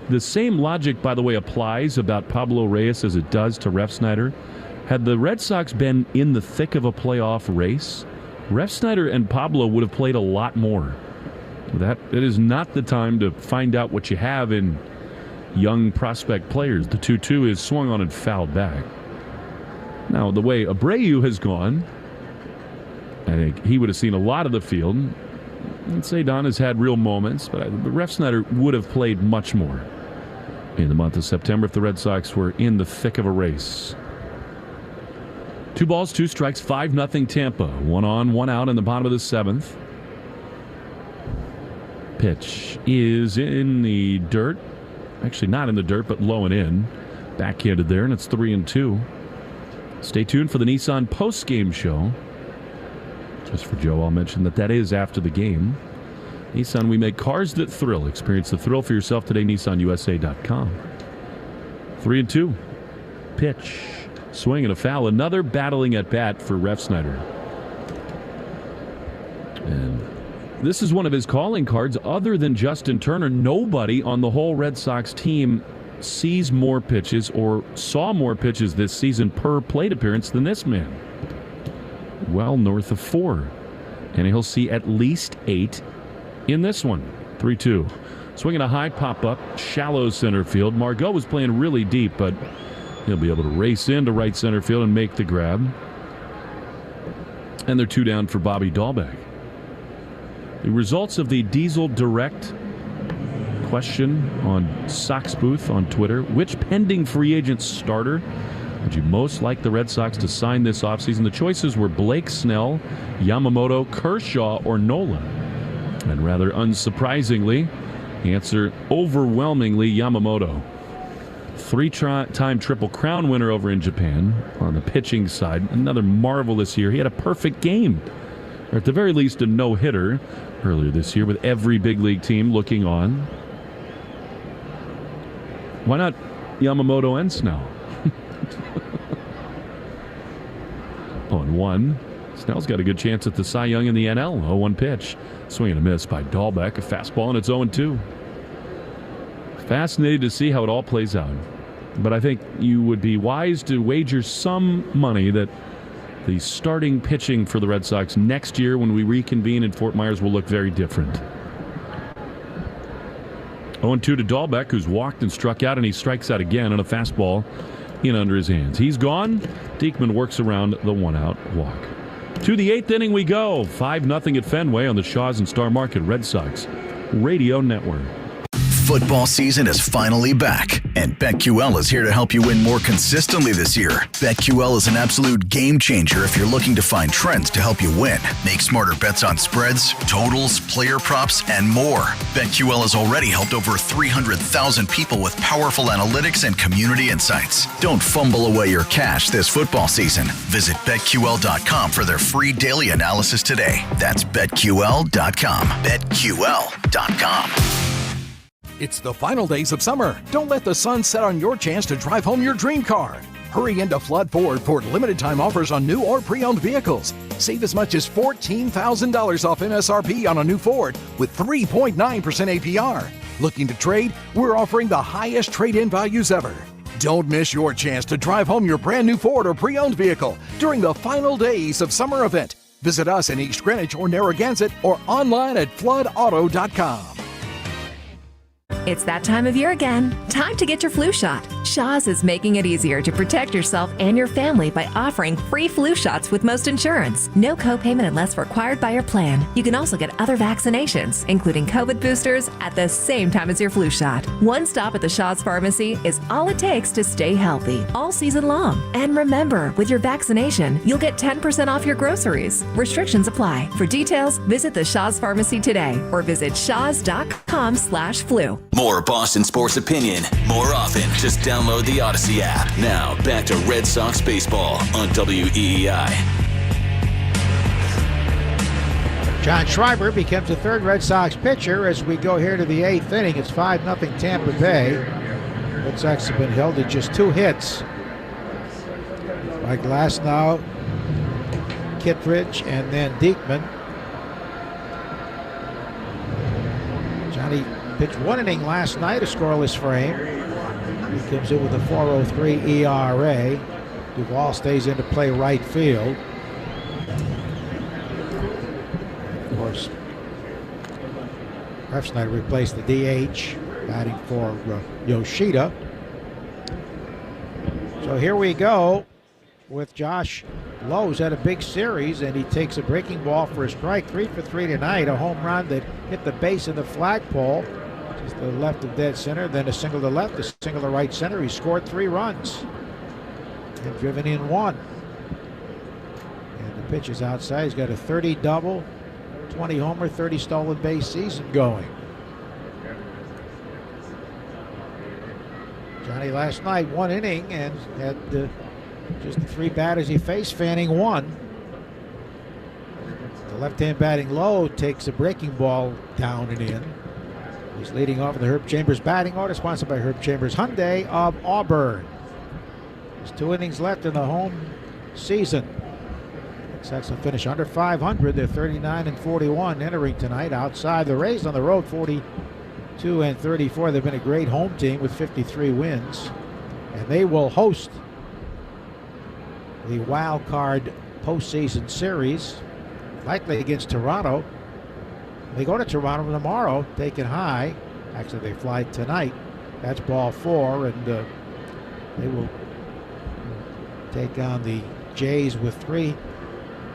the same logic, by the way, applies about Pablo Reyes as it does to Refsnyder. Had the Red Sox been in the thick of a playoff race, Refsnyder and Pablo would have played a lot more. It is not the time to find out what you have in young prospect players. The 2-2 is swung on and fouled back. Now, the way Abreu has gone, I think he would have seen a lot of the field. I'd say Don has had real moments, but Refsnyder would have played much more in the month of September if the Red Sox were in the thick of a race. 2 balls, 2 strikes, 5-0 Tampa. 1 on, 1 out in the bottom of the 7th. Pitch is in the dirt. Actually, not in the dirt, but low and in. Backhanded there, and it's 3-2. Stay tuned for the Nissan post-game show. Just for Joe, I'll mention that is after the game. Nissan, we make cars that thrill. Experience the thrill for yourself today, NissanUSA.com. 3-2. Pitch. Swing and a foul. Another battling at bat for Refsnyder. And this is one of his calling cards. Other than Justin Turner, nobody on the whole Red Sox team sees more pitches or saw more pitches this season per plate appearance than this man. Well north of 4. And he'll see at least 8 in this one. 3-2. Swinging a high pop-up, shallow center field. Margot was playing really deep, but he'll be able to race into right center field and make the grab. And they're 2 down for Bobby Dahlbeck. The results of the Diesel Direct question on Sox Booth on Twitter. Which pending free agent starter would you most like the Red Sox to sign this offseason? The choices were Blake Snell, Yamamoto, Kershaw, or Nola. And rather unsurprisingly, the answer overwhelmingly Yamamoto. 3-time Triple Crown winner over in Japan on the pitching side. Another marvelous year. He had a perfect game, or at the very least a no-hitter earlier this year with every big league team looking on. Why not Yamamoto and Snell? 0-1. Snell's got a good chance at the Cy Young in the NL. 0-1 pitch. Swing and a miss by Dahlbeck. A fastball, and it's 0-2. Fascinated to see how it all plays out. But I think you would be wise to wager some money that the starting pitching for the Red Sox next year when we reconvene in Fort Myers will look very different. 0-2 to Dahlbeck, who's walked and struck out, and he strikes out again on a fastball in under his hands. He's gone. Diekman works around the 1-out walk. To the 8th inning we go. 5-0 at Fenway on the Shaw's and Star Market Red Sox Radio Network. Football season is finally back, and BetQL is here to help you win more consistently this year. BetQL is an absolute game changer if you're looking to find trends to help you win. Make smarter bets on spreads, totals, player props, and more. BetQL has already helped over 300,000 people with powerful analytics and community insights. Don't fumble away your cash this football season. Visit BetQL.com for their free daily analysis today. That's BetQL.com. BetQL.com. It's the final days of summer. Don't let the sun set on your chance to drive home your dream car. Hurry into Flood Ford for limited time offers on new or pre-owned vehicles. Save as much as $14,000 off MSRP on a new Ford with 3.9% APR. Looking to trade? We're offering the highest trade-in values ever. Don't miss your chance to drive home your brand new Ford or pre-owned vehicle during the final days of summer event. Visit us in East Greenwich or Narragansett or online at floodauto.com. It's that time of year again. Time to get your flu shot. Shaw's is making it easier to protect yourself and your family by offering free flu shots with most insurance. No copayment unless required by your plan. You can also get other vaccinations, including COVID boosters, at the same time as your flu shot. One stop at the Shaw's Pharmacy is all it takes to stay healthy all season long. And remember, with your vaccination, you'll get 10% off your groceries. Restrictions apply. For details, visit the Shaw's Pharmacy today or visit shaws.com/flu. More Boston sports opinion, more often. Just download the Odyssey app. Now, back to Red Sox baseball on WEEI. John Schreiber becomes the third Red Sox pitcher as we go here to the eighth inning. It's 5-0 Tampa Bay. Red Sox have been held to just 2 hits by Glasnow, Kittredge, and then Diekman. Johnny pitched 1 inning last night, a scoreless frame. He comes in with a 4.03 ERA. Duvall stays in to play right field. Of course, Refsnyder replaced the DH, batting for Yoshida. So here we go with Josh Lowe's had a big series, and he takes a breaking ball for a strike. 3 for 3 tonight. A home run that hit the base of the flagpole, just to the left of dead center. Then a single to left, a single to right center. He scored 3 runs and driven in 1. And the pitch is outside. He's got a 30 double, 20 homer, 30 stolen base season going. Johnny last night 1 inning and had just the 3 batters he faced, Fanning 1. The left-hand batting Lowe takes a breaking ball down and in. He's leading off in the Herb Chambers batting order, sponsored by Herb Chambers Hyundai of Auburn. There's 2 innings left in the home season. Red Sox will finish under 500. They're 39-41 entering tonight. Outside the Rays on the road, 42-34. They've been a great home team with 53 wins. And they will host the wild card postseason series, likely against Toronto. They go to Toronto tomorrow, taking high. Actually, they fly tonight. That's ball 4, and they will take on the Jays with 3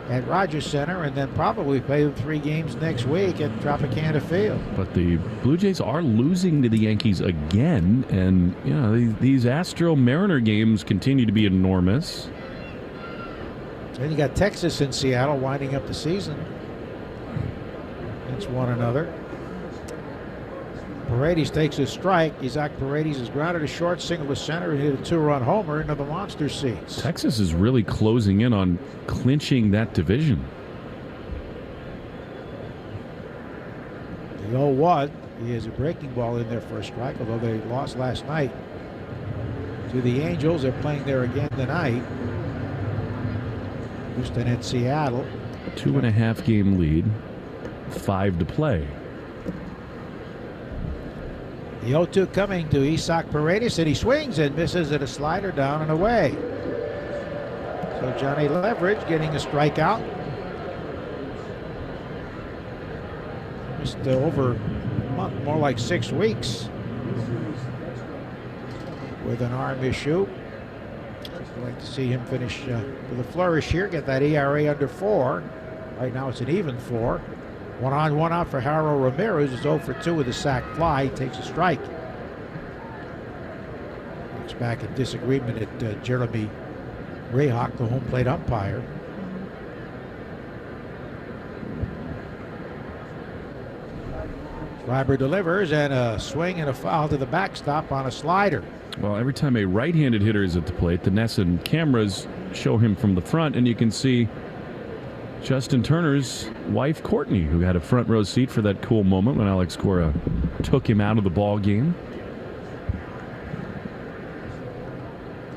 at Rogers Center, and then probably play them 3 games next week at Tropicana Field. But the Blue Jays are losing to the Yankees again, and you know these Astro-Mariner games continue to be enormous. Then you got Texas and Seattle winding up the season against one another. Paredes takes a strike. Isaac Paredes is grounded to short, single to center, and hit a 2-run homer into the monster seats. Texas is really closing in on clinching that division. The 0-1. He has a breaking ball in there for a strike, although they lost last night to the Angels. They're playing there again tonight. Houston at Seattle. 2.5 game lead. 5 to play. The 0-2 coming to Isaac Paredes, and he swings and misses at a slider down and away. So Johnny Leverage getting a strikeout. Just over a month, more like 6 weeks with an arm issue. I'd like to see him finish with a flourish here, get that ERA under 4. Right now it's an even 4. 1 on, 1 out for Harold Ramirez, who's 0 for 2 with a sac fly. He takes a strike. Looks back in disagreement at Jeremy Rayhawk, the home plate umpire. Schreiber delivers, and a swing and a foul to the backstop on a slider. Well, every time a right-handed hitter is at the plate, the NESN cameras show him from the front, and you can see Justin Turner's wife, Courtney, who had a front row seat for that cool moment when Alex Cora took him out of the ball game.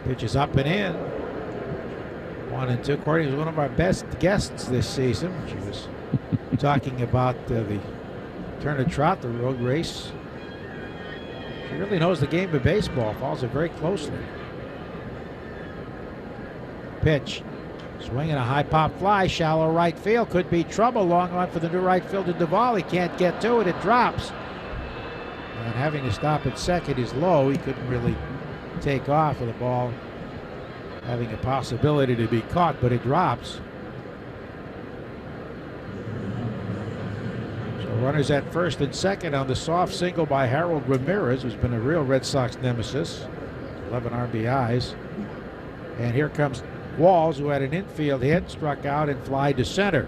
Pitch is up and in. 1-2. Courtney was one of our best guests this season. She was talking about the Turner Trot, the road race. She really knows the game of baseball, follows it very closely. Pitch. Swinging a high pop fly, shallow right field. Could be trouble. Long run for the new right fielder, Duvall. He can't get to it. It drops. And having to stop at second is low. He couldn't really take off with the ball having a possibility to be caught, but it drops. So runners at first and second on the soft single by Harold Ramirez, who's been a real Red Sox nemesis. 11 RBIs. And here comes Walls, who had an infield hit, struck out and fly to center.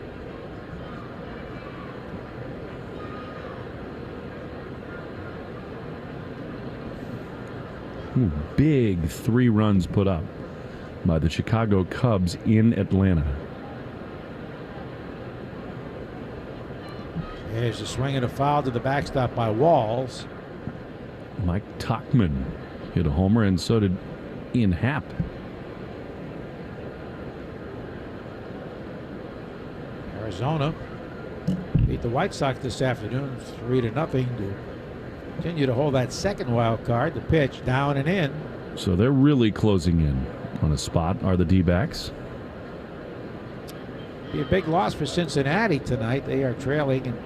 Big 3 runs put up by the Chicago Cubs in Atlanta. There's a swing and a foul to the backstop by Walls. Mike Tauchman hit a homer, and so did Ian Happ. Arizona beat the White Sox this afternoon 3-0 to continue to hold that second wild card. The pitch down and in. So they're really closing in on a spot, are the D-backs. Be a big loss for Cincinnati tonight. They are trailing in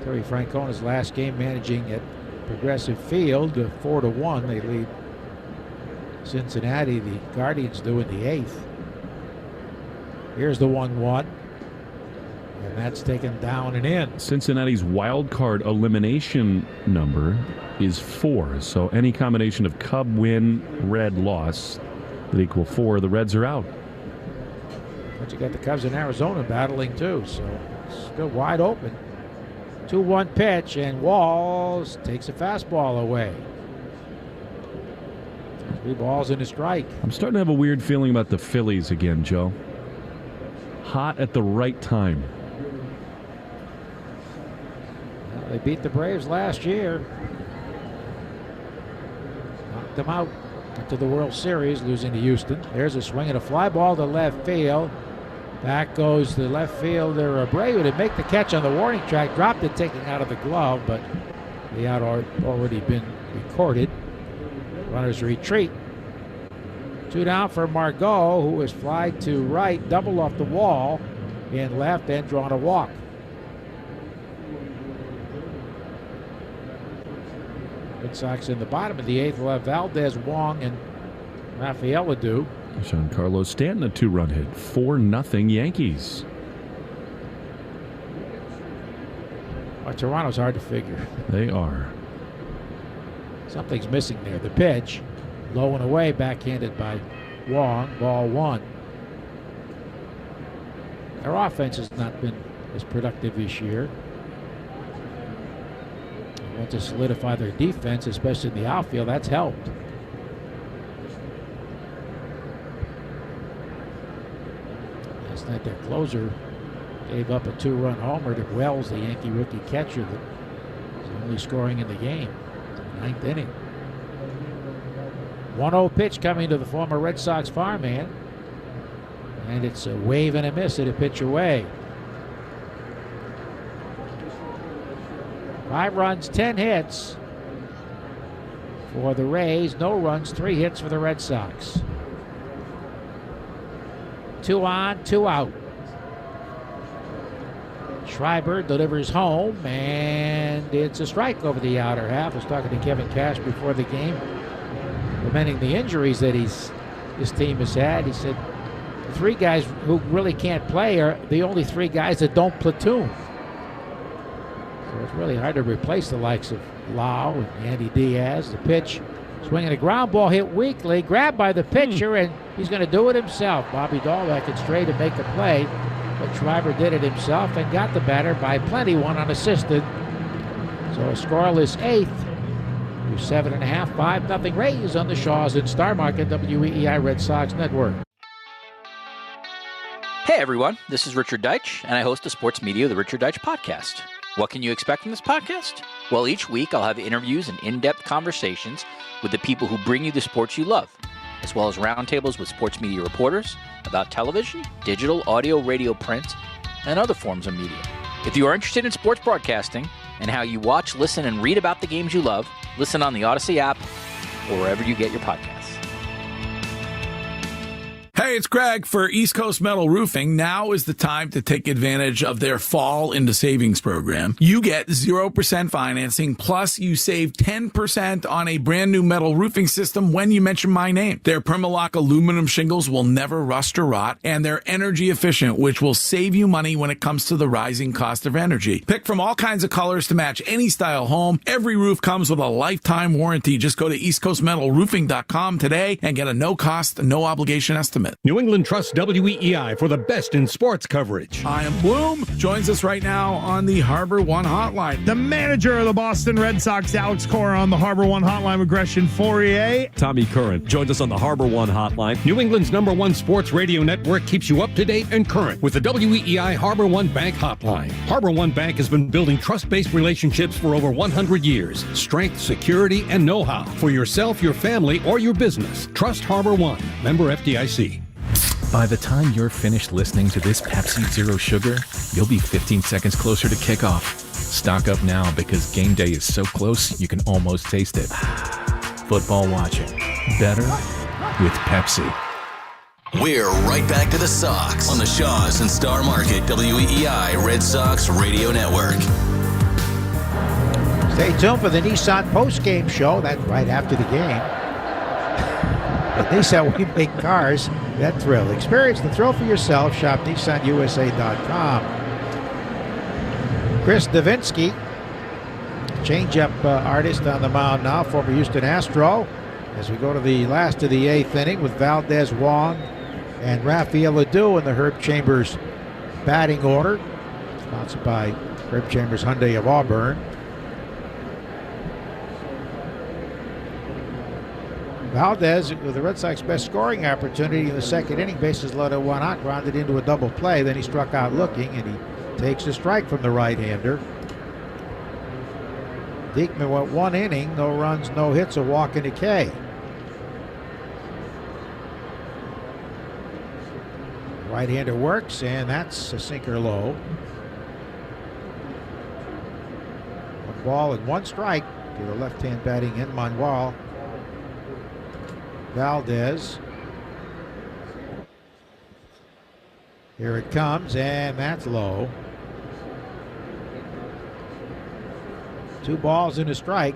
Terry Francona's last game managing at Progressive Field, 4-1. They lead Cincinnati. The Guardians do in the 8th. Here's the 1-1. And that's taken down and in. Cincinnati's wild card elimination number is 4. So any combination of Cub win, Red loss that equal 4, the Reds are out. But you got the Cubs in Arizona battling too, so it's still wide open. 2-1 pitch, and Walls takes a fastball away. 3 balls and a strike. I'm starting to have a weird feeling about the Phillies again, Joe. Hot at the right time. Well, they beat the Braves last year. Knocked them out into the World Series, losing to Houston. There's a swing and a fly ball to left field. Back goes the left fielder Abreu to make the catch on the warning track. Dropped it, taking out of the glove, but the out already been recorded. Runners retreat. 2 down for Margot, who was flied to right, double off the wall in left and drawn a walk. Red Sox in the bottom of the 8th will have Valdez, Wong, and Rafael Ledoux. Giancarlo Stanton, a 2-run hit. 4-0 Yankees. Well, Toronto's hard to figure. They are. Something's missing there. The pitch, low and away, backhanded by Wong. Ball 1. Their offense has not been as productive this year. They want to solidify their defense, especially in the outfield. That's helped. Last night their closer gave up a 2-run homer to Wells, the Yankee rookie catcher that was only scoring in the game. 9th inning. 1-0 pitch coming to the former Red Sox farmhand. And it's a wave and a miss at a pitch away. 5 runs, 10 hits for the Rays. No runs, 3 hits for the Red Sox. 2 on, 2 out. Schreiber delivers home, and it's a strike over the outer half. I was talking to Kevin Cash before the game, lamenting the injuries that his team has had. He said the 3 guys who really can't play are the only 3 guys that don't platoon. So it's really hard to replace the likes of Lau and Andy Diaz. The pitch, swinging a ground ball hit weakly, grabbed by the pitcher, and he's going to do it himself. Bobby Dahlbeck had straight to make the play, but Schreiber did it himself and got the batter by plenty, one unassisted. So a scoreless eighth. 7.5, 5-0 Rays on the Shaws in Star Market, WEEI Red Sox Network. Hey everyone, this is Richard Deitch, and I host the sports media of the Richard Deitch Podcast. What can you expect from this podcast? Well, each week I'll have interviews and in-depth conversations with the people who bring you the sports you love, as well as roundtables with sports media reporters about television, digital, audio, radio, print, and other forms of media. If you are interested in sports broadcasting and how you watch, listen, and read about the games you love, listen on the Odyssey app or wherever you get your podcasts. Hey, it's Greg for East Coast Metal Roofing. Now is the time to take advantage of their Fall into Savings program. You get 0% financing, plus you save 10% on a brand new metal roofing system when you mention my name. Their Permalock aluminum shingles will never rust or rot, and they're energy efficient, which will save you money when it comes to the rising cost of energy. Pick from all kinds of colors to match any style home. Every roof comes with a lifetime warranty. Just go to eastcoastmetalroofing.com today and get a no-cost, no-obligation estimate. New England trusts WEEI for the best in sports coverage. I am Bloom. Joins us right now on the Harbor One Hotline. The manager of the Boston Red Sox, Alex Cora, on the Harbor One Hotline with Gresham Fourier. Tommy Curran joins us on the Harbor One Hotline. New England's #1 sports radio network keeps you up to date and current with the WEEI Harbor One Bank Hotline. Harbor One Bank has been building trust-based relationships for over 100 years. Strength, security, and know-how for yourself, your family, or your business. Trust Harbor One. Member FDIC. By the time you're finished listening to this Pepsi Zero Sugar, you'll be 15 seconds closer to kickoff. Stock up now because game day is so close you can almost taste it. Football watching. Better with Pepsi. We're right back to the Sox on the Shaws and Star Market WEEI Red Sox Radio Network. Stay tuned for the Nissan post-game show. That's right after the game. At Nissan, we make cars that thrill. Experience the thrill for yourself. Shop NissanUSA.com. Chris Davinsky, change-up artist on the mound now, former Houston Astro. As we go to the last of the eighth inning with Valdez, Wong, and Rafael Ledoux in the Herb Chambers batting order, sponsored by Herb Chambers Hyundai of Auburn. Valdez, with the Red Sox best scoring opportunity in the second inning, bases loaded, one out, grounded into a double play. Then he struck out looking, and he takes a strike from the right-hander. Diekman went one inning, no runs, no hits, a walk and a K. Right-hander works, and that's a sinker low. One ball and one strike to the left-hand batting in Manuel Valdez. Here it comes, and that's low. 2 balls and a strike.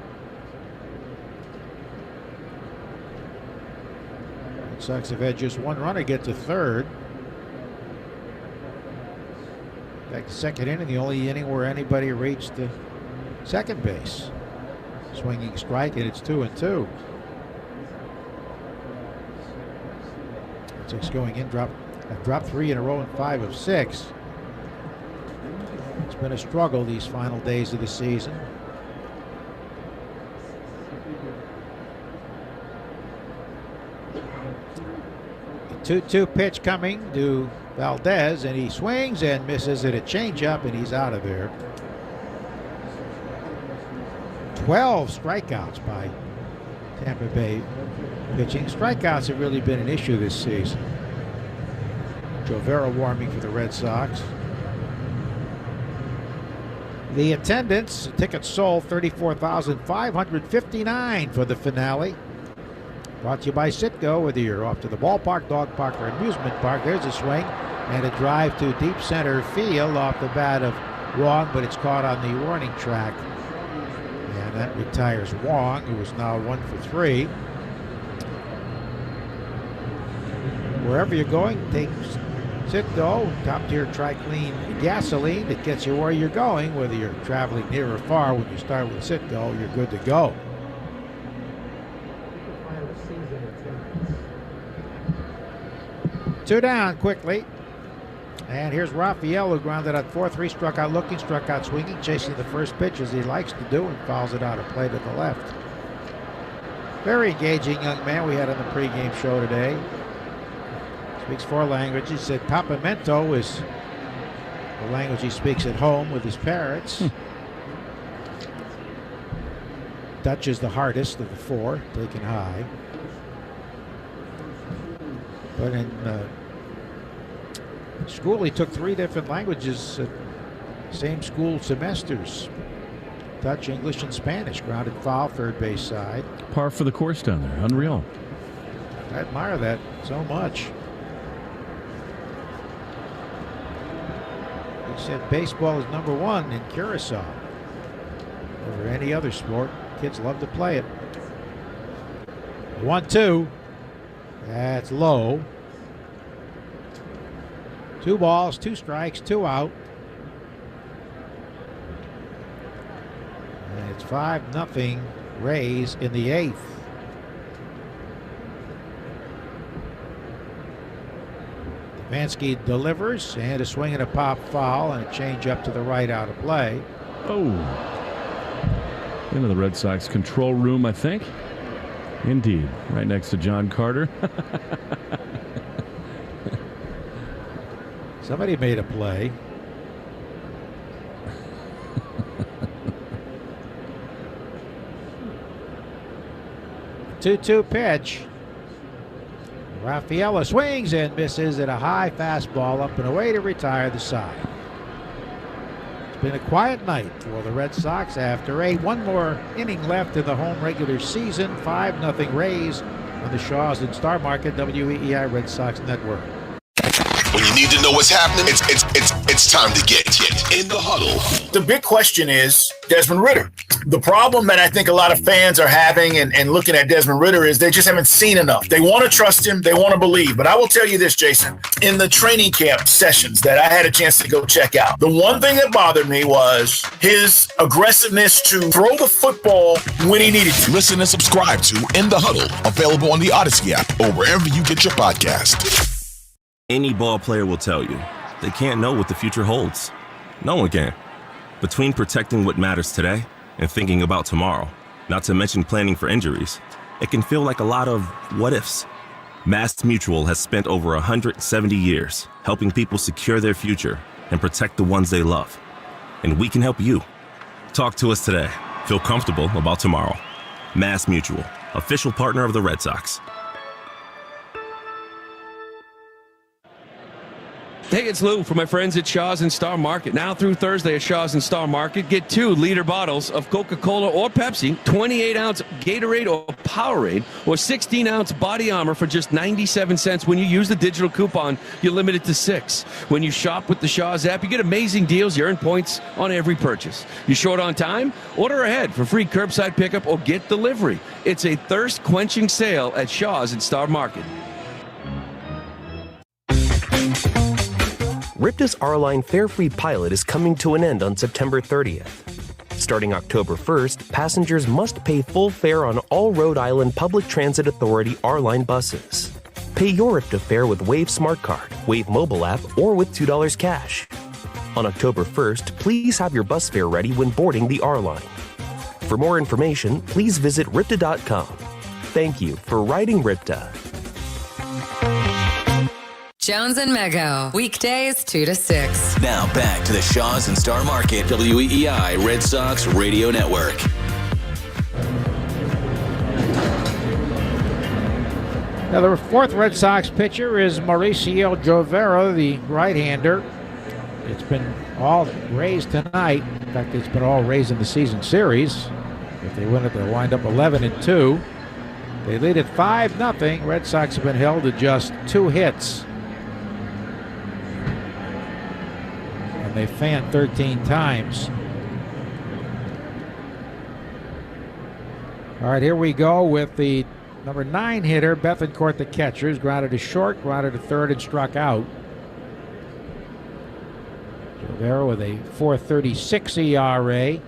Red Sox have had just one runner get to third. In fact, the second inning, the only inning where anybody reached the second base. Swinging strike, and it's 2-2. Six going in, dropped 3 in a row in 5 of 6. It's been a struggle these final days of the season. The 2-2 pitch coming to Valdez, and he swings and misses at a changeup, and he's out of there. 12 strikeouts by Tampa Bay pitching. Strikeouts have really been an issue this season. Joe Vera warming for the Red Sox. The attendance, tickets sold 34,559 for the finale. Brought to you by Citgo, whether you're off to the ballpark, dog park, or amusement park. There's a swing and a drive to deep center field off the bat of Wong, but it's caught on the warning track. And that retires Wong, who is now 1 for 3. Wherever you're going, take Citgo, top-tier Tri-Clean gasoline that gets you where you're going. Whether you're traveling near or far, when you start with Citgo, you're good to go. Two down quickly. And here's Raphael, who grounded out 4-3, struck out looking, struck out swinging, chasing the first pitch as he likes to do, and fouls it out of play to the left. Very engaging young man we had on the pregame show today. Speaks 4 languages. Said Papamento is the language he speaks at home with his parents. Dutch is the hardest of the 4, taken high. But in school, he took 3 different languages at same school semesters. Dutch, English, and Spanish. Grounded foul, third base side. Par for the course down there. Unreal. I admire that so much. He said baseball is number 1 in Curacao over any other sport. Kids love to play it. 1-2. That's low. 2 balls, 2 strikes, 2 out. And it's 5-0 Rays in the 8th. Vansky delivers, and a swing and a pop foul, and a change up to the right out of play. Oh. Into the Red Sox control room, I think. Indeed. Right next to John Carter. Somebody made a play. Two-two pitch. Rafaela swings and misses at a high fastball up and away to retire the side. It's been a quiet night for the Red Sox after 8. One more inning left in the home regular season. 5-0 Rays on the Shaws and Star Market, WEEI Red Sox Network. When you need to know what's happening, it's time to get in the huddle. The big question is Desmond Ritter. The problem that I think a lot of fans are having and looking at Desmond Ritter is they just haven't seen enough. They want to trust him. They want to believe. But I will tell you this, Jason, in the training camp sessions that I had a chance to go check out, the one thing that bothered me was his aggressiveness to throw the football when he needed to. Listen and subscribe to In the Huddle, available on the Odyssey app or wherever you get your podcast. Any ball player will tell you they can't know what the future holds. No one can. Between protecting what matters today and thinking about tomorrow, not to mention planning for injuries, it can feel like a lot of what ifs. Mass Mutual has spent over 170 years helping people secure their future and protect the ones they love. And we can help you. Talk to us today. Feel comfortable about tomorrow. Mass Mutual, official partner of the Red Sox. Hey, it's Lou from my friends at Shaw's and Star Market. Now through Thursday at Shaw's and Star Market, get 2-liter bottles of Coca-Cola or Pepsi, 28-ounce Gatorade or Powerade, or 16-ounce Body Armor for just 97 cents. When you use the digital coupon, you're limited to 6. When you shop with the Shaw's app, you get amazing deals. You earn points on every purchase. You short on time? Order ahead for free curbside pickup or get delivery. It's a thirst-quenching sale at Shaw's and Star Market. Ripta's R-Line fare-free pilot is coming to an end on September 30th. Starting October 1st, passengers must pay full fare on all Rhode Island Public Transit Authority R-Line buses. Pay your Ripta fare with Wave Smart Card, Wave mobile app, or with $2 cash. On October 1st, please have your bus fare ready when boarding the R-Line. For more information, please visit Ripta.com. Thank you for riding Ripta. Jones and Mego, weekdays 2 to 6. Now back to the Shaws and Star Market, WEEI Red Sox Radio Network. Now the fourth Red Sox pitcher is Mauricio Jovera, the right-hander. It's been all Rays tonight. In fact, it's been all Rays in the season series. If they win it, they'll wind up 11-2. They lead at 5-0. Red Sox have been held to just 2 hits. They fanned 13 times. All right, here we go with the number 9 hitter, Bethancourt, the catcher, who's grounded to short, grounded to third, and struck out. Rivera with a 4.36 ERA.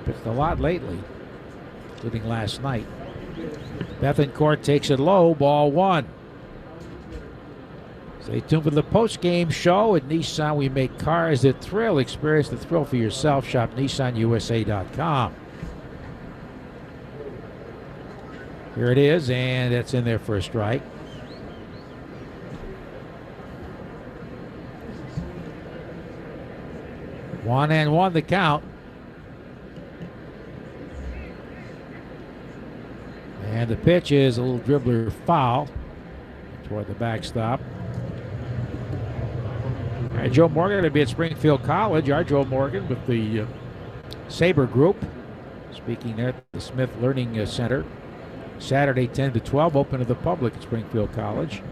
Pitched a lot lately, including last night. Bethancourt takes it low, ball one. Stay tuned for the post-game show. At Nissan, we make cars that thrill. Experience the thrill for yourself. Shop NissanUSA.com. Here it is, and that's in there for a strike. One and one the count. And the pitch is a little dribbler foul toward the backstop. All right, Joe Morgan going to be at Springfield College. Our Joe Morgan with the Sabre Group, speaking there at the Smith Learning Center. Saturday 10 to 12, open to the public at Springfield College.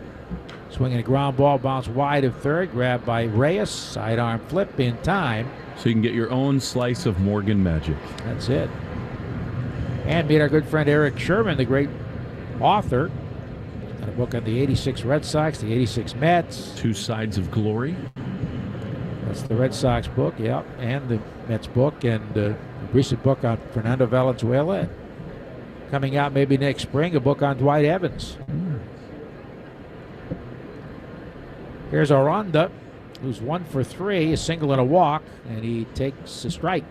Swinging a ground ball, bounce wide of third, grabbed by Reyes. Sidearm flip in time. So you can get your own slice of Morgan magic. That's it. And meet our good friend Eric Sherman, the great author. Got a book on the 86 Red Sox, the 86 Mets. Two Sides of Glory. That's the Red Sox book, yep, and the Mets book, and a recent book on Fernando Valenzuela. Coming out maybe next spring, a book on Dwight Evans. Here's Aranda, who's 1 for 3, a single and a walk, and he takes a strike.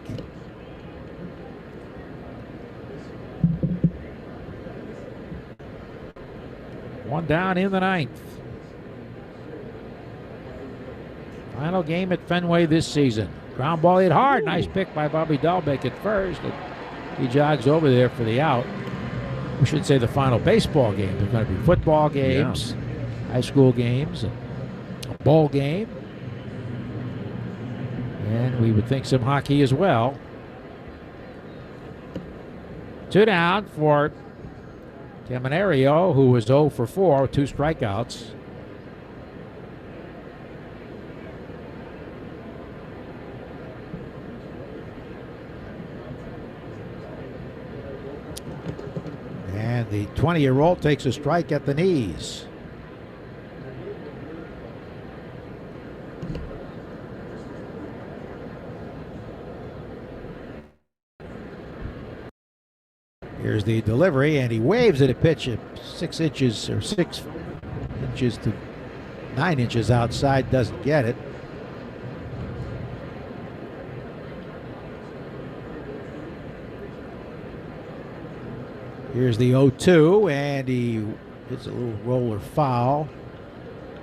One down in the ninth. Final game at Fenway this season. Ground ball hit hard. Nice pick by Bobby Dahlbeck at first. He jogs over there for the out. We should say the final baseball game. There's going to be football games, high school games, and a bowl game. And we would think some hockey as well. 2 down for Caminario, who was 0 for 4 with 2 strikeouts. And the 20-year-old takes a strike at the knees. Here's the delivery, and he waves at a pitch at 6 inches or 6 inches to 9 inches outside. Doesn't get it. Here's the 0-2, and he hits a little roller foul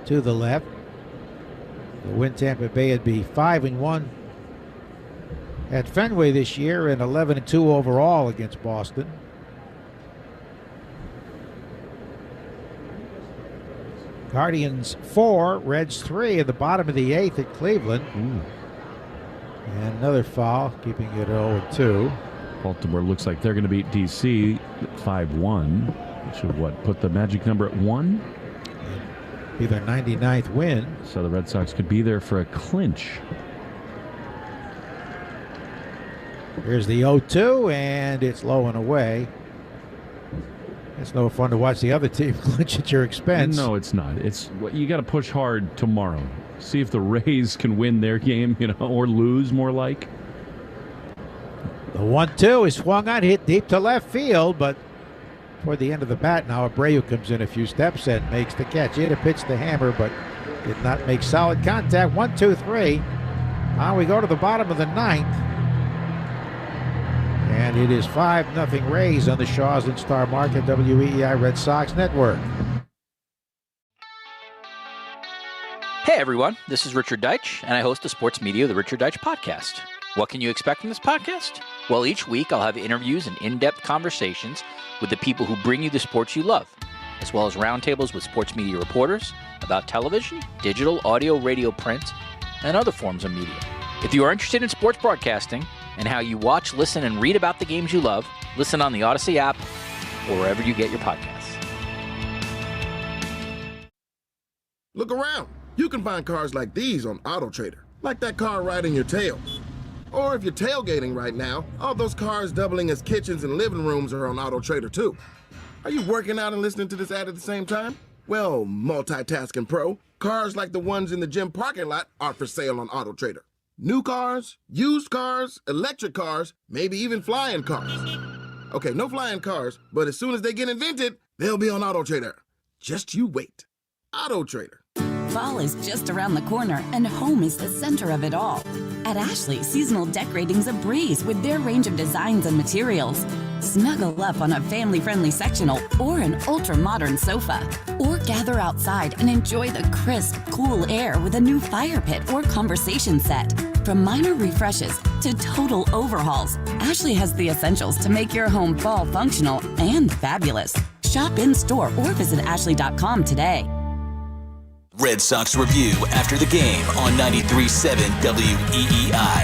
to the left. To win Tampa Bay, it'd be 5-1 at Fenway this year and 11-2 overall against Boston. Guardians 4, Reds 3 in the bottom of the 8th at Cleveland. And another foul, keeping it 0-2. Baltimore looks like they're going to beat DC 5-1. Which would put the magic number at 1? Be their 99th win. So the Red Sox could be there for a clinch. Here's the 0-2, and it's low and away. It's no fun to watch the other team clinch at your expense. No, it's not. It's you got to push hard tomorrow. See if the Rays can win their game, or lose more like. The 1-2 is swung on, hit deep to left field, but toward the end of the bat now, Abreu comes in a few steps and makes the catch. He had a pitch to Hammer, but did not make solid contact. 1-2-3. Now we go to the bottom of the 9th. And it is 5-0 Rays on the Shaws and Star Market WEEI Red Sox Network. Hey everyone, this is Richard Deitch, and I host the sports media, the Richard Deitch Podcast. What can you expect from this podcast? Well, each week I'll have interviews and in-depth conversations with the people who bring you the sports you love, as well as roundtables with sports media reporters about television, digital, audio, radio, print, and other forms of media. If you are interested in sports broadcasting and how you watch, listen, and read about the games you love, listen on the Odyssey app or wherever you get your podcasts. Look around. You can find cars like these on AutoTrader, like that car riding your tail. Or if you're tailgating right now, all those cars doubling as kitchens and living rooms are on AutoTrader too. Are you working out and listening to this ad at the same time? Well, multitasking pro, Cars like the ones in the gym parking lot are for sale on AutoTrader. New cars, used cars, electric cars, maybe even flying cars. Okay, no flying cars, but as soon as they get invented, they'll be on AutoTrader. Just you wait. AutoTrader. Fall is just around the corner, and home is the center of it all. At Ashley, seasonal decorating's a breeze with their range of designs and materials. Snuggle up on a family-friendly sectional or an ultra-modern sofa. Or gather outside and enjoy the crisp, cool air with a new fire pit or conversation set. From minor refreshes to total overhauls, Ashley has the essentials to make your home fall functional and fabulous. Shop in-store or visit ashley.com today. Red Sox Review after the game on 93.7 WEEI.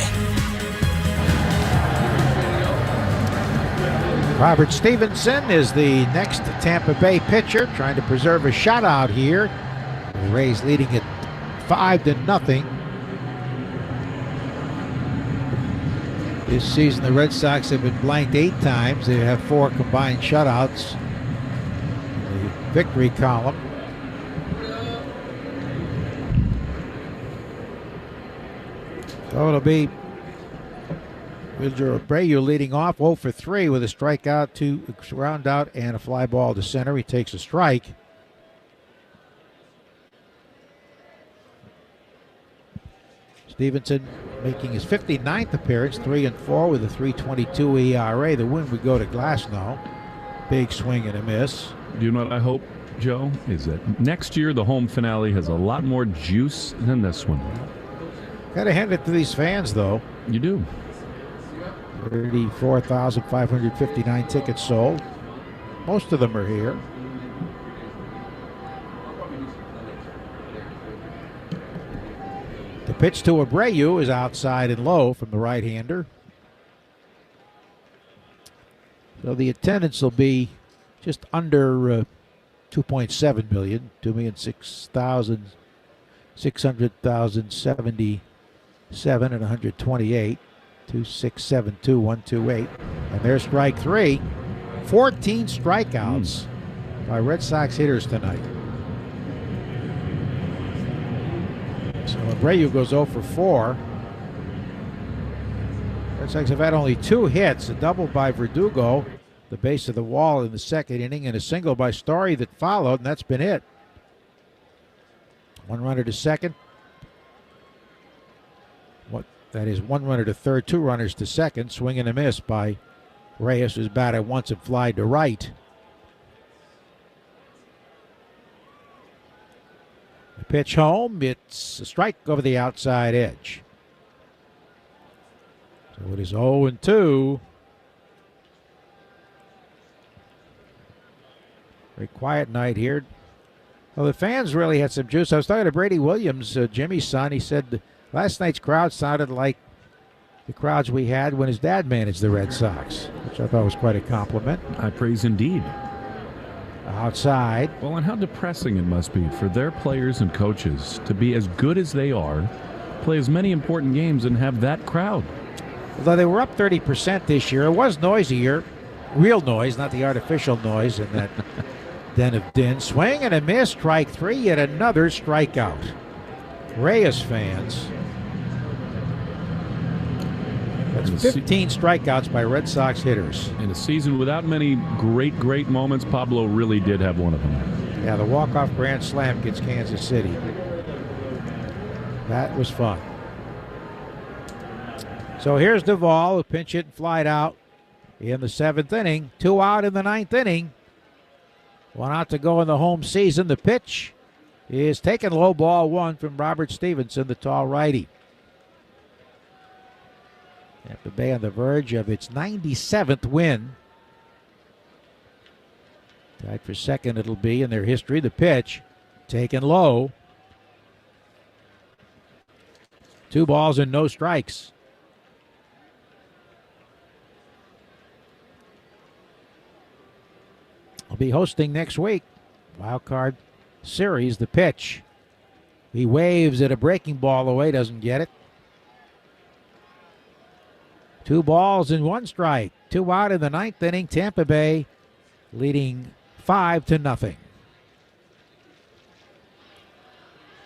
Robert Stevenson is the next Tampa Bay pitcher, trying to preserve a shutout here. The Rays leading it 5-0. This season, the Red Sox have been blanked 8 times. They have 4 combined shutouts in the victory column. So it'll be Abreu leading off, 0 for 3 with a strikeout, 2 ground out, and a fly ball to center. He takes a strike. Stevenson making his 59th appearance, 3-4 with a 3.22 ERA. The win would go to Glasnow. Big swing and a miss. Do you know what I hope, Joe? Is that next year the home finale has a lot more juice than this one. Got to hand it to these fans, though. You do. 34,559 tickets sold. Most of them are here. The pitch to Abreu is outside and low from the right-hander. So the attendance will be just under 2.7 million, 2,600,077 and 128. 2-6-7-2-1-2-8. And there's strike 3. 14 strikeouts by Red Sox hitters tonight. So Abreu goes 0 for 4. Red Sox have had only 2 hits, a double by Verdugo, the base of the wall in the second inning, and a single by Story that followed, and that's been it. 1 runner to second. That is 1 runner to third, 2 runners to second. Swing and a miss by Reyes, who's batted once and flied to right. The pitch home. It's a strike over the outside edge. So it is 0-2. Very quiet night here. Well, the fans really had some juice. I was talking to Brady Williams, Jimmy's son. He said last night's crowd sounded like the crowds we had when his dad managed the Red Sox, which I thought was quite a compliment. I praise indeed. Outside. Well, and how depressing it must be for their players and coaches to be as good as they are, play as many important games, and have that crowd. Although they were up 30% this year, it was noisier. Real noise, not the artificial noise in that den of din. Swing and a miss, strike 3, yet another strikeout. Reyes fans. That's 15 strikeouts by Red Sox hitters. In a season without many great moments, Pablo really did have one of them. Yeah, the walk-off grand slam against Kansas City. That was fun. So here's Duvall, who pinch hit and flied out in the 7th inning. 2 out in the 9th inning. 1 out to go in the home season. The pitch is taken low, ball 1 from Robert Stevenson, the tall righty. Tampa Bay on the verge of its 97th win. Tied for second it'll be in their history. The pitch taken low. 2 balls and no strikes. I'll be hosting next week. Wild card series. The pitch. He waves at a breaking ball away, doesn't get it. 2 balls and 1 strike. 2 out in the 9th inning. Tampa Bay leading 5-0.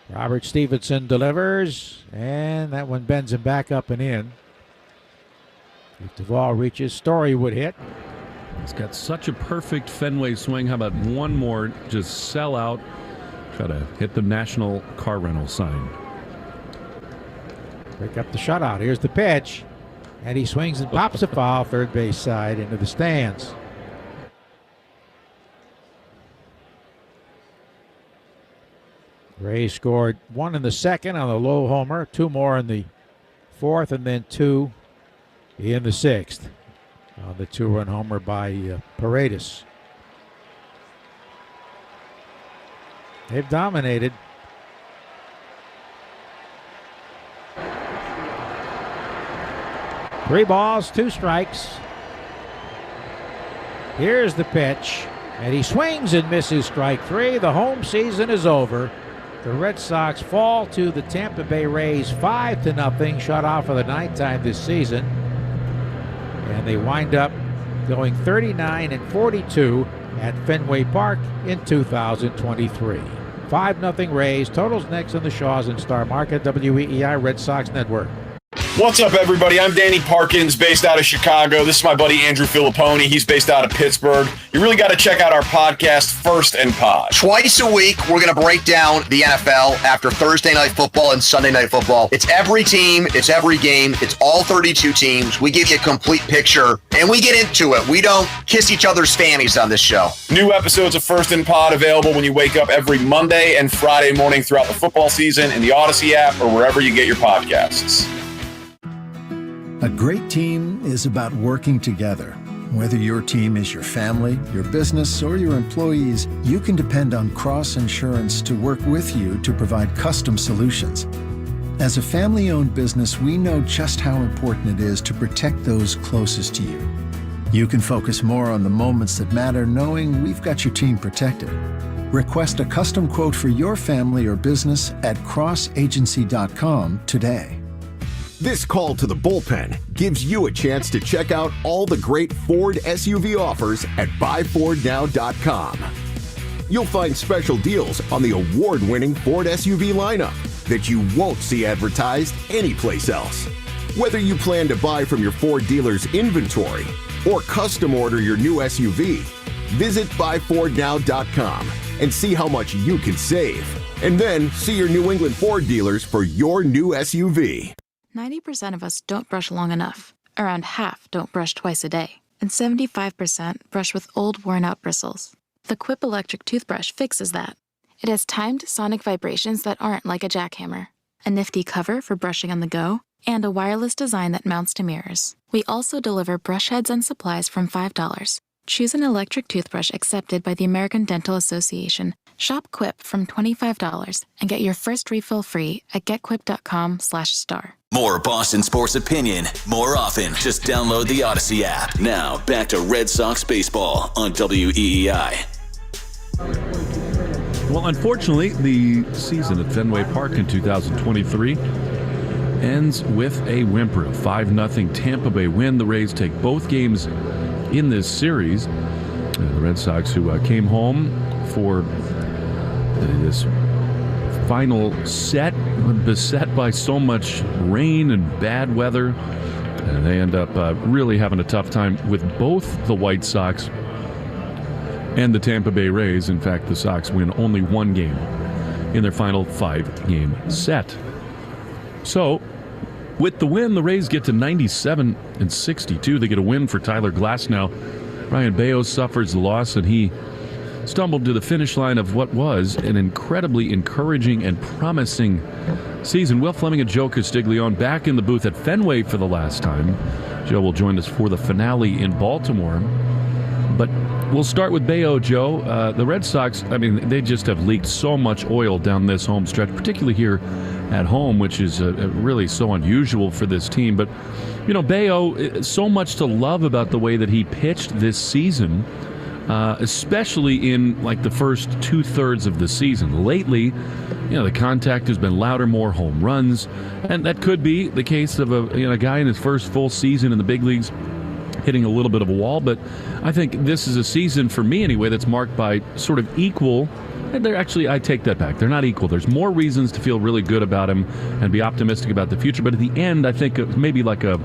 Robert Stevenson delivers, and that one bends him back up and in. If Duvall reaches, Story would hit. He's got such a perfect Fenway swing. How about one more? Just sell out. Try to hit the National Car Rental sign. Break up the shutout. Here's the pitch. And he swings and pops a foul third base side into the stands. Rays scored 1 in the second on the low homer, 2 more in the fourth, and then 2 in the sixth on the 2-run homer by Paredes. They've dominated. Three balls, 2 strikes. Here's the pitch, and he swings and misses strike 3. The home season is over. The Red Sox fall to the Tampa Bay Rays 5-0, shutout for the 9th time this season. And they wind up going 39-42 at Fenway Park in 2023. 5-0 Rays. Totals next on the Shaws and Star Market, WEEI Red Sox Network. What's up, everybody? I'm Danny Parkins, based out of Chicago. This is my buddy Andrew Filipponi. He's based out of Pittsburgh. You really got to check out our podcast, First and Pod. Twice a week, we're going to break down the NFL after Thursday Night Football and Sunday Night Football. It's every team. It's every game. It's all 32 teams. We give you a complete picture, and we get into it. We don't kiss each other's fannies on this show. New episodes of First and Pod available when you wake up every Monday and Friday morning throughout the football season in the Odyssey app or wherever you get your podcasts. A great team is about working together. Whether your team is your family, your business, or your employees, you can depend on Cross Insurance to work with you to provide custom solutions. As a family-owned business, we know just how important it is to protect those closest to you. You can focus more on the moments that matter knowing we've got your team protected. Request a custom quote for your family or business at crossagency.com today. This call to the bullpen gives you a chance to check out all the great Ford SUV offers at buyfordnow.com. You'll find special deals on the award-winning Ford SUV lineup that you won't see advertised anyplace else. Whether you plan to buy from your Ford dealer's inventory or custom order your new SUV, visit buyfordnow.com and see how much you can save. And then see your New England Ford dealers for your new SUV. 90% of us don't brush long enough. Around half don't brush twice a day. And 75% brush with old, worn-out bristles. The Quip electric toothbrush fixes that. It has timed sonic vibrations that aren't like a jackhammer, a nifty cover for brushing on the go, and a wireless design that mounts to mirrors. We also deliver brush heads and supplies from $5. Choose an electric toothbrush accepted by the American Dental Association. Shop Quip from $25 and get your first refill free at getquip.com/star. More Boston sports opinion, more often. Just download the Odyssey app. Now, back to Red Sox baseball on WEEI. Well, unfortunately, the season at Fenway Park in 2023 ends with a whimper. A 5-0 Tampa Bay win. The Rays take both games in this series. The Red Sox, who came home for this final set, beset by so much rain and bad weather. And they end up really having a tough time with both the White Sox and the Tampa Bay Rays. In fact, the Sox win only one game in their final 5-game set. So, with the win, the Rays get to 97-62. They get a win for Tyler Glasnow. Ryan Baio suffers the loss, and he stumbled to the finish line of what was an incredibly encouraging and promising season. Will Fleming and Joe Castiglione back in the booth at Fenway for the last time. Joe will join us for the finale in Baltimore. But we'll start with Baio, Joe. The Red Sox, I mean, they just have leaked so much oil down this home stretch, particularly here at home, which is really so unusual for this team. But, you know, Baio, so much to love about the way that he pitched this season, especially in like the first 2/3 of the season. Lately, you know, the contact has been louder, more home runs, and that could be the case of a guy in his first full season in the big leagues hitting a little bit of a wall. But I think this is a season, for me anyway, that's marked by sort of equal They're actually, I take that back. They're not equal. There's more reasons to feel really good about him and be optimistic about the future. But at the end, I think maybe like a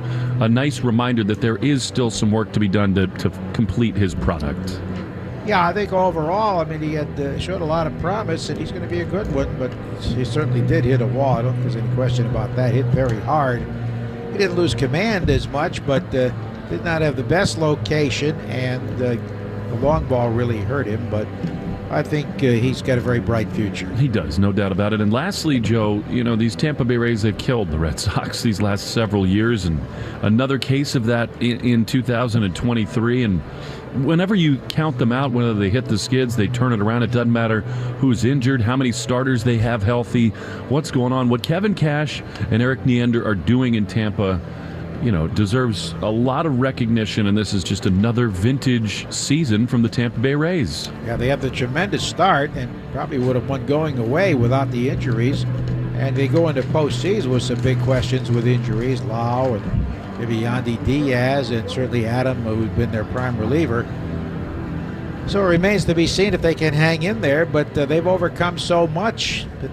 nice reminder that there is still some work to be done to complete his product. Yeah, I think overall, I mean, he had showed a lot of promise, and he's going to be a good one, but he certainly did hit a wall. I don't think there's any question about that. Hit very hard. He didn't lose command as much, but did not have the best location, and the long ball really hurt him, but I think he's got a very bright future. He does, no doubt about it. And lastly, Joe, these Tampa Bay Rays, they've killed the Red Sox these last several years, and another case of that in 2023. And whenever you count them out, whether they hit the skids, they turn it around. It doesn't matter who's injured, how many starters they have healthy, what's going on. What Kevin Cash and Eric Neander are doing in Tampa, deserves a lot of recognition, and this is just another vintage season from the Tampa Bay Rays. Yeah, they have the tremendous start and probably would have won going away without the injuries. And they go into postseason with some big questions with injuries. Lau and maybe Yandy Diaz and certainly Adam, who's been their prime reliever. So it remains to be seen if they can hang in there, but they've overcome so much that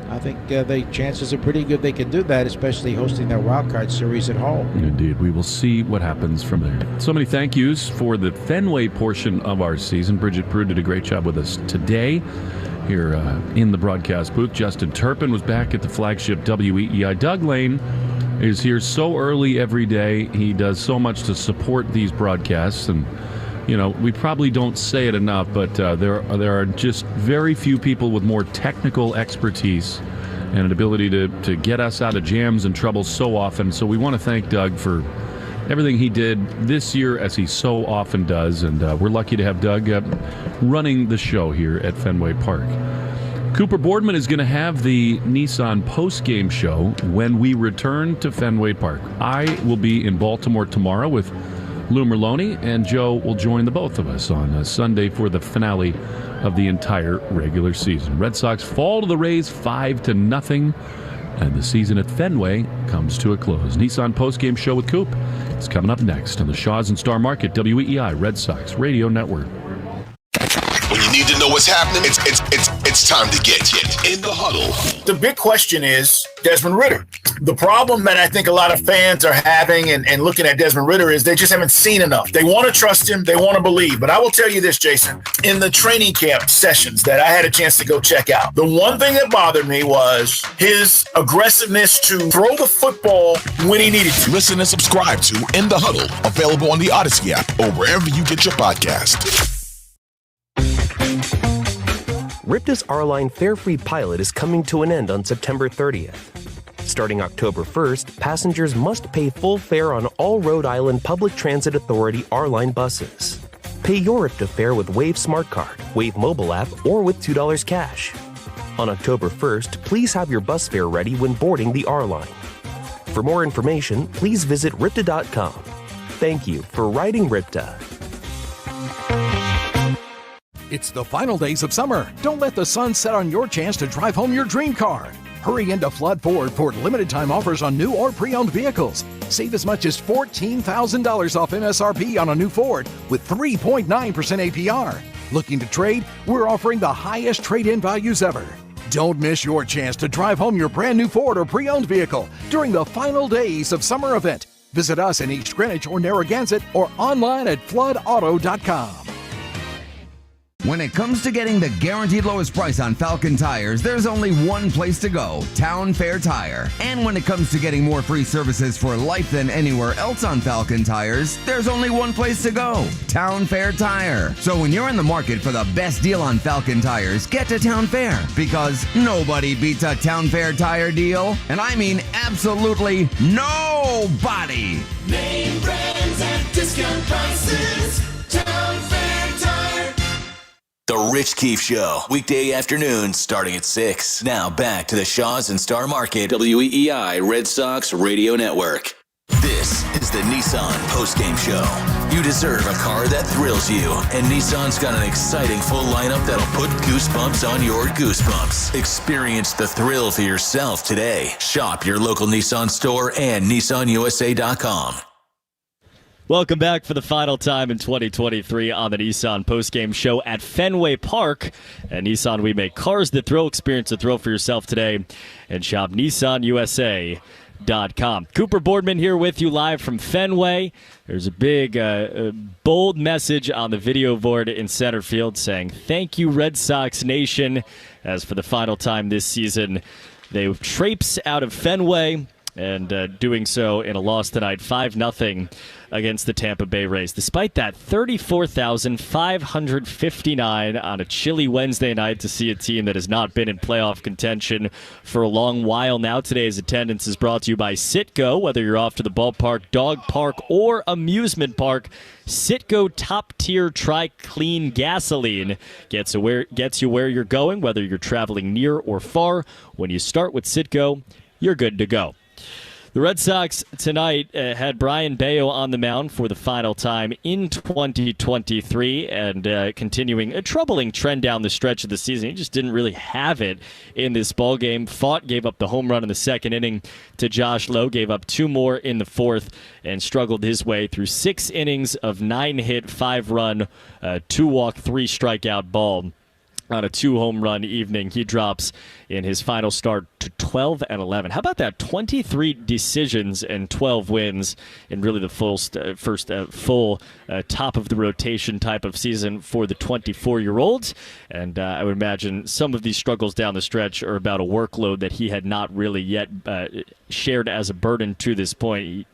I think the chances are pretty good they can do that, especially hosting their wild card series at home. Indeed. We will see what happens from there. So many thank yous for the Fenway portion of our season. Bridget Prue did a great job with us today here in the broadcast booth. Justin Turpin was back at the flagship WEEI. Doug Lane is here so early every day. He does so much to support these broadcasts, and we probably don't say it enough, but there are just very few people with more technical expertise and an ability to get us out of jams and trouble so often. So we want to thank Doug for everything he did this year, as he so often does, and we're lucky to have Doug running the show here at Fenway Park. Cooper Boardman is going to have the Nissan post-game show when we return to Fenway Park. I will be in Baltimore tomorrow with Lou Merlone, and Joe will join the both of us on Sunday for the finale of the entire regular season. Red Sox fall to the Rays 5-0, and the season at Fenway comes to a close. Nissan postgame show with Coop is coming up next on the Shaw's and Star Market WEEI Red Sox Radio Network. When you need to know what's happening, it's time to get in the huddle. The big question is Desmond Ritter. The problem that I think a lot of fans are having and looking at Desmond Ritter is they just haven't seen enough. They want to trust him. They want to believe. But I will tell you this, Jason, in the training camp sessions that I had a chance to go check out, the one thing that bothered me was his aggressiveness to throw the football when he needed to. Listen and subscribe to In the Huddle, available on the Odyssey app or wherever you get your podcast. Ripta's R-Line fare-free pilot is coming to an end on September 30th. Starting October 1st, passengers must pay full fare on all Rhode Island Public Transit Authority R-Line buses. Pay your Ripta fare with Wave Smart Card, Wave mobile app, or with $2 cash. On October 1st, please have your bus fare ready when boarding the R-Line. For more information, please visit Ripta.com. Thank you for riding Ripta. It's the final days of summer. Don't let the sun set on your chance to drive home your dream car. Hurry into Flood Ford for limited time offers on new or pre-owned vehicles. Save as much as $14,000 off MSRP on a new Ford with 3.9% APR. Looking to trade? We're offering the highest trade-in values ever. Don't miss your chance to drive home your brand new Ford or pre-owned vehicle during the final days of summer event. Visit us in East Greenwich or Narragansett or online at floodauto.com. When it comes to getting the guaranteed lowest price on Falcon tires, there's only one place to go, Town Fair Tire. And when it comes to getting more free services for life than anywhere else on Falcon tires, there's only one place to go, Town Fair Tire. So when you're in the market for the best deal on Falcon tires, get to Town Fair, because nobody beats a Town Fair tire deal. And I mean absolutely nobody. Name brands at discount prices, Town Fair Tire. The Rich Keefe Show, weekday afternoons starting at 6. Now back to the Shaw's and Star Market WEEI Red Sox Radio Network. This is the Nissan postgame show. You deserve a car that thrills you, and Nissan's got an exciting full lineup that'll put goosebumps on your goosebumps. Experience the thrill for yourself today. Shop your local Nissan store and NissanUSA.com. Welcome back for the final time in 2023 on the Nissan postgame show at Fenway Park. At Nissan, we make cars that thrill. Experience the thrill for yourself today and shop NissanUSA.com. Cooper Boardman here with you live from Fenway. There's a big, bold message on the video board in center field saying, "Thank you, Red Sox Nation," as for the final time this season, they traipse out of Fenway, and doing so in a loss tonight, 5-0 against the Tampa Bay Rays. Despite that, 34,559 on a chilly Wednesday night to see a team that has not been in playoff contention for a long while now. Today's attendance is brought to you by Citgo. Whether you're off to the ballpark, dog park, or amusement park, Citgo top-tier Tri-Clean gasoline gets you where you're going, whether you're traveling near or far. When you start with Citgo, you're good to go. The Red Sox tonight had Brian Bayo on the mound for the final time in 2023 and continuing a troubling trend down the stretch of the season. He just didn't really have it in this ballgame. Gave up the home run in the second inning to Josh Lowe, gave up 2 more in the fourth, and struggled his way through 6 innings of 9-hit, 5-run, 2-walk, 3-strikeout ball. On a 2-home-run evening, he drops in his final start to 12-11. How about that? 23 decisions and 12 wins in really the first full top of the rotation type of season for the 24-year-olds. And I would imagine some of these struggles down the stretch are about a workload that he had not really yet shared as a burden to this point. He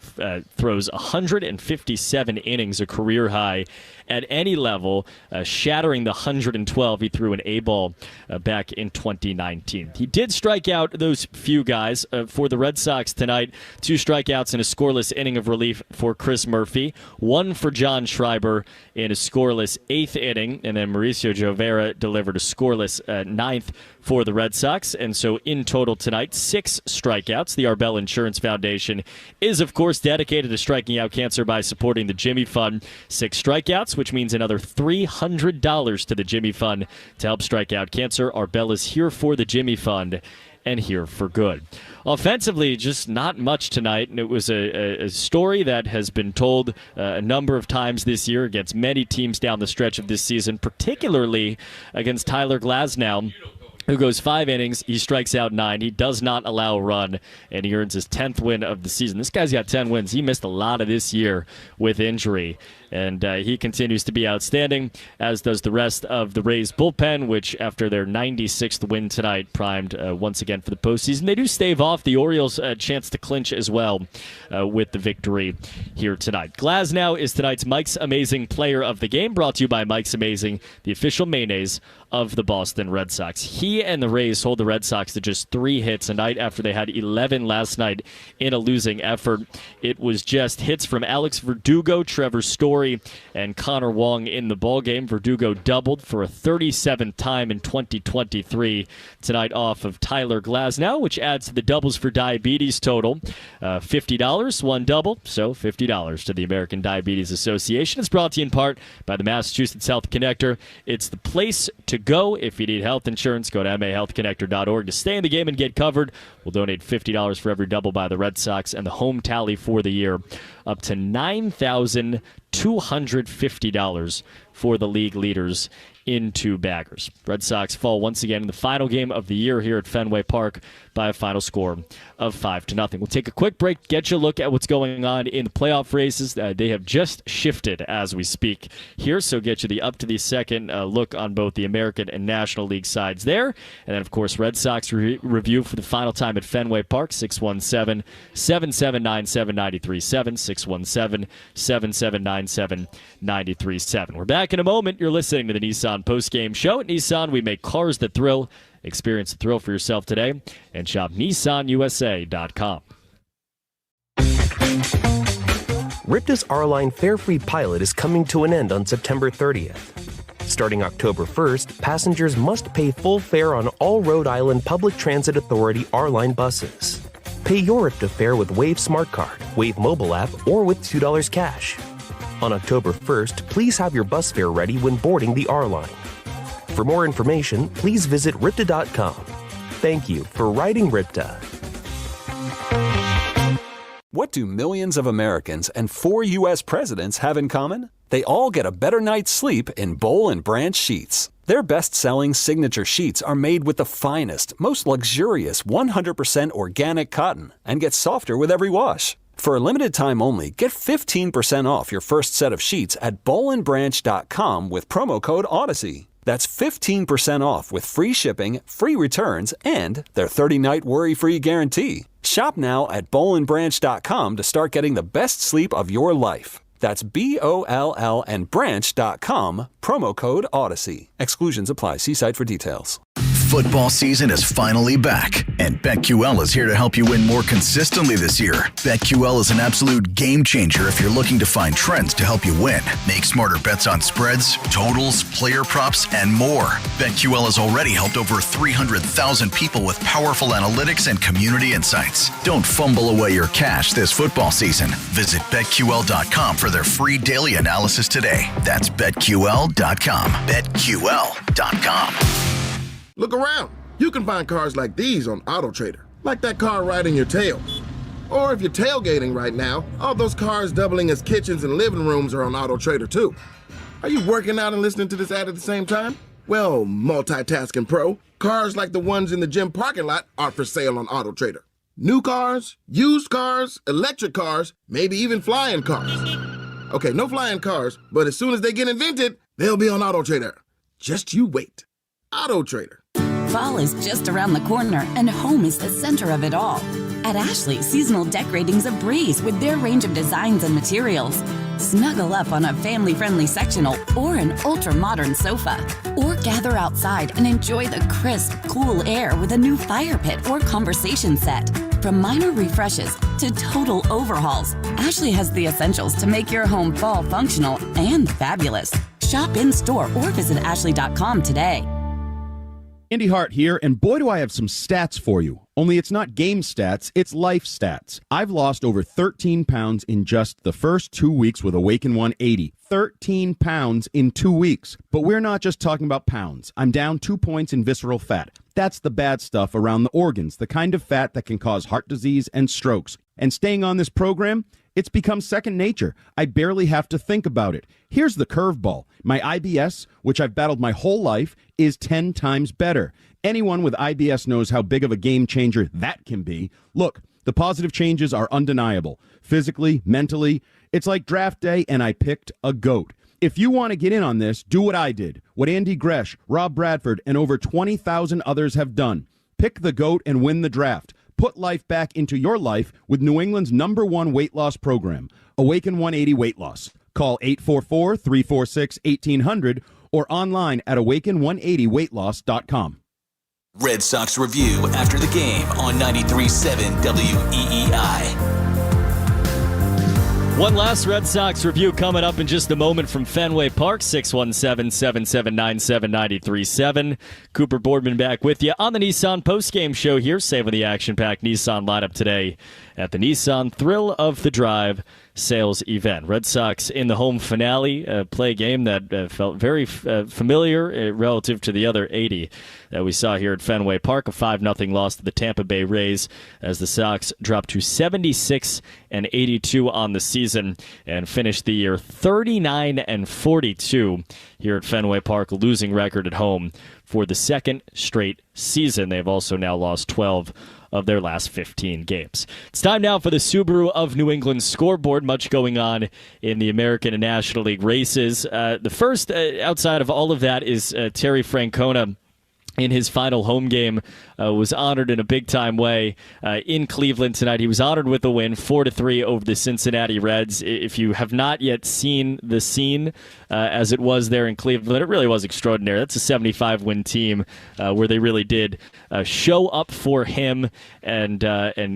throws 157 innings, a career high at any level, shattering the 112 he threw an A-ball back in 2019. He did strike out those few guys for the Red Sox tonight. 2 strikeouts in a scoreless inning of relief for Chris Murphy, 1 for John Schreiber in a scoreless 8th inning, and then Mauricio Jovera delivered a scoreless 9th for the Red Sox. And so in total tonight, 6 strikeouts. The Arbel Insurance Foundation is, of course, dedicated to striking out cancer by supporting the Jimmy Fund. 6 strikeouts, which means another $300 to the Jimmy Fund to help strike out cancer. Arbel is here for the Jimmy Fund and here for good. Offensively, just not much tonight. And it was a story that has been told a number of times this year against many teams down the stretch of this season, particularly against Tyler Glasnow, who goes 5 innings, he strikes out 9, he does not allow a run, and he earns his 10th win of the season. This guy's got 10 wins. He missed a lot of this year with injury, and he continues to be outstanding, as does the rest of the Rays bullpen, which after their 96th win tonight, primed once again for the postseason. They do stave off the Orioles' chance to clinch as well with the victory here tonight. Glasnow is tonight's Mike's Amazing Player of the Game, brought to you by Mike's Amazing, the official mayonnaise of the Boston Red Sox. He and the Rays hold the Red Sox to just 3 hits a night after they had 11 last night in a losing effort. It was just hits from Alex Verdugo, Trevor Story, and Connor Wong in the ballgame. Verdugo doubled for a 37th time in 2023 tonight off of Tyler Glasnow, which adds to the doubles for diabetes total. $50, 1 double, so $50 to the American Diabetes Association. It's brought to you in part by the Massachusetts Health Connector. It's the place to go if you need health insurance. Go to mahealthconnector.org to stay in the game and get covered. We'll donate $50 for every double by the Red Sox, and the home tally for the year up to $9,250 for the league leaders in 2 baggers. Red Sox fall once again in the final game of the year here at Fenway Park by a final score of 5-0. We'll take a quick break, get you a look at what's going on in the playoff races. They have just shifted as we speak here, so get you the up-to-the-second look on both the American and National League sides there. And then, of course, Red Sox review for the final time at Fenway Park, 617-7797-93.7, 617-7797-93.7. We're back in a moment. You're listening to the Nissan postgame show. At Nissan, we make cars that thrill. Experience the thrill for yourself today and shop NissanUSA.com. Ripta's R-Line fare-free pilot is coming to an end on September 30th. Starting October 1st, passengers must pay full fare on all Rhode Island Public Transit Authority R-Line buses. Pay your Ripta fare with Wave Smart Card, Wave mobile app, or with $2 cash. On October 1st, please have your bus fare ready when boarding the R-Line. For more information, please visit Ripta.com. Thank you for riding Ripta. What do millions of Americans and 4 U.S. presidents have in common? They all get a better night's sleep in Boll & Branch sheets. Their best-selling signature sheets are made with the finest, most luxurious 100% organic cotton and get softer with every wash. For a limited time only, get 15% off your first set of sheets at bollandbranch.com with promo code Odyssey. That's 15% off with free shipping, free returns, and their 30-night worry-free guarantee. Shop now at bollandbranch.com to start getting the best sleep of your life. That's BOLL and branch.com, promo code Odyssey. Exclusions apply. See site for details. Football season is finally back, and BetQL is here to help you win more consistently this year. BetQL is an absolute game changer if you're looking to find trends to help you win. Make smarter bets on spreads, totals, player props, and more. BetQL has already helped over 300,000 people with powerful analytics and community insights. Don't fumble away your cash this football season. Visit BetQL.com for their free daily analysis today. That's BetQL.com. BetQL.com. Look around. You can find cars like these on AutoTrader, like that car riding your tail. Or if you're tailgating right now, all those cars doubling as kitchens and living rooms are on AutoTrader too. Are you working out and listening to this ad at the same time? Well, multitasking pro, cars like the ones in the gym parking lot are for sale on AutoTrader. New cars, used cars, electric cars, maybe even flying cars. Okay, no flying cars, but as soon as they get invented, they'll be on AutoTrader. Just you wait. AutoTrader. Fall is just around the corner, and home is the center of it all. At Ashley, seasonal decorating's a breeze with their range of designs and materials. Snuggle up on a family-friendly sectional or an ultra-modern sofa. Or gather outside and enjoy the crisp, cool air with a new fire pit or conversation set. From minor refreshes to total overhauls, Ashley has the essentials to make your home fall functional and fabulous. Shop in-store or visit ashley.com today. Andy Hart here, and boy do I have some stats for you. Only it's not game stats, it's life stats. I've lost over 13 pounds in just the first 2 weeks with Awaken 180. 13 pounds in 2 weeks. But we're not just talking about pounds. I'm down 2 points in visceral fat. That's the bad stuff around the organs, the kind of fat that can cause heart disease and strokes. And staying on this program, it's become second nature. I barely have to think about it. Here's the curveball. My IBS, which I've battled my whole life, is 10 times better. Anyone with IBS knows how big of a game changer that can be. Look, the positive changes are undeniable. Physically, mentally, it's like draft day and I picked a GOAT. If you want to get in on this, do what I did, what Andy Gresh, Rob Bradford, and over 20,000 others have done. Pick the GOAT and win the draft. Put life back into your life with New England's #1 weight loss program, Awaken 180 Weight Loss. Call 844-346-1800 or online at awaken180weightloss.com. Red Sox Review after the game on 93.7 WEEI. One last Red Sox review coming up in just a moment from Fenway Park, 617-779-7937. Cooper Boardman back with you on the Nissan postgame show here, saving the action-packed Nissan lineup today at the Nissan Thrill of the Drive sales event. Red Sox in the home finale, play a game that felt very familiar relative to the other 80 that we saw here at Fenway Park. A 5-0 loss to the Tampa Bay Rays as the Sox dropped to 76-82 on the season and finished the year 39-42 here at Fenway Park, a losing record at home for the second straight season. They've also now lost 12 of their last 15 games. It's time now for the Subaru of New England scoreboard. Much going on in the American and National League races. The first, outside of all of that, is Terry Francona. In his final home game, was honored in a big-time way in Cleveland tonight. He was honored with a win, 4-3 over the Cincinnati Reds. If you have not yet seen the scene as it was there in Cleveland, it really was extraordinary. That's a 75-win team where they really did show up for him, and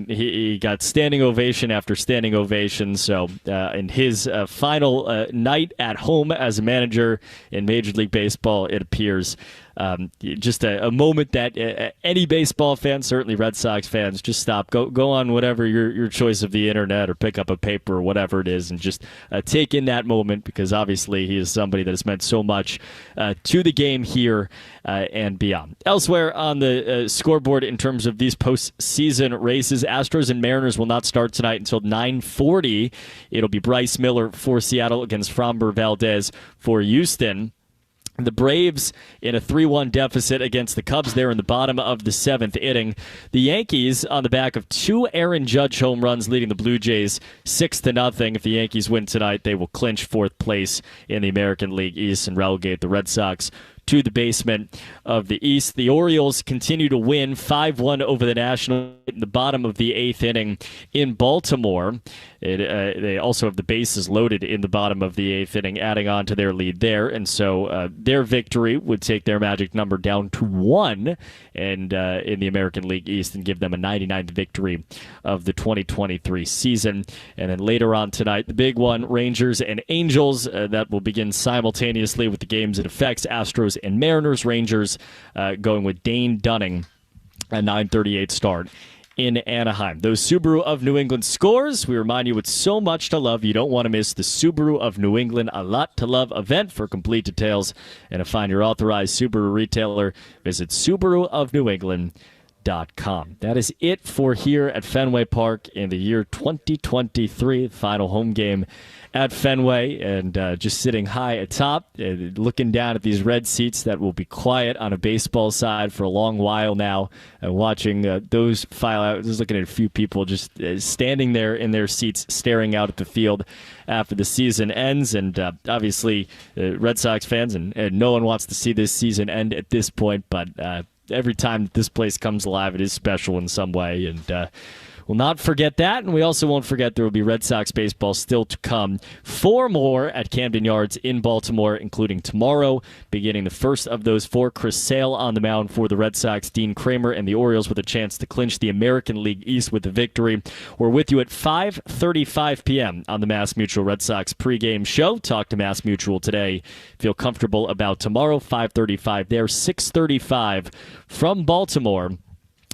he got standing ovation after standing ovation. So in his final night at home as a manager in Major League Baseball, it appears just a moment that any baseball fan, certainly Red Sox fans, just stop, go on whatever your choice of the internet or pick up a paper or whatever it is and just take in that moment, because obviously he is is somebody that has meant so much to the game here and beyond. Elsewhere on the scoreboard in terms of these postseason races, Astros and Mariners will not start tonight until 9:40. It'll be Bryce Miller for Seattle against Framber Valdez for Houston. The Braves in a 3-1 deficit against the Cubs there in the bottom of the 7th inning. The Yankees on the back of 2 Aaron Judge home runs leading the Blue Jays 6-0. If the Yankees win tonight, they will clinch 4th place in the American League East and relegate the Red Sox to the basement of the East. The Orioles continue to win 5-1 over the Nationals in the bottom of the 8th inning in Baltimore. They also have the bases loaded in the bottom of the 8th inning, adding on to their lead there. And so their victory would take their magic number down to 1 and in the American League East and give them a 99th victory of the 2023 season. And then later on tonight, the big one, Rangers and Angels. That will begin simultaneously with the games it affects. Astros and Mariners. Rangers going with Dane Dunning, a 9:38 start in Anaheim. Those Subaru of New England scores. We remind you with so much to love, you don't want to miss the Subaru of New England A Lot to Love event. For complete details and to find your authorized Subaru retailer, visit SubaruofNewEngland.com. That is it for here at Fenway Park in the year 2023, final home game at Fenway, and just sitting high atop, looking down at these red seats that will be quiet on a baseball side for a long while now, watching those file out. Just looking at a few people just standing there in their seats, staring out at the field after the season ends, and obviously Red Sox fans, and no one wants to see this season end at this point, but every time that this place comes alive, it is special in some way, and we'll not forget that, and we also won't forget there will be Red Sox baseball still to come. 4 more at Camden Yards in Baltimore, including tomorrow, beginning the first of those 4. Chris Sale on the mound for the Red Sox, Dean Kramer and the Orioles with a chance to clinch the American League East with a victory. We're with you at 5:35 p.m. on the Mass Mutual Red Sox pregame show. Talk to Mass Mutual today. Feel comfortable about tomorrow, 5:35 there, 6:35 from Baltimore,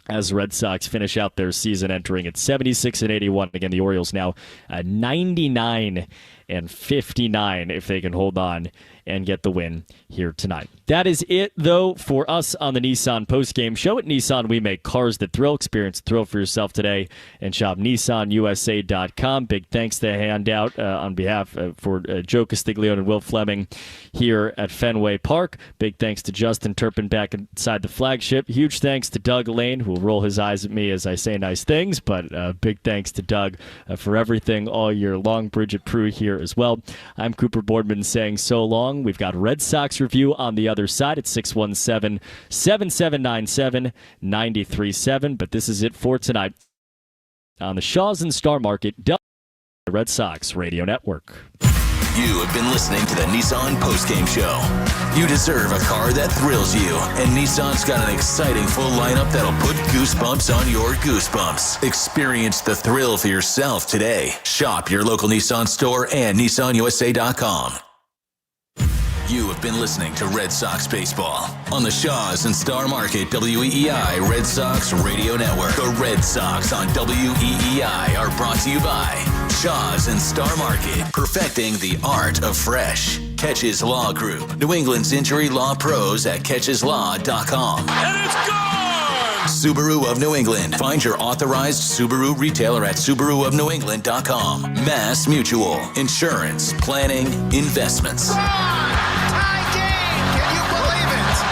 as the Red Sox finish out their season entering at 76-81. Again, the Orioles now 99-59 if they can hold on and get the win here tonight. That is it, though, for us on the Nissan postgame show. At Nissan, we make cars that thrill. Experience the thrill for yourself today and shop NissanUSA.com. Big thanks to Handout on behalf for Joe Castiglione and Will Fleming here at Fenway Park. Big thanks to Justin Turpin back inside the flagship. Huge thanks to Doug Lane, who will roll his eyes at me as I say nice things, but big thanks to Doug for everything all year long. Bridget Prue here as well. I'm Cooper Boardman saying so long. We've got Red Sox Review on the other side at 617-7797-937. But this is it for tonight on the Shaws and Star Market Red Sox Radio Network. You have been listening to the Nissan Postgame Show. You deserve a car that thrills you, and Nissan's got an exciting full lineup that'll put goosebumps on your goosebumps. Experience the thrill for yourself today. Shop your local Nissan store and NissanUSA.com. You have been listening to Red Sox Baseball on the Shaws and Star Market WEEI Red Sox Radio Network. The Red Sox on WEEI are brought to you by Shaws and Star Market, perfecting the art of fresh. Catches Law Group, New England's injury law pros at catcheslaw.com. And it's gone! Subaru of New England. Find your authorized Subaru retailer at SubaruofNewEngland.com. Mass Mutual. Insurance, planning, investments.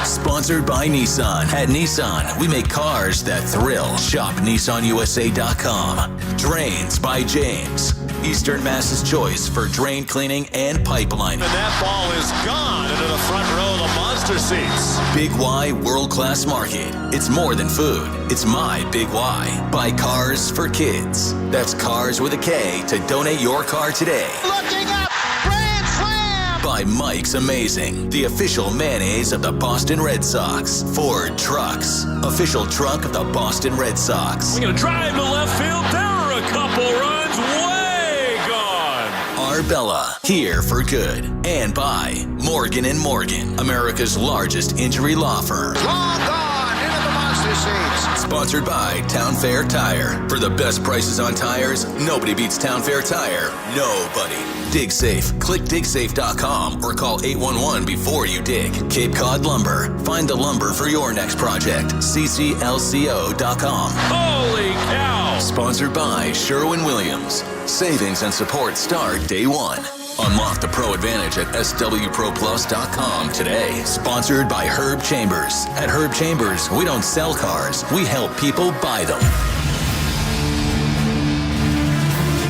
Sponsored by Nissan. At Nissan, we make cars that thrill. Shop NissanUSA.com. Drains by James. Eastern Mass's choice for drain cleaning and pipelining. And that ball is gone into the front row of the monster seats. Big Y World-Class Market. It's more than food. It's my Big Y. Buy cars for kids. That's Cars with a K to donate your car today. Looking up! Grand slam! By Mike's Amazing, the official mayonnaise of the Boston Red Sox. Ford Trucks, official truck of the Boston Red Sox. We're going to drive to left field. There are a couple runs way gone. Arbella, here for good. And by Morgan & Morgan, America's largest injury law firm. Long gone into the monster seats. Sponsored by Town Fair Tire. For the best prices on tires, nobody beats Town Fair Tire. Nobody. Dig Safe. Click digsafe.com or call 811 before you dig. Cape Cod Lumber. Find the lumber for your next project. cclco.com. Holy cow! Sponsored by Sherwin-Williams. Savings and support start day one. Unlock the Pro Advantage at swproplus.com today. Sponsored by Herb Chambers. At Herb Chambers, we don't sell cars. We help people buy them.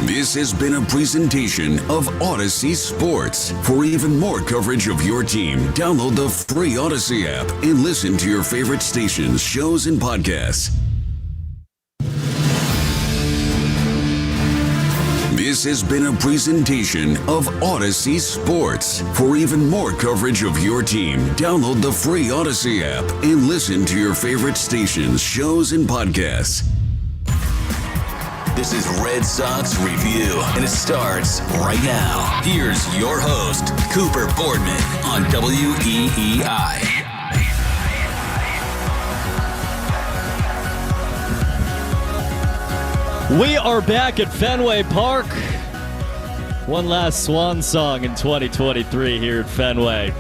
This has been a presentation of Odyssey Sports. For even more coverage of your team, download the free Odyssey app and listen to your favorite stations, shows, and podcasts. This has been a presentation of Odyssey Sports. For even more coverage of your team, download the free Odyssey app and listen to your favorite stations, shows, and podcasts. This is Red Sox Review, and it starts right now. Here's your host, Cooper Boardman on WEEI. We are back at Fenway Park. One last swan song in 2023 here at Fenway.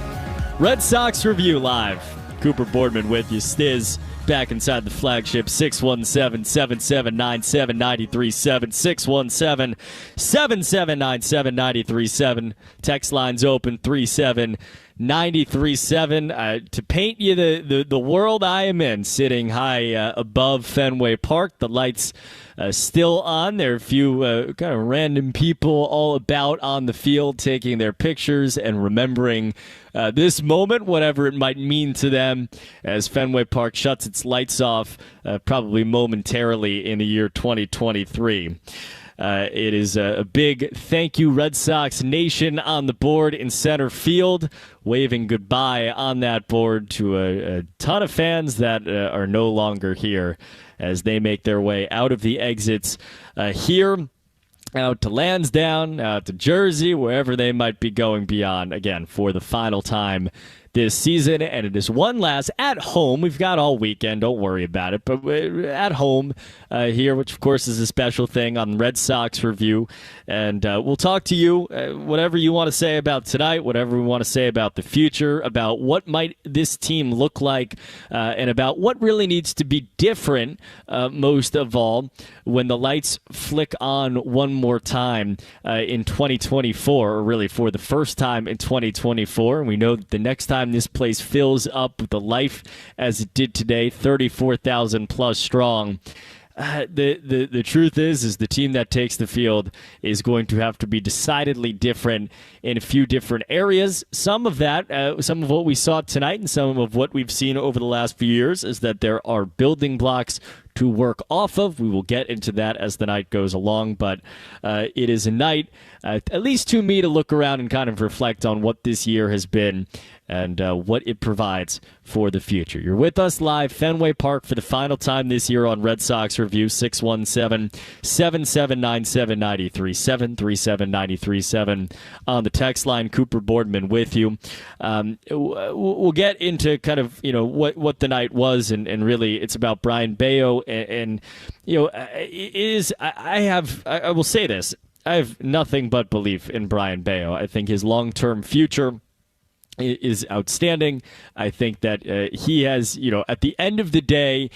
Red Sox Review live. Cooper Boardman with you. Stiz back inside the flagship. 617-777-937. 617-779-7937. Text lines open 37937. To paint you the world I am in, sitting high above Fenway Park. The lights still on. There are a few kind of random people all about on the field taking their pictures and remembering this moment, whatever it might mean to them, as Fenway Park shuts its lights off probably momentarily in the year 2023. It is a big thank you, Red Sox Nation, on the board in center field, waving goodbye on that board to a ton of fans that are no longer here as they make their way out of the exits here, out to Lansdowne, out to Jersey, wherever they might be going beyond, again, for the final time this season. And it is one last at home. We've got all weekend, don't worry about it, but at home here, which of course is a special thing on Red Sox Review. And we'll talk to you, whatever you want to say about tonight, whatever we want to say about the future, about what might this team look like, and about what really needs to be different, most of all, when the lights flick on one more time in 2024, or really for the first time in 2024. And we know that the next time this place fills up with the life as it did today, 34,000 plus strong. The truth is the team that takes the field is going to have to be decidedly different in a few different areas. Some of that, some of what we saw tonight and some of what we've seen over the last few years is that there are building blocks to work off of. We will get into that as the night goes along, but it is a night, at least to me, to look around and kind of reflect on what this year has been and what it provides for the future. You're with us live, Fenway Park, for the final time this year on Red Sox Review. 617-779-7937, 37937 on the text line. Cooper Boardman with you. We'll get into kind of, what the night was, and really it's about Brian Bayo, and I will say this, I have nothing but belief in Brian Bayo. I think his long-term future is outstanding. I think that he has, at the end of the day,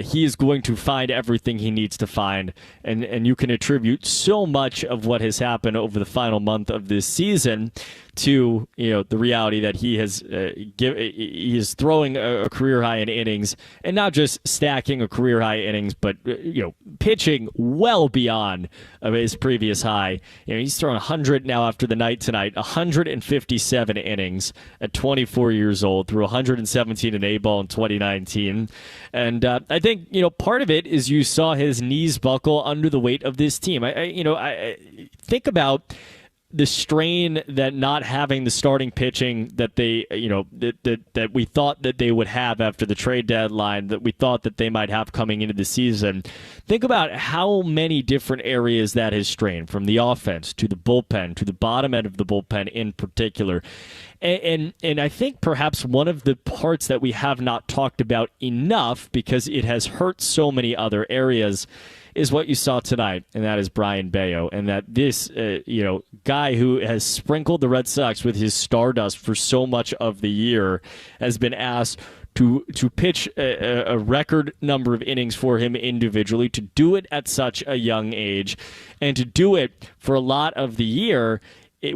he is going to find everything he needs to find, and you can attribute so much of what has happened over the final month of this season to the reality that he is throwing a career high in innings, and not just stacking a career high innings, but pitching well beyond his previous high. He's throwing 100 now after the night tonight, 157 innings at 24 years old, through 117 in A-ball in 2019, and I think part of it is you saw his knees buckle under the weight of this team. I think about the strain that not having the starting pitching that they, that we thought that they would have after the trade deadline, that we thought that they might have coming into the season. Think about how many different areas that has strained, from the offense to the bullpen, to the bottom end of the bullpen in particular. And I think perhaps one of the parts that we have not talked about enough, because it has hurt so many other areas, is what you saw tonight, and that is Brian Bayo, and that this guy who has sprinkled the Red Sox with his stardust for so much of the year has been asked to pitch a record number of innings for him individually, to do it at such a young age, and to do it for a lot of the year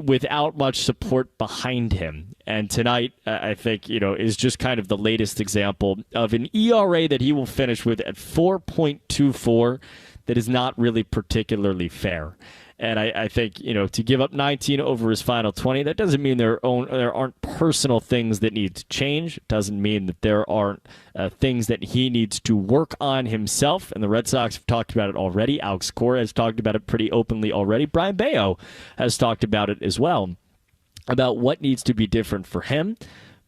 without much support behind him. And tonight, I think, is just kind of the latest example of an ERA that he will finish with at 4.24 that is not really particularly fair. And I think, to give up 19 over his final 20, that doesn't mean there aren't personal things that need to change. It doesn't mean that there aren't things that he needs to work on himself. And the Red Sox have talked about it already. Alex Cora has talked about it pretty openly already. Brian Bayo has talked about it as well, about what needs to be different for him.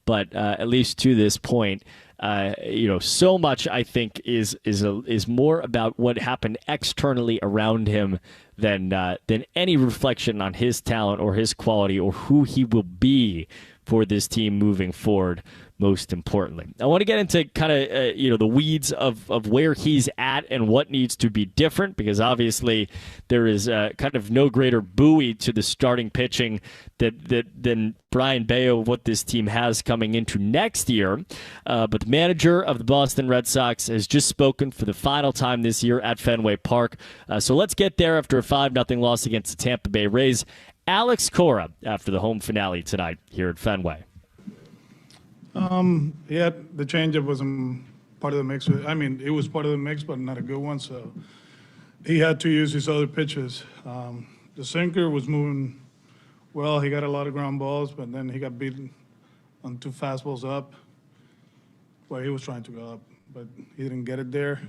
But at least to this point, so much I think is more about what happened externally around him than any reflection on his talent or his quality or who he will be for this team moving forward. Most importantly, I want to get into kind of the weeds of where he's at and what needs to be different, because obviously there is kind of no greater buoy to the starting pitching than Brian Bayo, what this team has coming into next year. But the manager of the Boston Red Sox has just spoken for the final time this year at Fenway Park. So let's get there after a 5-0 loss against the Tampa Bay Rays. Alex Cora after the home finale tonight here at Fenway. Yeah, the changeup wasn't part of the mix. I mean, it was part of the mix, but not a good one. So he had to use his other pitches. The sinker was moving well. He got a lot of ground balls, but then he got beaten on 2 fastballs up where he was trying to go up, but he didn't get it there.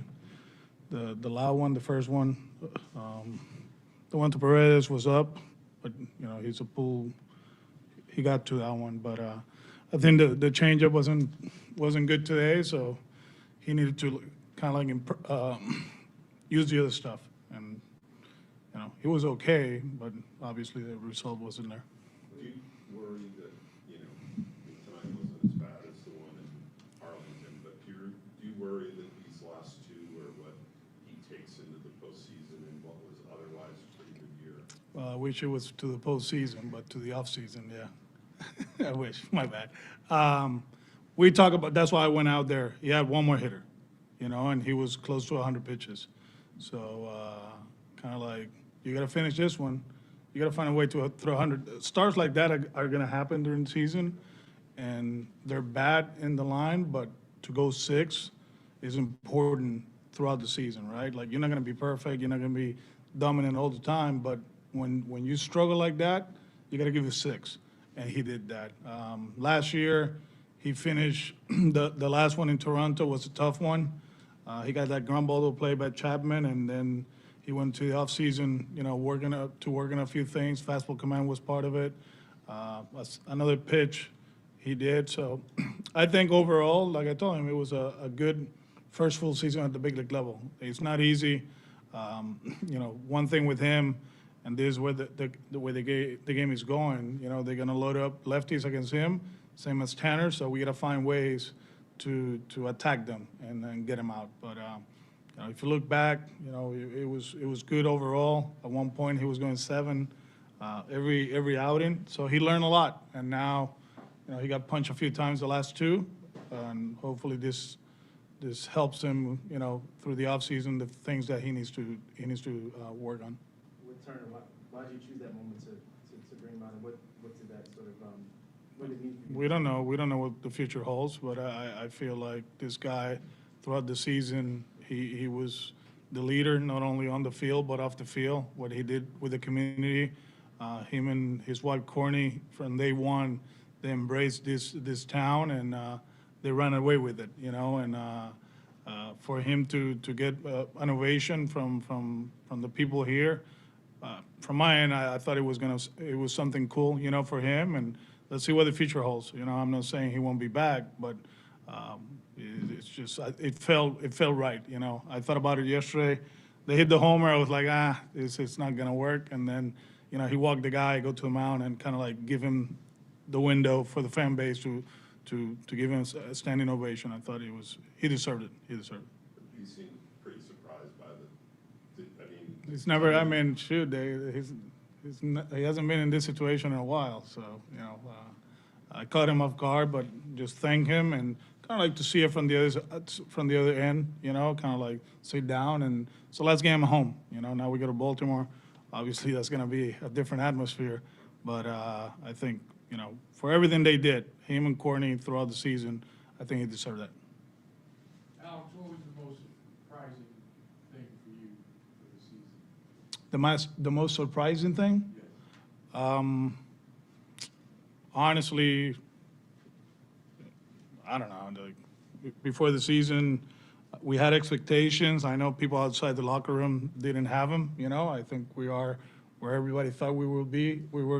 The loud one, the first one, the one to Paredes was up, but he's a pull. He got to that one, but. I think the changeup wasn't good today, so he needed to kind of like use the other stuff. And he was okay, but obviously the result wasn't there. Do you worry that tonight wasn't as bad as the one in Arlington, but do you worry that these last 2 are what he takes into the postseason in what was otherwise a pretty good year? Well, I wish it was to the postseason, but to the offseason, yeah. I wish. My bad. We talk about. That's why I went out there. He had one more hitter, and he was close to 100 pitches. So kind of like you got to finish this one. You got to find a way to throw 100. Starts like that are going to happen during the season, and they're bad in the line. But to go 6 is important throughout the season, right? Like you're not going to be perfect. You're not going to be dominant all the time. But when you struggle like that, you got to give it 6. And he did that. Last year, he finished, the last one in Toronto was a tough one. He got that ground ball to play by Chapman, and then he went to the offseason, working a few things. Fastball command was part of it. Another pitch he did. So I think overall, like I told him, it was a good first full season at the big league level. It's not easy. One thing with him, and this is where the way the game is going. They're going to load up lefties against him, same as Tanner. So we got to find ways to attack them and get them out. But if you look back, it was good overall. At one point, he was going 7 every outing. So he learned a lot, and now he got punched a few times the last 2, and hopefully this helps him through the offseason, the things that he needs to work on. Turner, why did you choose that moment to bring him out, and what did that sort of what did it mean? We don't know. We don't know what the future holds, but I feel like this guy, throughout the season, he was the leader, not only on the field but off the field. What he did with the community, him and his wife Courtney, from day one, they embraced this town and they ran away with it, and. For him to get an ovation from the people here. From my end, I thought it was something cool, for him, and let's see what the future holds. I'm not saying he won't be back, but it's just it felt right. I thought about it yesterday. They hit the homer. I was like, it's not gonna work. And then, he walked the guy, go to the mound, and kind of like give him the window for the fan base to give him a standing ovation. I thought he deserved it. He deserved it. You seem pretty surprised by He's never. I mean, shoot, he hasn't been in this situation in a while. So I caught him off guard, but just thank him and kind of like to see it from the other end. Kind of like sit down and so let's get him home. Now we go to Baltimore. Obviously, that's going to be a different atmosphere, but I think for everything they did, him and Courtney throughout the season, I think he deserved that. Alex, what was the most surprising thing for you for the season? The most surprising thing? Yes. Honestly, I don't know. Before the season, we had expectations. I know people outside the locker room didn't have them. I think we are where everybody thought we were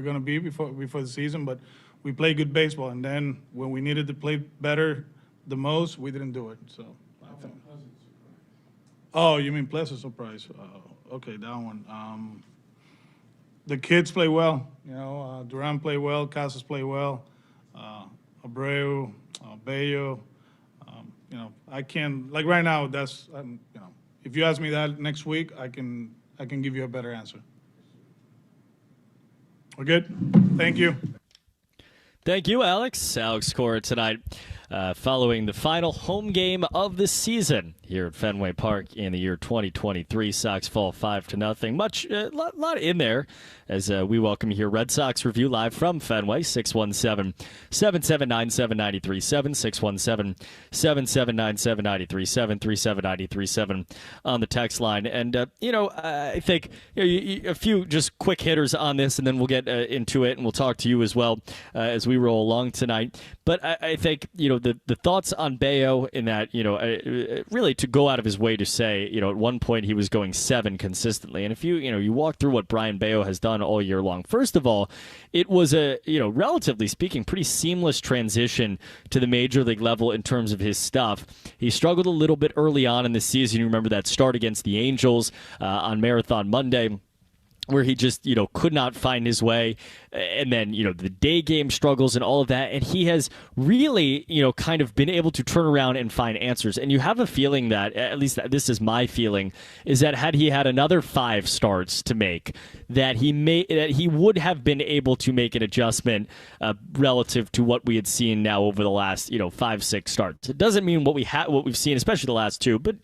going to be before the season. But we played good baseball, and then when we needed to play better the most, we didn't do it. So I think. Oh, you mean pleasant surprise? Okay, that one. The kids play well. Duran play well. Casas play well. Abreu, Bello. I can right now. That's if you ask me that next week, I can give you a better answer. We're good. Thank you. Thank you, Alex. Alex Cora tonight, following the final home game of the season here at Fenway Park in the year 2023. Sox fall 5-0. Much, lot in there as we welcome you here. Red Sox Review live from Fenway, 617-779-7937, 617-779-7937, 379-37 on the text line. And, I think a few just quick hitters on this, and then we'll get into it, and we'll talk to you as well as we roll along tonight. But I think, the thoughts on Bello in that, really to go out of his way to say, at one point he was going 7 consistently. And if you walk through what Brian Bello has done all year long, first of all, it was a, relatively speaking, pretty seamless transition to the major league level in terms of his stuff. He struggled a little bit early on in the season. You remember that start against the Angels on Marathon Monday, where he just, could not find his way. And then, the day game struggles and all of that. And he has really, kind of been able to turn around and find answers. And you have a feeling that, at least this is my feeling, is that had he had another 5 starts to make, that he would have been able to make an adjustment relative to what we had seen now over the last, 5-6 starts. It doesn't mean what we've seen, especially the last 2, but,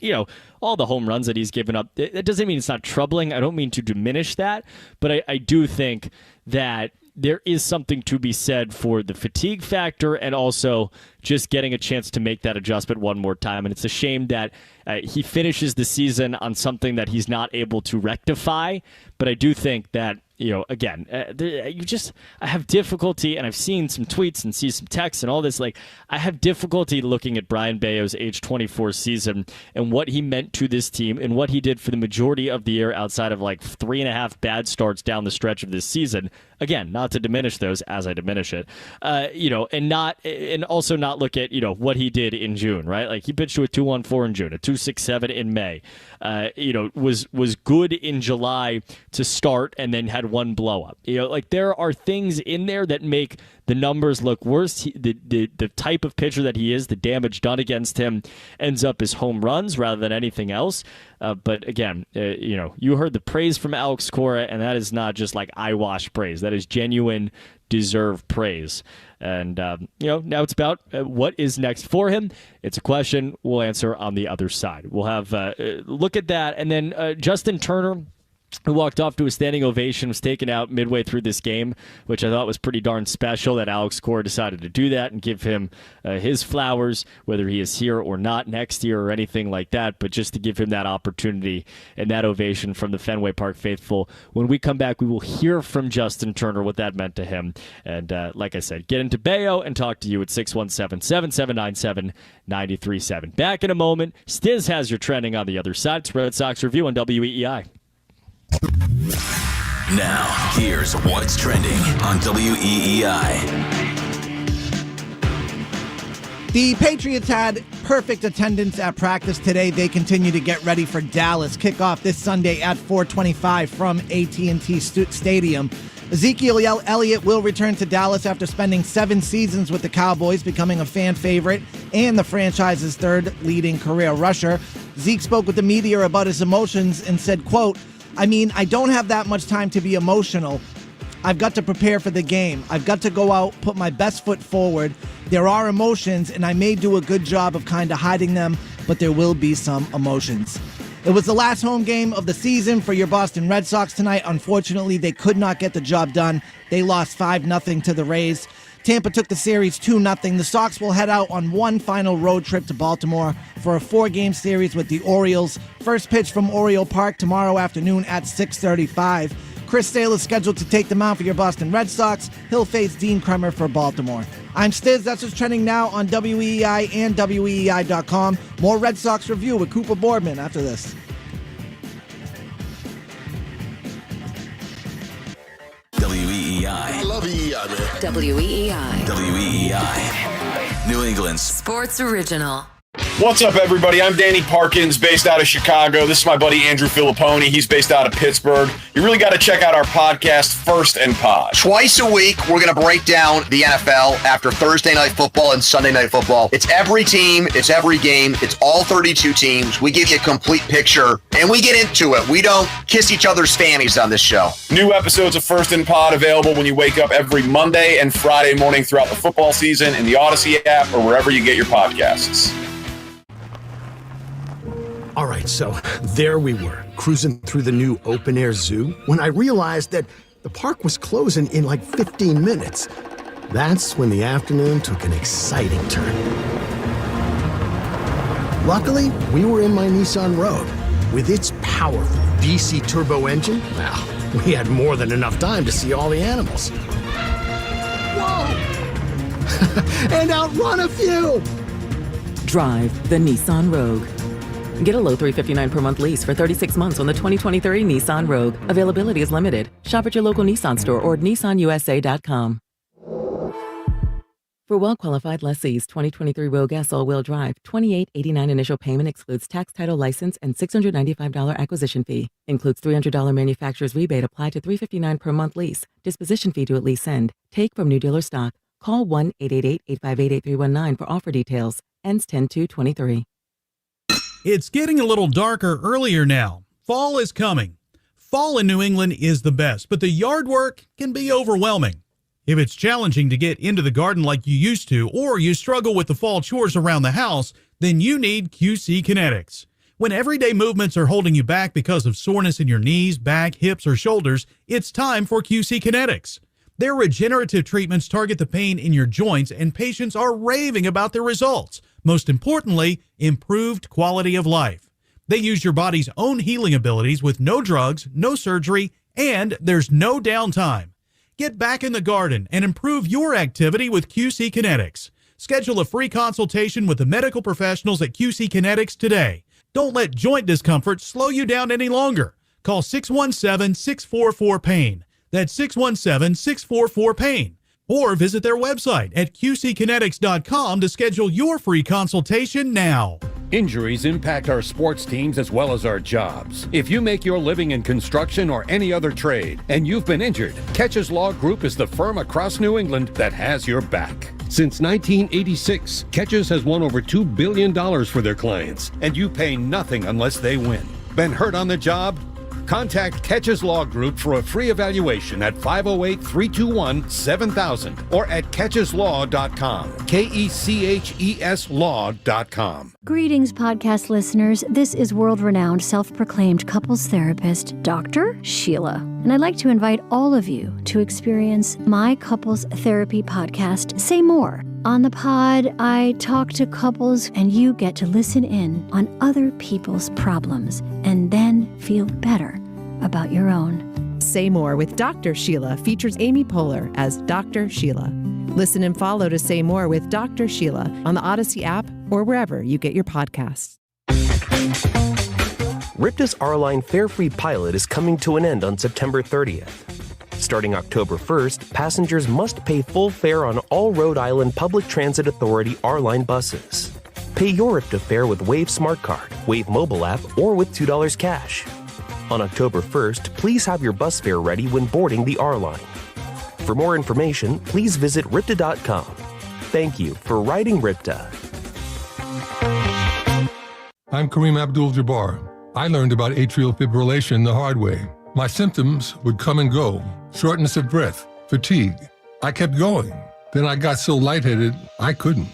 all the home runs that he's given up, it doesn't mean it's not troubling. I don't mean to diminish that, but I do think that there is something to be said for the fatigue factor and also just getting a chance to make that adjustment one more time. And it's a shame that he finishes the season on something that he's not able to rectify. But I do think that, again, I have difficulty, and I've seen some tweets and see some texts and all this. I have difficulty looking at Brian Bello's age 24 season and what he meant to this team and what he did for the majority of the year outside of 3.5 bad starts down the stretch of this season. Again, not to diminish those as I diminish it, and also not look at, what he did in June, right? He pitched to a 2.14 in June, a 2.67 in May, was good in July to start and then had one blow up. There are things in there that make the numbers look worse. The type of pitcher that he is, the damage done against him ends up as home runs rather than anything else. But again, you heard the praise from Alex Cora, and that is not just eyewash praise. That is genuine, deserved praise. And, now it's about what is next for him. It's a question we'll answer on the other side. We'll have look at that. And then Justin Turner, who walked off to a standing ovation, was taken out midway through this game, which I thought was pretty darn special that Alex Cora decided to do that and give him his flowers, whether he is here or not next year or anything like that, but just to give him that opportunity and that ovation from the Fenway Park faithful. When we come back, we will hear from Justin Turner what that meant to him. And like I said, get into Bello and talk to you at 617-7797-937. Back in a moment. Stiz has your trending on the other side. It's Red Sox Review on WEEI. Now, here's what's trending on WEEI. The Patriots had perfect attendance at practice today. They continue to get ready for Dallas. Kickoff this Sunday at 4:25 from AT&T Stadium. Ezekiel Elliott will return to Dallas after spending 7 seasons with the Cowboys, becoming a fan favorite and the franchise's third leading career rusher. Zeke spoke with the media about his emotions and said, quote, I don't have that much time to be emotional. I've got to prepare for the game. I've got to go out, put my best foot forward. There are emotions, and I may do a good job of kind of hiding them, but there will be some emotions. It was the last home game of the season for your Boston Red Sox tonight. Unfortunately, they could not get the job done. They lost 5-0 to the Rays. Tampa took the series 2-0. The Sox will head out on one final road trip to Baltimore for a 4-game series with the Orioles. First pitch from Oriole Park tomorrow afternoon at 6:35. Chris Sale is scheduled to take the mound for your Boston Red Sox. He'll face Dean Kremer for Baltimore. I'm Stiz. That's what's trending now on WEEI and WEEI.com. More Red Sox review with Cooper Boardman after this. WEEI. I love EEI, man. WEEI. WEEI. New England's Sports Original. What's up, everybody? I'm Danny Parkins, based out of Chicago. This is my buddy Andrew Filipponi. He's based out of Pittsburgh. You really got to check out our podcast, First and Pod. Twice a week, we're going to break down the NFL after Thursday Night Football and Sunday Night Football. It's every team. It's every game. It's all 32 teams. We give you a complete picture, and we get into it. We don't kiss each other's fannies on this show. New episodes of First and Pod available when you wake up every Monday and Friday morning throughout the football season in the Odyssey app or wherever you get your podcasts. All right, so there we were, cruising through the new open-air zoo, when I realized that the park was closing in like 15 minutes. That's when the afternoon took an exciting turn. Luckily, we were in my Nissan Rogue. With its powerful VC turbo engine, well, we had more than enough time to see all the animals. Whoa! And outrun a few! Drive the Nissan Rogue. Get a low $359 per month lease for 36 months on the 2023 Nissan Rogue. Availability is limited. Shop at your local Nissan store or at nissanusa.com. For well-qualified lessees, 2023 Rogue S all-wheel drive, $28.89 initial payment excludes tax, title, license, and $695 acquisition fee. Includes $300 manufacturer's rebate applied to $359 per month lease. Disposition fee to at lease end. Take from new dealer stock. Call 1-888-858-8319 for offer details. Ends 10/2/23. It's getting a little darker earlier now. Fall is coming. Fall in New England is the best, but the yard work can be overwhelming. If it's challenging to get into the garden like you used to, or you struggle with the fall chores around the house, then you need QC Kinetics. When everyday movements are holding you back because of soreness in your knees, back, hips, or shoulders, it's time for QC Kinetics. Their regenerative treatments target the pain in your joints, and patients are raving about their results. Most importantly, improved quality of life. They use your body's own healing abilities with no drugs, no surgery, and there's no downtime. Get back in the garden and improve your activity with QC Kinetics. Schedule a free consultation with the medical professionals at QC Kinetics today. Don't let joint discomfort slow you down any longer. Call 617-644-PAIN. That's 617-644-PAIN. Or visit their website at qckinetics.com to schedule your free consultation now. Injuries impact our sports teams as well as our jobs. If you make your living in construction or any other trade and you've been injured, Catches Law Group is the firm across New England that has your back. Since 1986, Catches has won over $2 billion for their clients, and you pay nothing unless they win. Been hurt on the job? Contact Catches Law Group for a free evaluation at 508-321-7000 or at catcheslaw.com. KECHES Law.com. Greetings, podcast listeners. This is world-renowned, self-proclaimed couples therapist, Dr. Sheila. And I'd like to invite all of you to experience my couples therapy podcast, Say More. On the pod, I talk to couples and you get to listen in on other people's problems and then feel better about your own. Say More with Dr. Sheila features Amy Poehler as Dr. Sheila. Listen and follow to Say More with Dr. Sheila on the Odyssey app or wherever you get your podcasts. Ripta's R-Line fare-free pilot is coming to an end on September 30th. Starting October 1st, passengers must pay full fare on all Rhode Island Public Transit Authority R-Line buses. Pay your Ripta fare with Wave Smart Card, Wave mobile app, or with $2 cash. On October 1st, please have your bus fare ready when boarding the R line. For more information, please visit ripta.com. Thank you for riding Ripta. I'm Kareem Abdul-Jabbar. I learned about atrial fibrillation the hard way. My symptoms would come and go: shortness of breath, fatigue. I kept going. Then I got so lightheaded, I couldn't.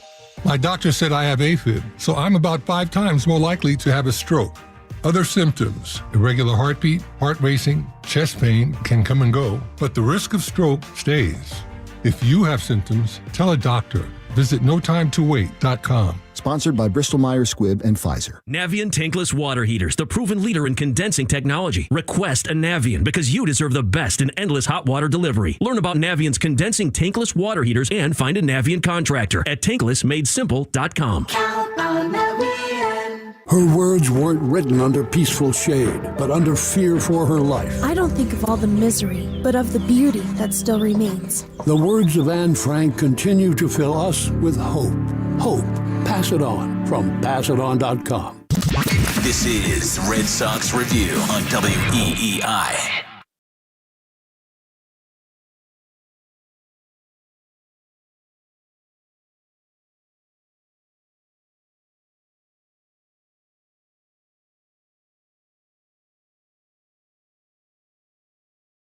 My doctor said I have AFib, so I'm about 5 times more likely to have a stroke. Other symptoms, irregular heartbeat, heart racing, chest pain can come and go, but the risk of stroke stays. If you have symptoms, tell a doctor. Visit notimetowait.com. Sponsored by Bristol-Myers Squibb and Pfizer. Navien tankless water heaters, the proven leader in condensing technology. Request a Navien because you deserve the best in endless hot water delivery. Learn about Navien's condensing tankless water heaters and find a Navien contractor at tanklessmadesimple.com. Count on Navien. Her words weren't written under peaceful shade, but under fear for her life. I don't think of all the misery, but of the beauty that still remains. The words of Anne Frank continue to fill us with hope. Hope. Pass it on from passiton.com. This is Red Sox Review on WEEI.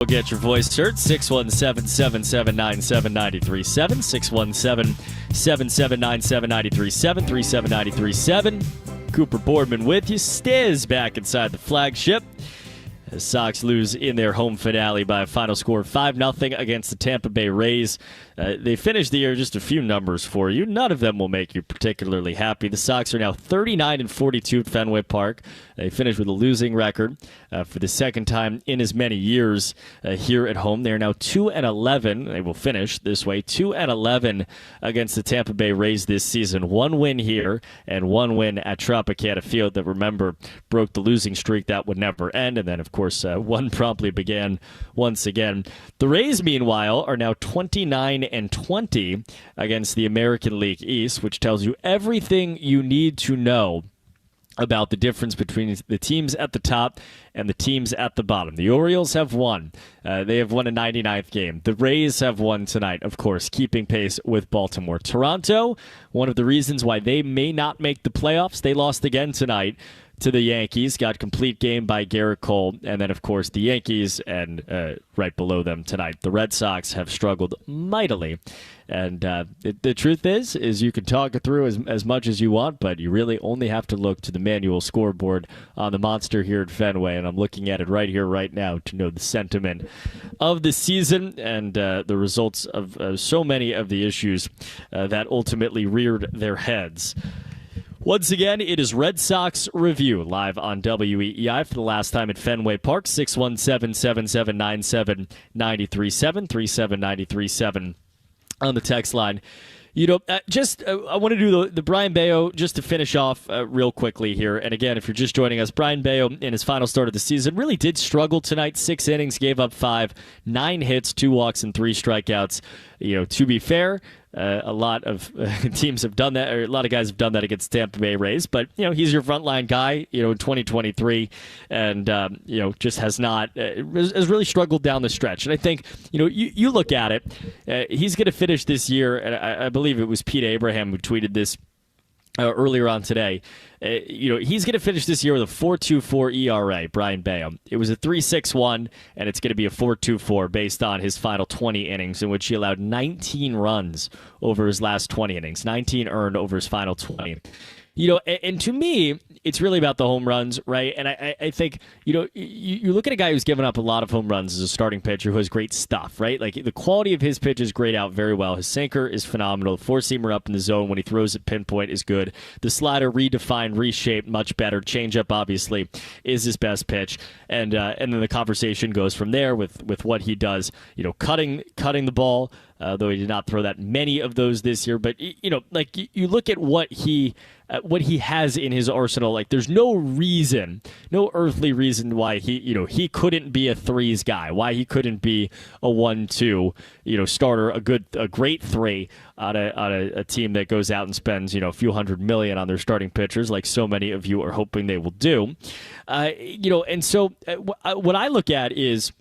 Get your voice heard, 617-779-7937, 617-779-7937, 37937. Cooper Boardman with you. Stiz back inside the flagship. The Sox lose in their home finale by a final score of 5-0 against the Tampa Bay Rays. They finished the year, just a few numbers for you. None of them will make you particularly happy. The Sox are now 39-42 at Fenway Park. They finished with a losing record for the second time in as many years here at home. They are now 2-11. They will finish this way, 2-11 against the Tampa Bay Rays this season. One win here and one win at Tropicana Field that, remember, broke the losing streak that would never end. And then, of course, one promptly began once again. The Rays, meanwhile, are now 29-20 against the American League East, which tells you everything you need to know about the difference between the teams at the top and the teams at the bottom. The Orioles have won. They have won a 99th game. The Rays have won tonight, of course, keeping pace with Baltimore. Toronto, one of the reasons why they may not make the playoffs, they lost again tonight to the Yankees, got complete game by Garrett Cole, and then, of course, the Yankees, and right below them tonight, the Red Sox have struggled mightily. And the truth is you can talk it through as much as you want, but you really only have to look to the manual scoreboard on the monster here at Fenway, and I'm looking at it right here, right now, to know the sentiment of the season and the results of so many of the issues that ultimately reared their heads. Once again, it is Red Sox Review, live on WEEI for the last time at Fenway Park, 617-779-7937, 37937 on the text line. You know, I want to do the Brian Bayo just to finish off real quickly here. And again, if you're just joining us, Brian Bayo in his final start of the season really did struggle tonight. 6 innings, gave up 5, 9 hits, 2 walks, and 3 strikeouts. You know, to be fair, a lot of teams have done that, or a lot of guys have done that against Tampa Bay Rays. But, you know, he's your frontline guy, you know, in 2023, and, you know, just has really struggled down the stretch. And I think, you know, you look at it, he's going to finish this year, and I believe it was Pete Abraham who tweeted this earlier on today. You know, he's going to finish this year with a 4.24 ERA, Brian Bayo. It was a 3.61, and it's going to be a 4.24 based on his final 20 innings, in which he allowed 19 runs over his last 20 innings, 19 earned over his final 20. You know, and to me, it's really about the home runs, right? And I think, you know, you look at a guy who's given up a lot of home runs as a starting pitcher who has great stuff, right? Like, the quality of his pitch is grayed out very well. His sinker is phenomenal. The four-seamer up in the zone when he throws it pinpoint is good. The slider redefined, reshaped, much better. Changeup, obviously, is his best pitch. And then the conversation goes from there with what he does, you know, cutting the ball, though he did not throw that many of those this year. But, like you look at what he has in his arsenal, like there's no reason, no earthly reason why he couldn't be a threes guy, why he couldn't be a 1-2, starter, a great three on a team that goes out and spends, a few $100 million on their starting pitchers, like so many of you are hoping they will do. And so what I look at is,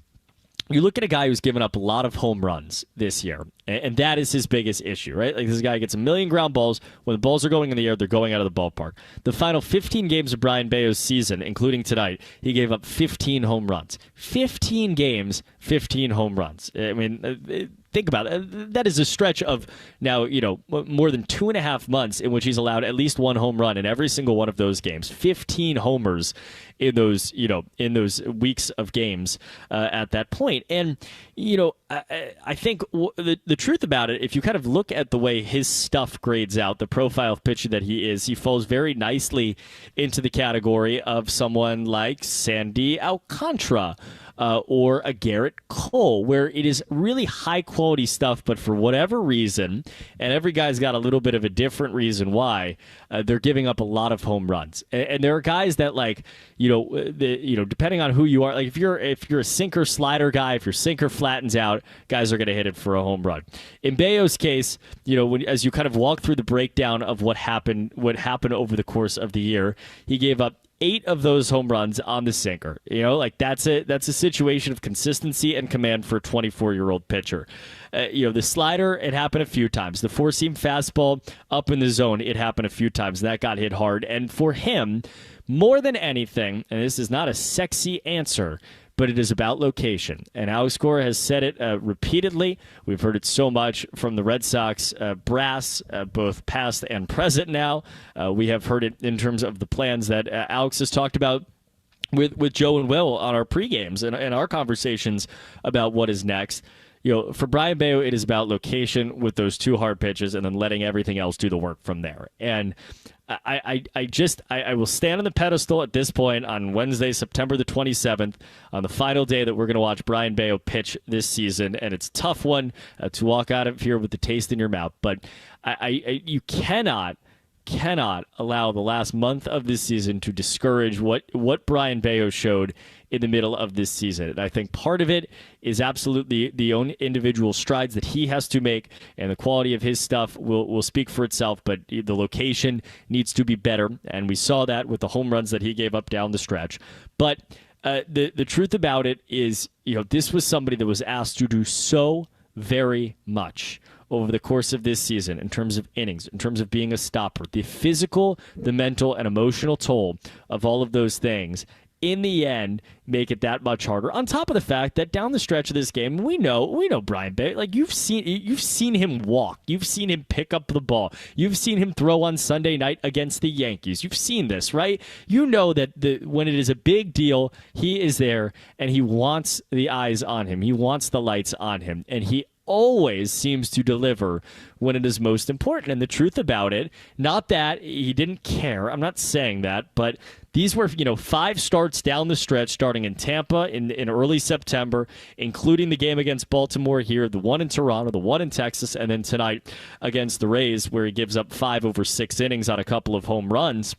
you look at a guy who's given up a lot of home runs this year, and that is his biggest issue, right? Like, this guy gets a million ground balls. When the balls are going in the air, they're going out of the ballpark. The final 15 games of Brian Bayo's season, including tonight, he gave up 15 home runs. 15 games, 15 home runs. I mean, think about it. That is a stretch of now, more than 2.5 months in which he's allowed at least one home run in every single one of those games. 15 homers in those, in those weeks of games at that point. And, I think the truth about it, if you kind of look at the way his stuff grades out, the profile of pitcher that he is, he falls very nicely into the category of someone like Sandy Alcantara, or a Garrett Cole, where it is really high-quality stuff, but for whatever reason, and every guy's got a little bit of a different reason why, they're giving up a lot of home runs. And there are guys that, like, depending on who you are, like if you're a sinker slider guy, if your sinker flattens out, guys are going to hit it for a home run. In Bayo's case, as you kind of walk through the breakdown of what happened over the course of the year, he gave up 8 of those home runs on the sinker. That's a situation of consistency and command for a 24-year-old pitcher. The slider, it happened a few times. The four-seam fastball up in the zone, it happened a few times. That got hit hard. And for him, more than anything, and this is not a sexy answer, but it is about location. And Alex Cora has said it repeatedly. We've heard it so much from the Red Sox brass, both past and present now. We have heard it in terms of the plans that Alex has talked about with Joe and Will on our pregames and our conversations about what is next. For Brian Bayo, it is about location with those 2 hard pitches and then letting everything else do the work from there. And I will stand on the pedestal at this point on Wednesday, September the 27th, on the final day that we're going to watch Brian Bayo pitch this season. And it's a tough one to walk out of here with the taste in your mouth. But you cannot allow the last month of this season to discourage what Brian Bayo showed in the middle of this season. And I think part of it is absolutely the own individual strides that he has to make, and the quality of his stuff will speak for itself, but the location needs to be better, and we saw that with the home runs that he gave up down the stretch. But the truth about it is, this was somebody that was asked to do so very much over the course of this season in terms of innings, in terms of being a stopper. The physical, the mental, and emotional toll of all of those things, in the end, make it that much harder. On top of the fact that down the stretch of this game, we know Brian Bayo. Like, you've seen him walk, you've seen him pick up the ball, you've seen him throw on Sunday night against the Yankees. You've seen this, right? You know that when it is a big deal, he is there and he wants the eyes on him. He wants the lights on him, and he always seems to deliver when it is most important. And the truth about it, not that he didn't care, I'm not saying that, but these were 5 starts down the stretch, starting in Tampa in early September, including the game against Baltimore here, the one in Toronto, the one in Texas, and then tonight against the Rays, where he gives up 5 over 6 innings on a couple of home runs.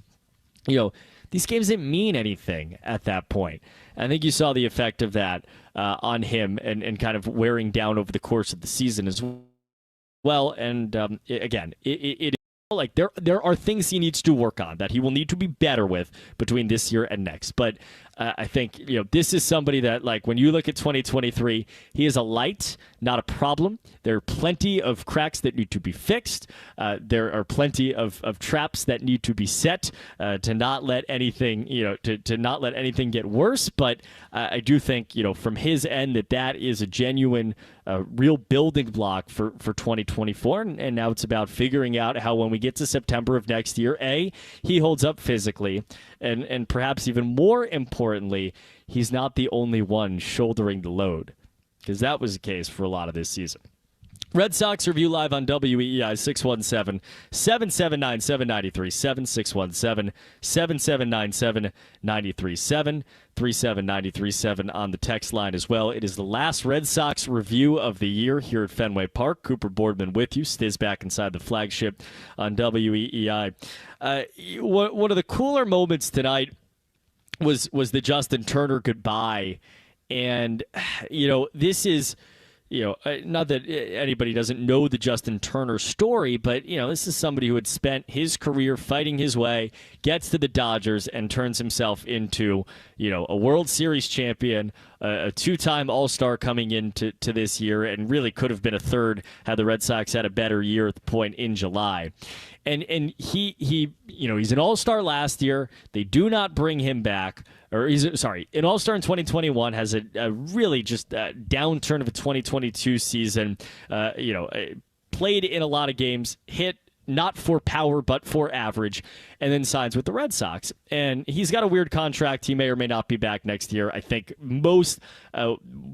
These games didn't mean anything at that point. I think you saw the effect of that on him and kind of wearing down over the course of the season as well. And again, it like there are things he needs to work on that he will need to be better with between this year and next. But I think this is somebody that, like, when you look at 2023, he is a light, not a problem. There are plenty of cracks that need to be fixed. There are plenty of traps that need to be set to not let anything to not let anything get worse. But I do think from his end that is a genuine real building block for 2024, and now it's about figuring out how, when we get to September of next year, he holds up physically, and perhaps even more importantly, he's not the only one shouldering the load, because that was the case for a lot of this season. Red Sox Review live on WEEI 617-779-7937, 617-779-7937, 37937 on the text line as well. It is the last Red Sox Review of the year here at Fenway Park. Cooper Boardman with you. Stiz back inside the flagship on WEEI. One of the cooler moments tonight was the Justin Turner goodbye. And, this is... not that anybody doesn't know the Justin Turner story, but, this is somebody who had spent his career fighting his way, gets to the Dodgers, and turns himself into, a World Series champion, a two-time All-Star coming into this year, and really could have been a third had the Red Sox had a better year at the point in July. And he's an All-Star last year. They do not bring him back. An All-Star in 2021, has a really just downturn of a 2022 season. Played in a lot of games, hit not for power but for average, and then signs with the Red Sox. And he's got a weird contract. He may or may not be back next year. I think most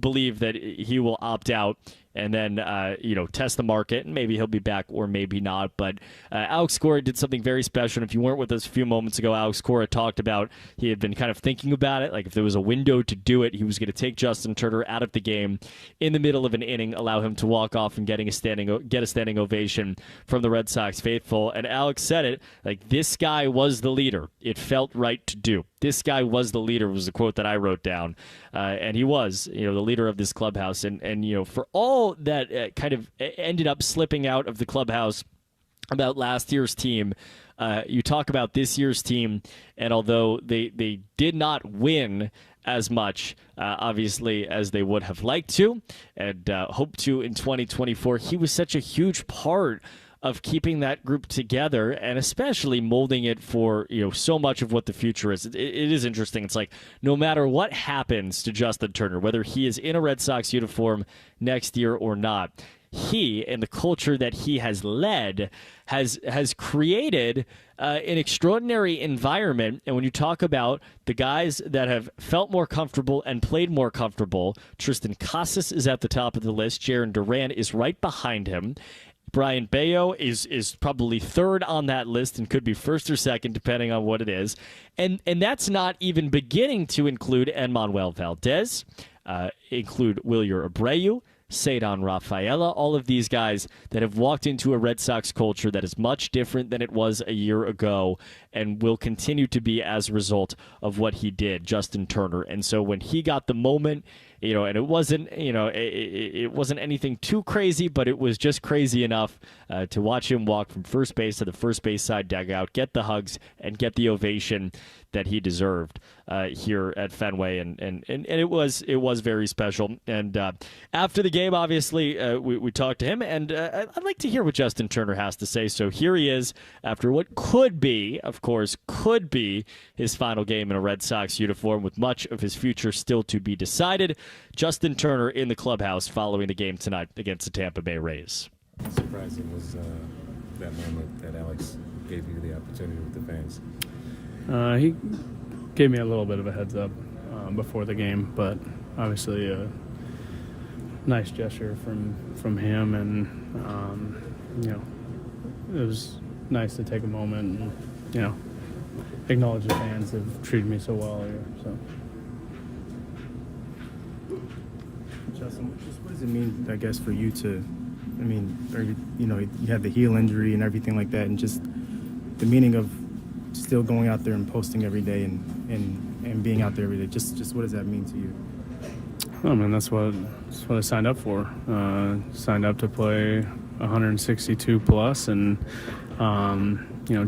believe that he will opt out and then, test the market, and maybe he'll be back or maybe not. But Alex Cora did something very special. And if you weren't with us a few moments ago, Alex Cora talked about he had been kind of thinking about it. Like if there was a window to do it, he was going to take Justin Turner out of the game in the middle of an inning, allow him to walk off and get a standing ovation from the Red Sox faithful. And Alex said it, like, this guy was the leader. It felt right to do. This guy was the leader, was the quote that I wrote down. And he was, the leader of this clubhouse. And for all that kind of ended up slipping out of the clubhouse about last year's team, you talk about this year's team, and although they did not win as much, obviously, as they would have liked to and hope to in 2024, he was such a huge part of keeping that group together and especially molding it for, so much of what the future is. It is interesting. It's like no matter what happens to Justin Turner, whether he is in a Red Sox uniform next year or not, he and the culture that he has led has created an extraordinary environment. And when you talk about the guys that have felt more comfortable and played more comfortable, Tristan Casas is at the top of the list. Jarren Duran is right behind him. Brian Bayo is probably third on that list and could be first or second, depending on what it is. And that's not even beginning to include Enmanuel Valdez, include Wilyer Abreu, Cedon Rafaela, all of these guys that have walked into a Red Sox culture that is much different than it was a year ago and will continue to be as a result of what he did, Justin Turner. And so when he got the moment, and it wasn't, it wasn't anything too crazy, but it was just crazy enough to watch him walk from first base to the first base side dugout, get the hugs, and get the ovation that he deserved here at Fenway, and it was very special. And after the game, obviously, we talked to him, and I'd like to hear what Justin Turner has to say. So here he is after what could be his final game in a Red Sox uniform, with much of his future still to be decided. Justin Turner in the clubhouse following the game tonight against the Tampa Bay Rays. Surprising was that moment that Alex gave you the opportunity with the fans. He gave me a little bit of a heads up before the game, but obviously a nice gesture from him, and it was nice to take a moment and acknowledge the fans that have treated me so well here. So, Justin, what does it mean, I guess, for you to? You had the heel injury and everything like that, and just the meaning of still going out there and posting every day and being out there every day. Just what does that mean to you? I mean, that's what I signed up for. Signed up to play 162 plus, and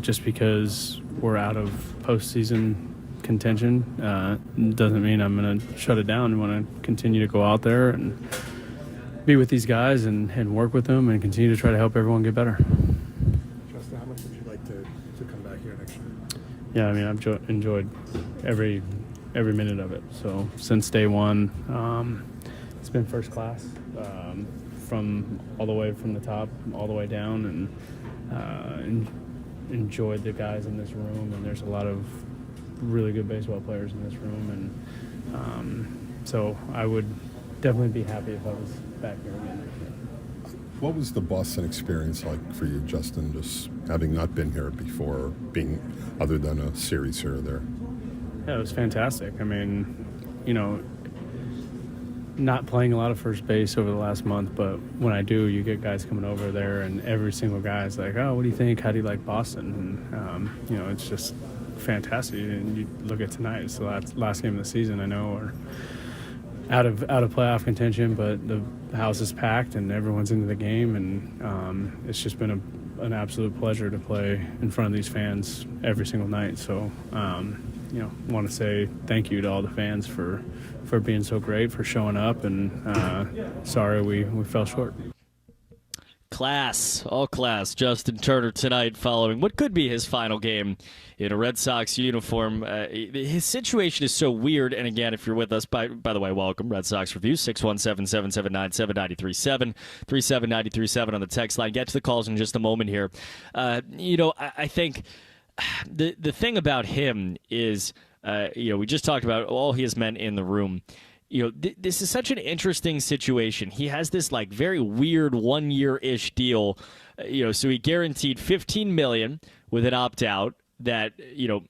just because we're out of postseason contention doesn't mean I'm going to shut it down. I want to continue to go out there and be with these guys and work with them and continue to try to help everyone get better. Justin, how much would you like to come back here next year? Yeah, I mean, I've enjoyed every minute of it. So since day one, it's been first class, from all the way from the top all the way down, and enjoyed the guys in this room. And there's a lot of really good baseball players in this room, and so I would definitely be happy if I was back here again. What was the Boston experience like for you, Justin, just having not been here before, being other than a series here or there? Yeah, it was fantastic. I mean, not playing a lot of first base over the last month, but when I do, you get guys coming over there, and every single guy is like, "Oh, what do you think? How do you like Boston?" And it's just fantastic. And you look at tonight; it's the last game of the season. I know we're out of playoff contention, but the house is packed and everyone's into the game, and it's just been an absolute pleasure to play in front of these fans every single night. So, want to say thank you to all the fans for being so great, for showing up, and sorry we fell short. All class. Justin Turner tonight following what could be his final game in a Red Sox uniform. His situation is so weird, and again, if you're with us, by the way, welcome. Red Sox Review, 617-779-7937, 37937 on the text line. Get to the calls in just a moment here. I think the thing about him is, we just talked about all he has meant in the room. This is such an interesting situation. He has this very weird 1 year-ish deal. So he guaranteed $15 million with an opt-out that,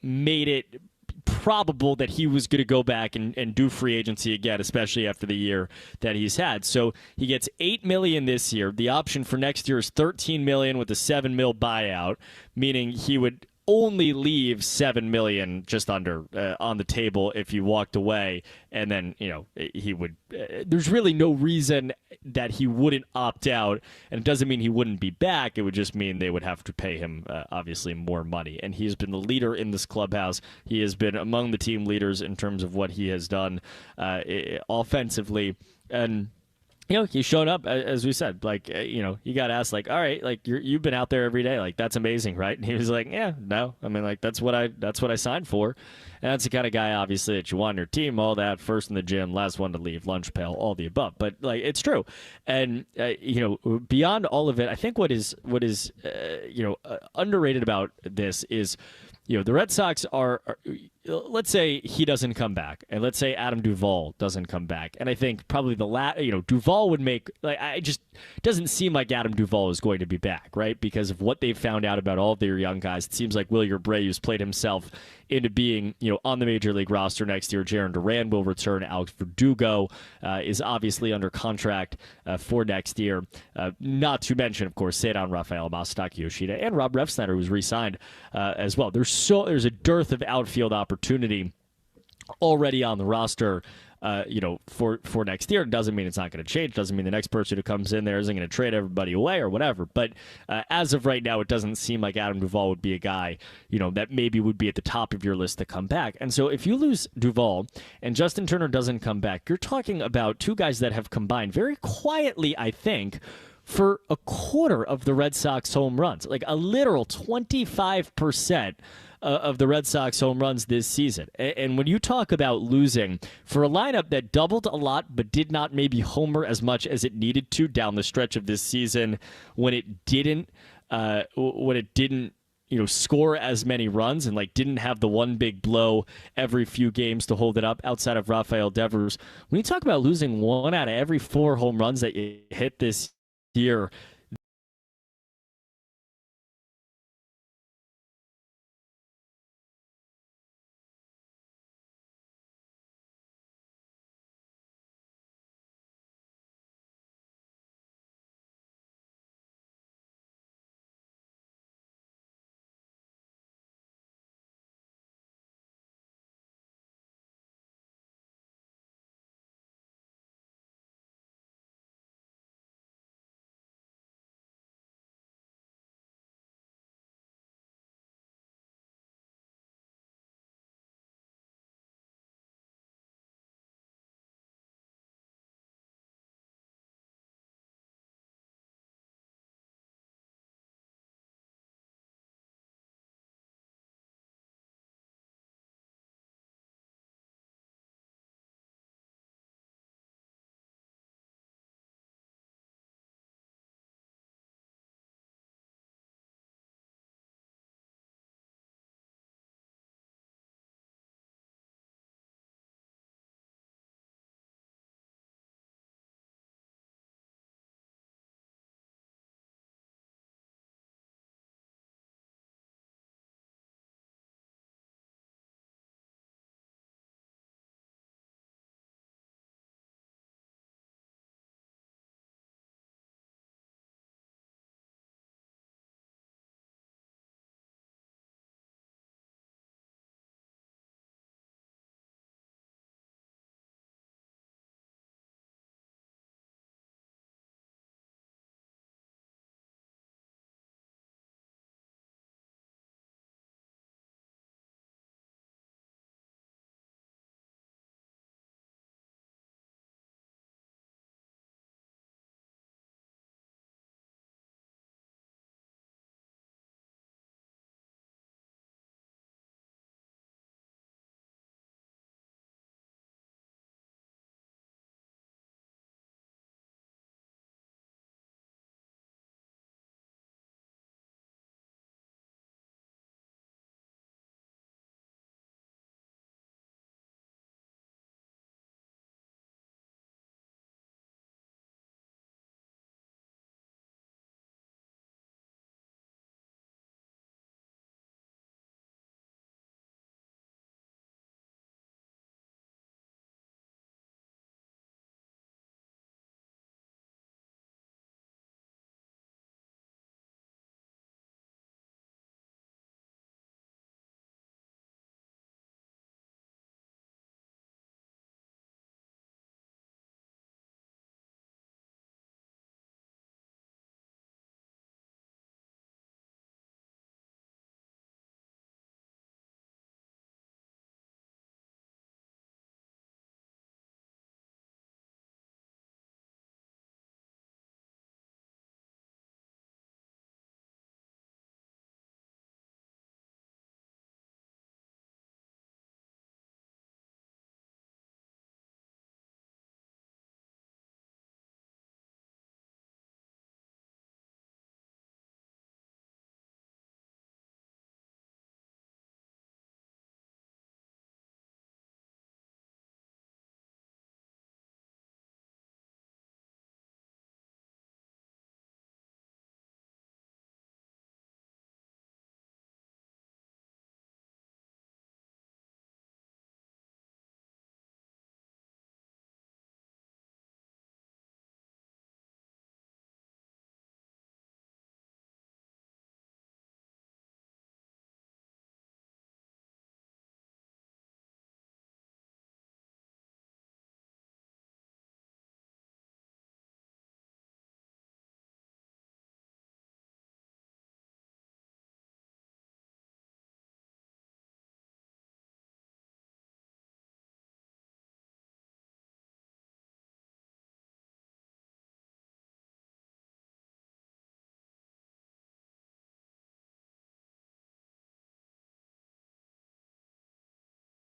made it probable that he was going to go back and do free agency again, especially after the year that he's had. So he gets $8 million this year. The option for next year is $13 million with a $7 million buyout, meaning he would only leave $7 million just under on the table if he walked away, and then he would. There's really no reason that he wouldn't opt out, and it doesn't mean he wouldn't be back. It would just mean they would have to pay him obviously more money. And he has been the leader in this clubhouse. He has been among the team leaders in terms of what he has done offensively, and. He showed up, as we said, he got asked, all right, you've been out there every day. That's amazing, right? And he was like, yeah, no. I mean, that's what I signed for. And that's the kind of guy, obviously, that you want on your team, all that, first in the gym, last one to leave, lunch pail, all the above. But, it's true. And, beyond all of it, I think what is underrated about this is, the Red Sox are, let's say he doesn't come back, and let's say Adam Duvall doesn't come back, and I think probably Duvall would make, doesn't seem like Adam Duvall is going to be back, right? Because of what they've found out about all of their young guys. It seems like Wilyer Abreu's played himself into being, on the Major League roster next year. Jaron Duran will return. Alex Verdugo is obviously under contract for next year. Not to mention, of course, Cedar Rafael, Masataka Yoshida, and Rob Refsnyder, who's re-signed as well. There's a dearth of outfield opportunity already on the roster. For next year. It doesn't mean it's not going to change. Doesn't mean the next person who comes in there isn't going to trade everybody away or whatever. But as of right now, it doesn't seem like Adam Duvall would be a guy, that maybe would be at the top of your list to come back. And so if you lose Duvall and Justin Turner doesn't come back, you're talking about two guys that have combined very quietly, I think, for a quarter of the Red Sox home runs, a literal 25% of the Red Sox home runs this season. And when you talk about losing for a lineup that doubled a lot but did not maybe homer as much as it needed to down the stretch of this season, when it didn't score as many runs and didn't have the one big blow every few games to hold it up outside of Rafael Devers, when you talk about losing 1 out of every 4 home runs that you hit this year,